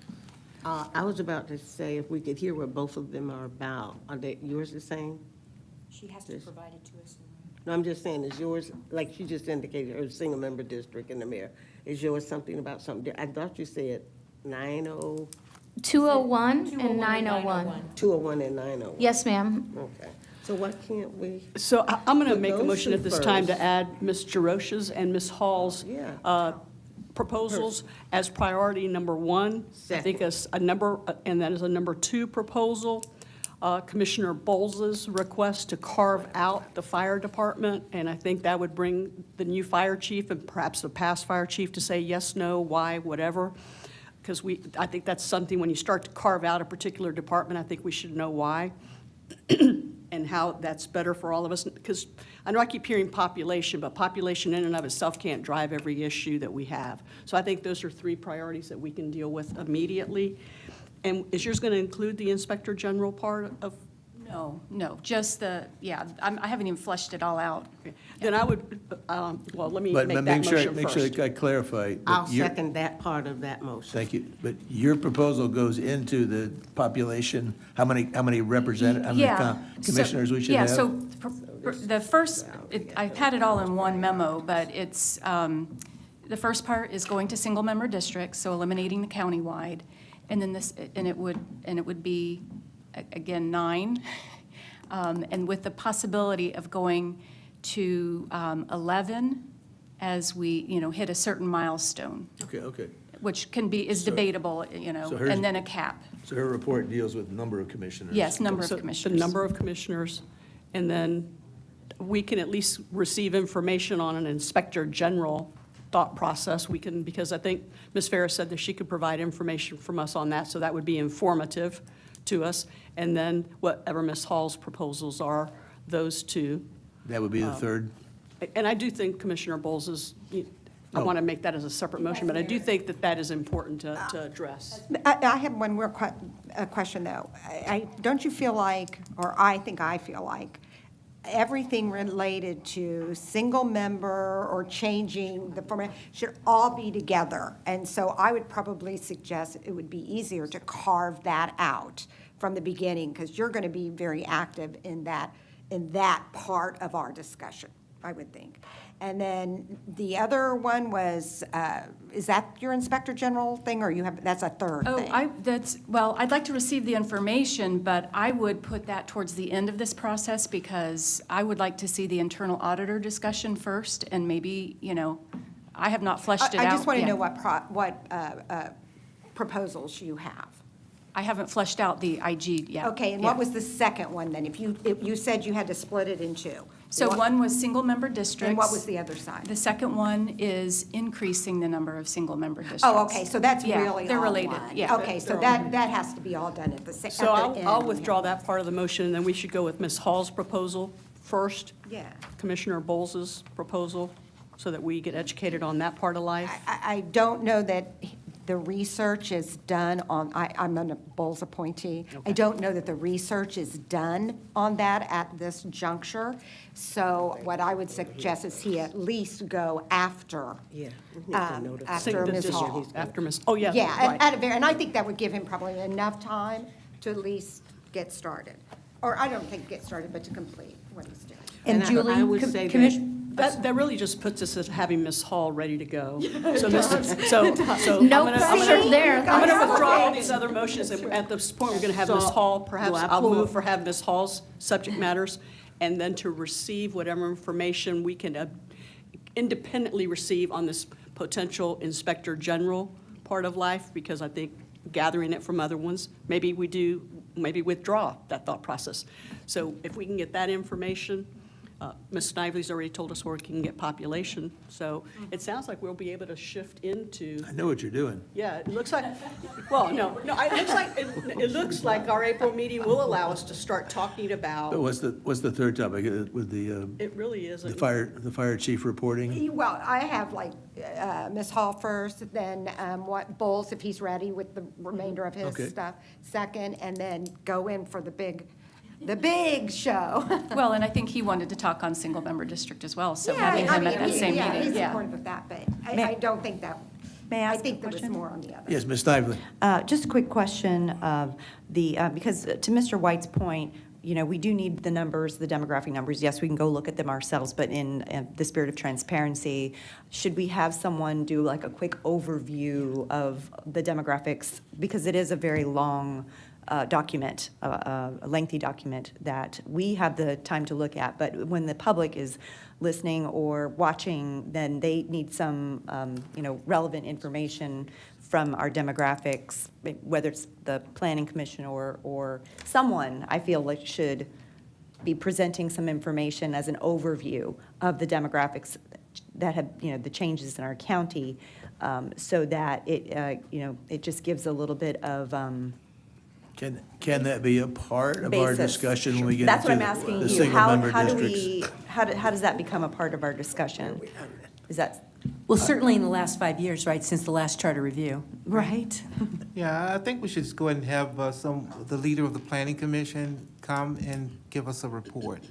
I was about to say if we could hear what both of them are about. Are they, yours the same? She has to provide it to us. No, I'm just saying, is yours, like you just indicated, a single-member district and the mayor, is yours something about something? I thought you said 90, 201 and 901. 201 and 901. Yes, ma'am. Okay, so why can't we? So I'm going to Put make a those motion two at this time to first. add Ms. Jarosh's and Ms. Hall's Yeah. proposals as priority number 1. I think as a number, and that is a number 2 proposal. Commissioner Bowles's request to carve out the fire department, and I think that would bring the new fire chief and perhaps the past fire chief to say yes, no, why, whatever. Because I think that's something, when you start to carve out a particular department, I think we should know why and how that's better for all of us. Because I know I keep hearing population, but population in and of itself can't drive every issue that we have. So I think those are 3 priorities that we can deal with immediately. And is yours going to include the Inspector General part of? No, just I haven't even fleshed it all out. Then I would, well, let me But make that make motion sure first. I clarify. but I'll your- second that part of that motion. Thank you. But your proposal goes into the population, how many commissioners we should have? Yeah, so the first, I've had it all in one memo, but it's, the first part is going to single-member districts, so eliminating the countywide. And then it would be, again, 9. And with the possibility of going to 11 as we, hit a certain milestone, Okay. which is debatable, so hers- and then a cap. So her report deals with number of commissioners. Yes, number So of commissioners. The number of commissioners, and then we can at least receive information on an Inspector General thought process. We can, because I think Ms. Ferris said that she could provide information from us on that, so that would be informative to us. And then whatever Ms. Hall's proposals are, those 2. That would be the third? And I do think Commissioner Bowles is, I want to make that as a separate motion, but I do think that that is important to address. I have one real question, though. Don't you feel like, or I think I feel like, everything related to single member or changing the format should all be together. And so I would probably suggest it would be easier to carve that out from the beginning, because you're going to be very active in that part of our discussion, I would think. And then the other one was, is that your Inspector General thing, or that's a third thing? I'd like to receive the information, but I would put that towards the end of this process, because I would like to see the internal auditor discussion first, and maybe, I have not fleshed it out. I just want to yet. know what proposals you have. I haven't fleshed out the IG yet. Okay, and what was the second one then? If you said you had to split it in 2. So one was single-member districts. And what was the other side? The second one is increasing the number of single-member districts. Oh, okay, so that's Yeah, really they're all related, one. yeah. Okay, so that has to be all done at the same, So I'll withdraw that part of the motion, and then we should go with Ms. Hall's proposal first. Yeah. Commissioner Bowles's proposal, so that we get educated on that part of life. I don't know that the research is done on, I'm a Bowles appointee. I don't know that the research is done on that at this juncture. So what I would suggest is he at least go after, after Ms. Hall. After Ms., oh, yeah. Yeah, right. and I think that would give him probably enough time to at least get started. Or I don't think get started, but to complete what he's doing. And Julie, I would say That really just puts us as having Ms. Hall ready to go. So No pressure there. I'm going to withdraw all these other motions, and at this point, we're going to have Ms. Hall, perhaps, I'll move for have Ms. Hall's subject matters, and then to receive whatever information we can independently receive on this potential Inspector General part of life, because I think gathering it from other ones, maybe withdraw that thought process. So if we can get that information, Ms. Snively's already told us where we can get population, so it sounds like we'll be able to shift into. I know what you're doing. Yeah, it looks like, well, it looks like our April meeting will allow us to start talking about. But what's the third topic with the? It really is. The fire chief reporting? Well, I have like Ms. Hall first, then what Bowles, if he's ready with the remainder of his stuff, second, and then go in for the big show. Well, and I think he wanted to talk on single-member district as well, so Yeah, having him at that same yeah, meeting. he's supportive of that, but I don't think that, May I I ask think a there was question? more on the other. Yes, Ms. Snively. Just a quick question of the, because to Mr. White's point, we do need the numbers, the demographic numbers. Yes, we can go look at them ourselves, but in the spirit of transparency, should we have someone do like a quick overview of the demographics? Because it is a very long document, a lengthy document that we have the time to look at, but when the public is listening or watching, then they need some, relevant information from our demographics, whether it's the Planning Commission or someone, I feel like should be presenting some information as an overview of the demographics that have, the changes in our county, so that it, it just gives a little bit of, Can that be a part of our basis. discussion when we get That's into what I'm asking the you. single-member How do districts? how does that become a part of our discussion? Is that, Well, certainly in the last 5 years, right, since the last charter review. right? Yeah, I think we should just go ahead and have the leader of the planning commission come and give us a report.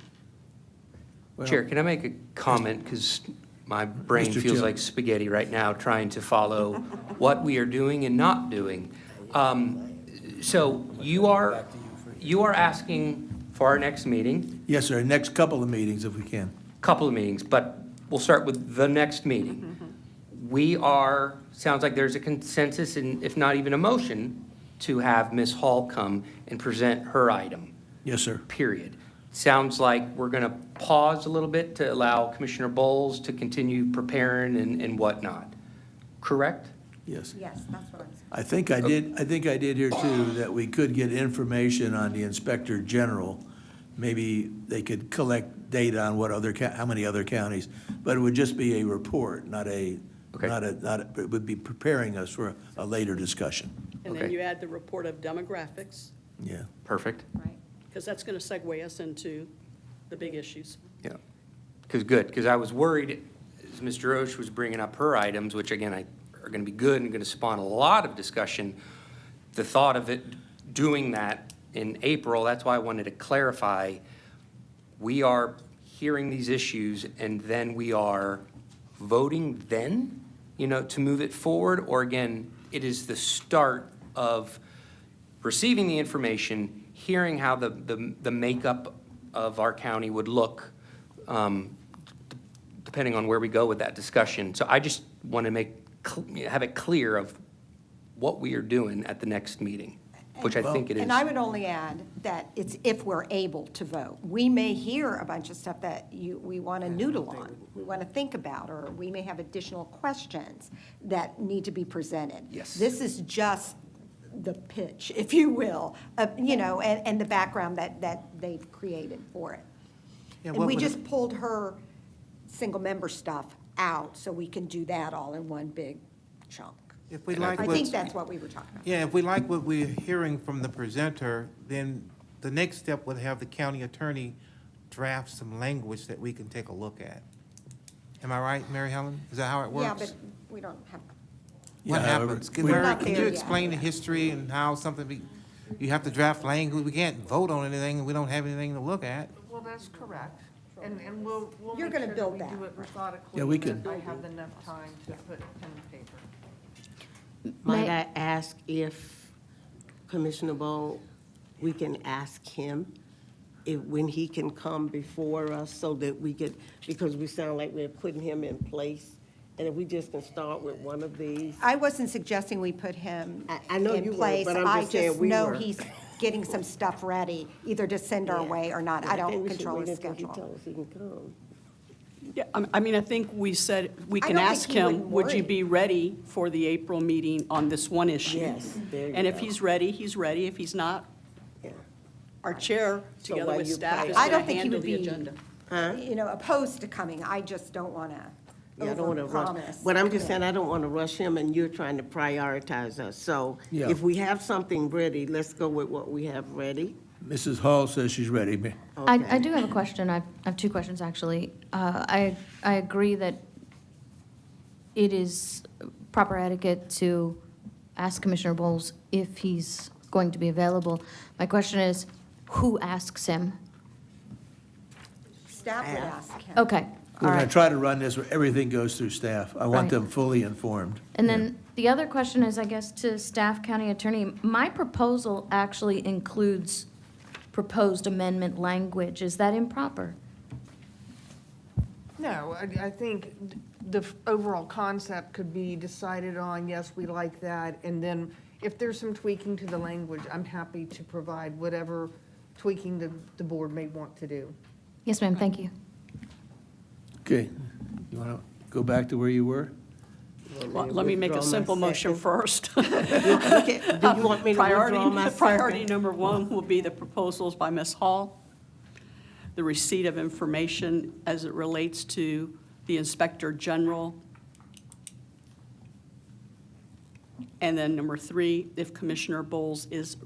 Chair, can I make a comment? Because my brain Mr. feels Chair. like spaghetti right now, trying to follow what we are doing and not doing. So you are asking for our next meeting, Yes, sir, next couple of meetings if we can. couple of meetings, but we'll start with the next meeting. Sounds like there's a consensus, and if not even a motion, to have Ms. Hall come and present her item, Yes, sir. period. Sounds like we're going to pause a little bit to allow Commissioner Bowles to continue preparing and whatnot. Correct? Yes. Yes, that's what I'm saying. I think I did hear too, that we could get information on the Inspector General. Maybe they could collect data on how many other counties, but it would just be a report, it would be preparing us for a later discussion. And then you add the report of demographics, Yeah. Perfect. because that's going to segue us into the big issues. Yeah. Because I was worried, as Mr. Osh was bringing up her items, which again, are going to be good and going to spawn a lot of discussion, the thought of it doing that in April, that's why I wanted to clarify, we are hearing these issues and then we are voting then, to move it forward? Or again, it is the start of receiving the information, hearing how the makeup of our county would look, depending on where we go with that discussion. So I just want to have it clear of what we are doing at the next meeting, which I think it is. And I would only add that it's if we're able to vote. We may hear a bunch of stuff that we want to noodle on, we want to think about, or we may have additional questions that need to be presented. Yes. This is just the pitch, if you will, and the background that they've created for it. Yeah, And what we would it- just pulled her single-member stuff out, so we can do that all in one big chunk. If we like I what's- think that's what we were talking about. Yeah, if we like what we're hearing from the presenter, then the next step would have the county attorney draft some language that we can take a look at. Am I right, Mary Helen? Is that how it works? Yeah, but we don't have, What Yeah, happens? Can we're Mary, not can there you yet. explain the history and how something you have to draft language? We can't vote on anything, and we don't have anything to look at. Well, that's correct. And we'll You're make gonna sure build we that. do it methodically. Yeah, we and can- I have enough time to put pen and paper. Might I ask if Commissioner Bowe, we can ask him when he can come before us so that we could, because we sound like we're putting him in place. And if we just can start with one of these. I wasn't suggesting we put him I know in you weren't, place. but I'm just saying I just we know were. he's getting some stuff ready, either to send our way or not. I think don't we should control wait his until he schedule. tells us he can come. Yeah, I mean, I think we said, we I can don't think ask he would him, would you worry. be ready for the April meeting on this one issue? Yes, there you And if go. he's ready, he's ready. If he's not, Yeah. our chair, So together while with you staff, prior- is I going don't to think he handle would the be, agenda. Huh? opposed to coming. I just don't want to Yeah, I don't want to rush. overpromise. But I'm just saying, I don't want to rush him, and you're trying to prioritize us. So Yeah. if we have something ready, let's go with what we have ready. Mrs. Hall says she's ready. I do have a question. I have two questions, actually. I agree that it is proper etiquette to ask Commissioner Bowles if he's going to be available. My question is, who asks him? Staff would ask him. Okay, We're all going to right. try to run this where everything goes through staff. I want Right. them fully informed. And then the other question is, I guess, to staff county attorney. My proposal actually includes proposed amendment language. Is that improper? No, I think the overall concept could be decided on, yes, we like that, and then if there's some tweaking to the language, I'm happy to provide whatever tweaking the board may want to do. Yes, ma'am, thank you. Okay. You want to go back to where you were? Well, let me make a simple motion first. Do you want me to withdraw my Priority second? number one will be the proposals by Ms. Hall, the receipt of information as it relates to the Inspector General. And then number three, if Commissioner Bowles is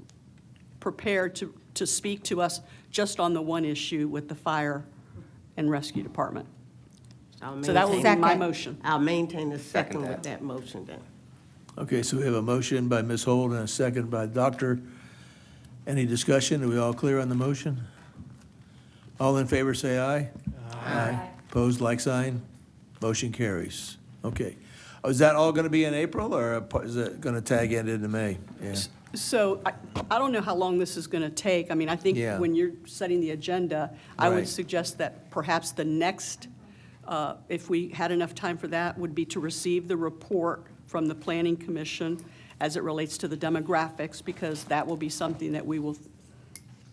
prepared to speak to us just on the one issue with the Fire and Rescue Department. So that will be my Second. motion. I'll maintain the second with that motion then. Okay, so we have a motion by Ms. Holt and a second by Doctor. Any discussion? Are we all clear on the motion? All in favor, say aye. Aye. Opposed, like sign. Motion carries. Okay. Oh, is that all going to be in April, or is it going to tag end into May? Yeah. So I don't know how long this is going to take. I mean, I think Yeah. when you're setting the agenda, I would Right. suggest that perhaps the next, if we had enough time for that, would be to receive the report from the Planning Commission as it relates to the demographics, because that will be something that we will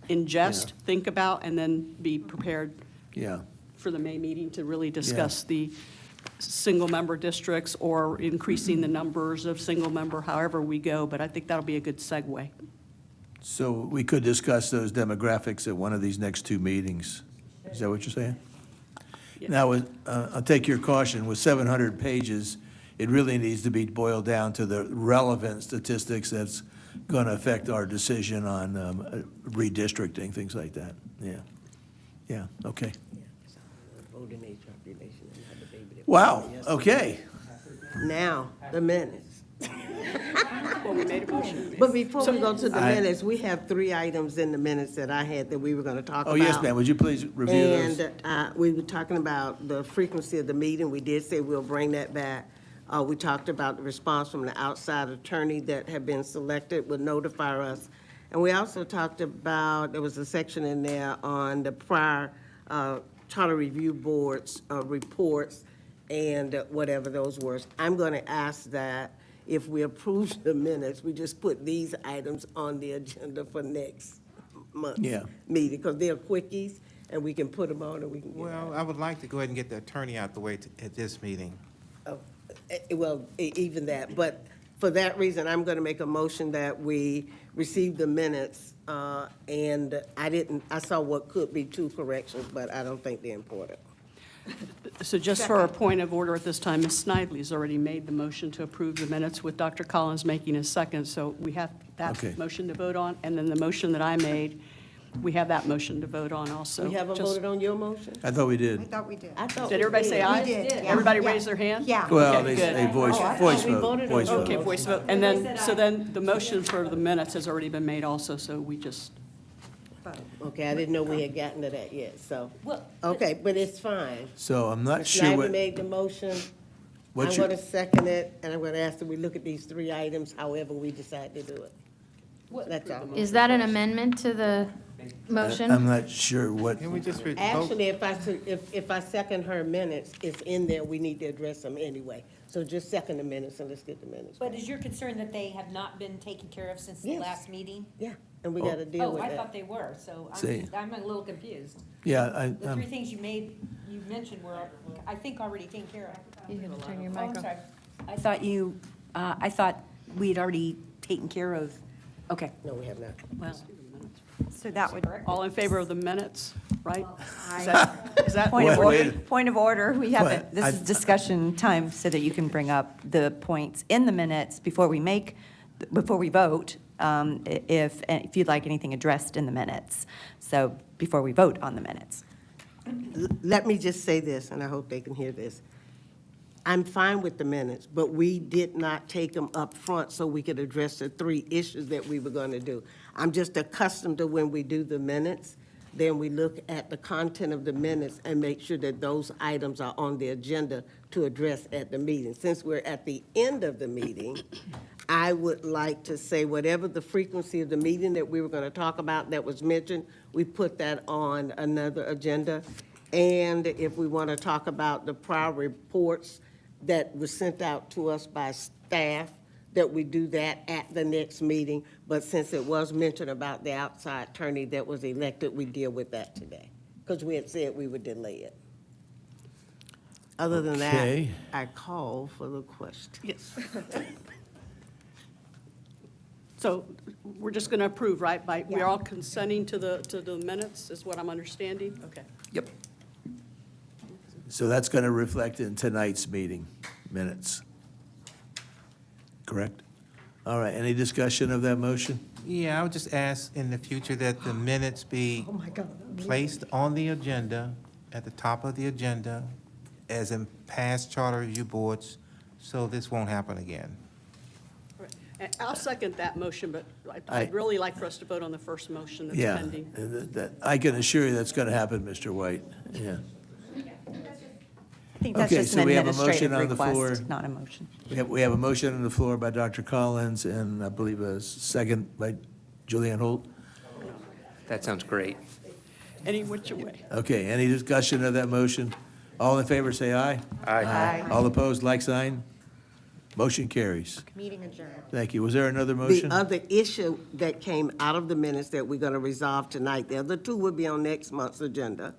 ingest, think about, and then be prepared Yeah. for the May meeting to really discuss the single-member districts or increasing the numbers of single-member, however we go, but I think that'll be a good segue. So we could discuss those demographics at one of these next two meetings. Is that what you're saying? Now, I'll take your caution. With 700 pages, it really needs to be boiled down to the relevant statistics that's going to affect our decision on redistricting, things like that. Yeah. Yeah, okay. Voting age population and had the baby that- Wow, okay. Now, the minutes. Well, we made a motion. But before we go to the I- minutes, we have 3 items in the minutes that I had that we were going to talk about. Oh, yes, ma'am. Would you please review those? And we were talking about the frequency of the meeting. We did say we'll bring that back. We talked about the response from the outside attorney that had been selected would notify us. And we also talked about, there was a section in there on the prior charter review boards reports and whatever those were. I'm going to ask that if we approve the minutes, we just put these items on the agenda for next month's Yeah. meeting, because they're quickies, and we can put them on and we can get Well, I would like to go ahead and get the attorney out the way at this meeting. Well, even that, but for that reason, I'm going to make a motion that we receive the minutes and I saw what could be 2 corrections, but I don't think they're important. So just for a point of order at this time, Ms. Snidely's already made the motion to approve the minutes with Dr. Collins making a second. So we have that Okay. motion to vote on, and then the motion that I made, we have that motion to vote on also. We haven't Just- voted on your motion? I thought we did. I thought we did. Did everybody say aye? We did, yeah. Everybody Yeah. raise their hand? Yeah. Well, Okay, they good. voice we vote, voted on- voice vote. Okay, voice vote. And then, so then the motion for the minutes has already been made also, so we just, Okay, I didn't know we had gotten to that yet, so. Okay, but it's fine. So I'm not Ms. sure Snyder what, made the motion. What's I'm your- going to second it, and I'm going to ask that we look at these 3 items, however we decide to do it. That's all. Is that an amendment to the motion? I'm not sure what, Can we just vote? Actually, if I second her minutes, it's in there, we need to address them anyway. So just second the minutes and let's get the minutes. But is your concern that they have not been taken care of since the Yes. last meeting? Yeah, and we got to deal Oh, with I that. thought they were, so See. I'm a little confused. yeah, The 3 things you mentioned were, I think, already taken care of. You can turn your Oh, mic I'm on. sorry. I thought we'd already taken care of, okay. No, we have not. Well, So that would, all in favor of the minutes, right? Is I- that, is that? point of Wait, order, point of order, we What? haven't, this is discussion time so that you can bring up the points in the minutes before we vote, if you'd like anything addressed in the minutes. So before we vote on the minutes. Let me just say this, and I hope they can hear this. I'm fine with the minutes, but we did not take them up front so we could address the 3 issues that we were going to do. I'm just accustomed to when we do the minutes, then we look at the content of the minutes and make sure that those items are on the agenda to address at the meeting. Since we're at the end of the meeting, I would like to say whatever the frequency of the meeting that we were going to talk about that was mentioned, we put that on another agenda. And if we want to talk about the prior reports that were sent out to us by staff, that we do that at the next meeting. But since it was mentioned about the outside attorney that was elected, we deal with that today, because we had said we would delay it. Other than that, Okay. I call for the question. Yes. So we're just going to approve, right? We're all consenting to the minutes, is what I'm understanding? Okay. Yep. so that's going to reflect in tonight's meeting minutes. Correct? All right, any discussion of that motion? Yeah, I would just ask in the future that the minutes be Oh, my God. placed on the agenda, at the top of the agenda, as in past charter review boards, so this won't happen again. And I'll second that motion, but I'd really like for us to vote on the first motion that's Yeah, pending. I can assure you that's going to happen, Mr. White, yeah. I think that's Okay, just so an we have a motion administrative on the floor. request, not a motion. We have a motion on the floor by Dr. Collins, and I believe a second by Julianne Holt. That sounds great. Any which way. Okay, any discussion of that motion? All in favor, say aye. Aye. All opposed, like sign. Motion carries. Meeting adjourned. Thank you. Was there another The motion? other issue that came out of the minutes that we're going to resolve tonight, the other 2 will be on next month's agenda.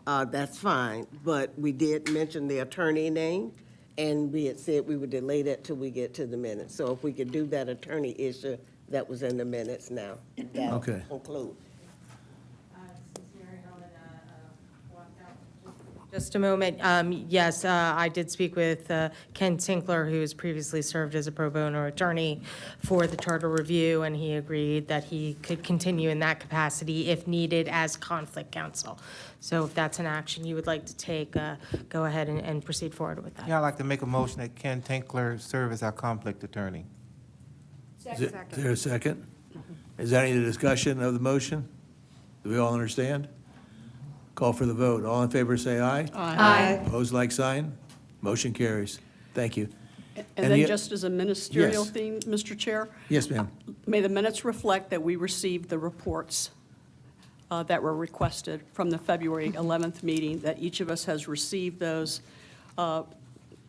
That's fine, but we did mention the attorney name, and we had said we would delay that till we get to the minutes. So if we could do that attorney issue, that was in the minutes now. That'll Okay. conclude. Just a moment. Yes, I did speak with Ken Tinkler, who has previously served as a pro bono attorney for the charter review, and he agreed that he could continue in that capacity if needed as conflict counsel. So if that's an action you would like to take, go ahead and proceed forward with that. Yeah, I'd like to make a motion that Ken Tinkler serve as our conflict attorney. Is there a second? Is there any discussion of the motion? Do we all understand? Call for the vote. All in favor, say aye. Aye. Opposed, like sign. Motion carries. Thank you. And Any- then just as a ministerial Yes. thing, Mr. Chair, Yes, ma'am. may the minutes reflect that we received the reports that were requested from the February 11th meeting, that each of us has received those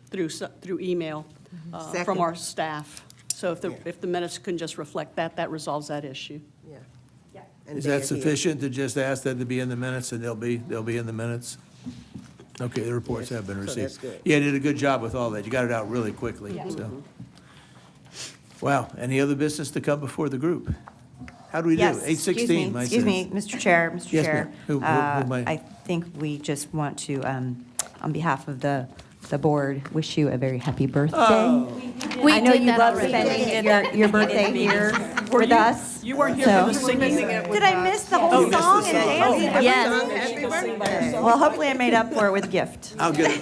through email from Second. our staff. So if the minutes can just reflect that, that resolves that issue. Yeah. And Is they're that here. sufficient to just ask them to be in the minutes, and they'll be in the minutes? Okay, the reports have been So received. that's good. Yeah, you did a good job with all that. You got it out really quickly, so. Wow, any other business to come before the group? How do we do? Yes, 8:16, my excuse me, sense. Mr. Chair, Mr. Yes, Chair. ma'am. Who may- I think we just want to, on behalf of the board, wish you a very happy birthday. We I know did you that love already. spending your birthday here with us. You weren't here for the so- singing. Did I miss the whole song and dancing? with Yes. you? Happy birthday. Well, hopefully I made up for it with a gift. I'll get it.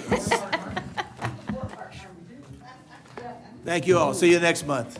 Thank you all. See you next month.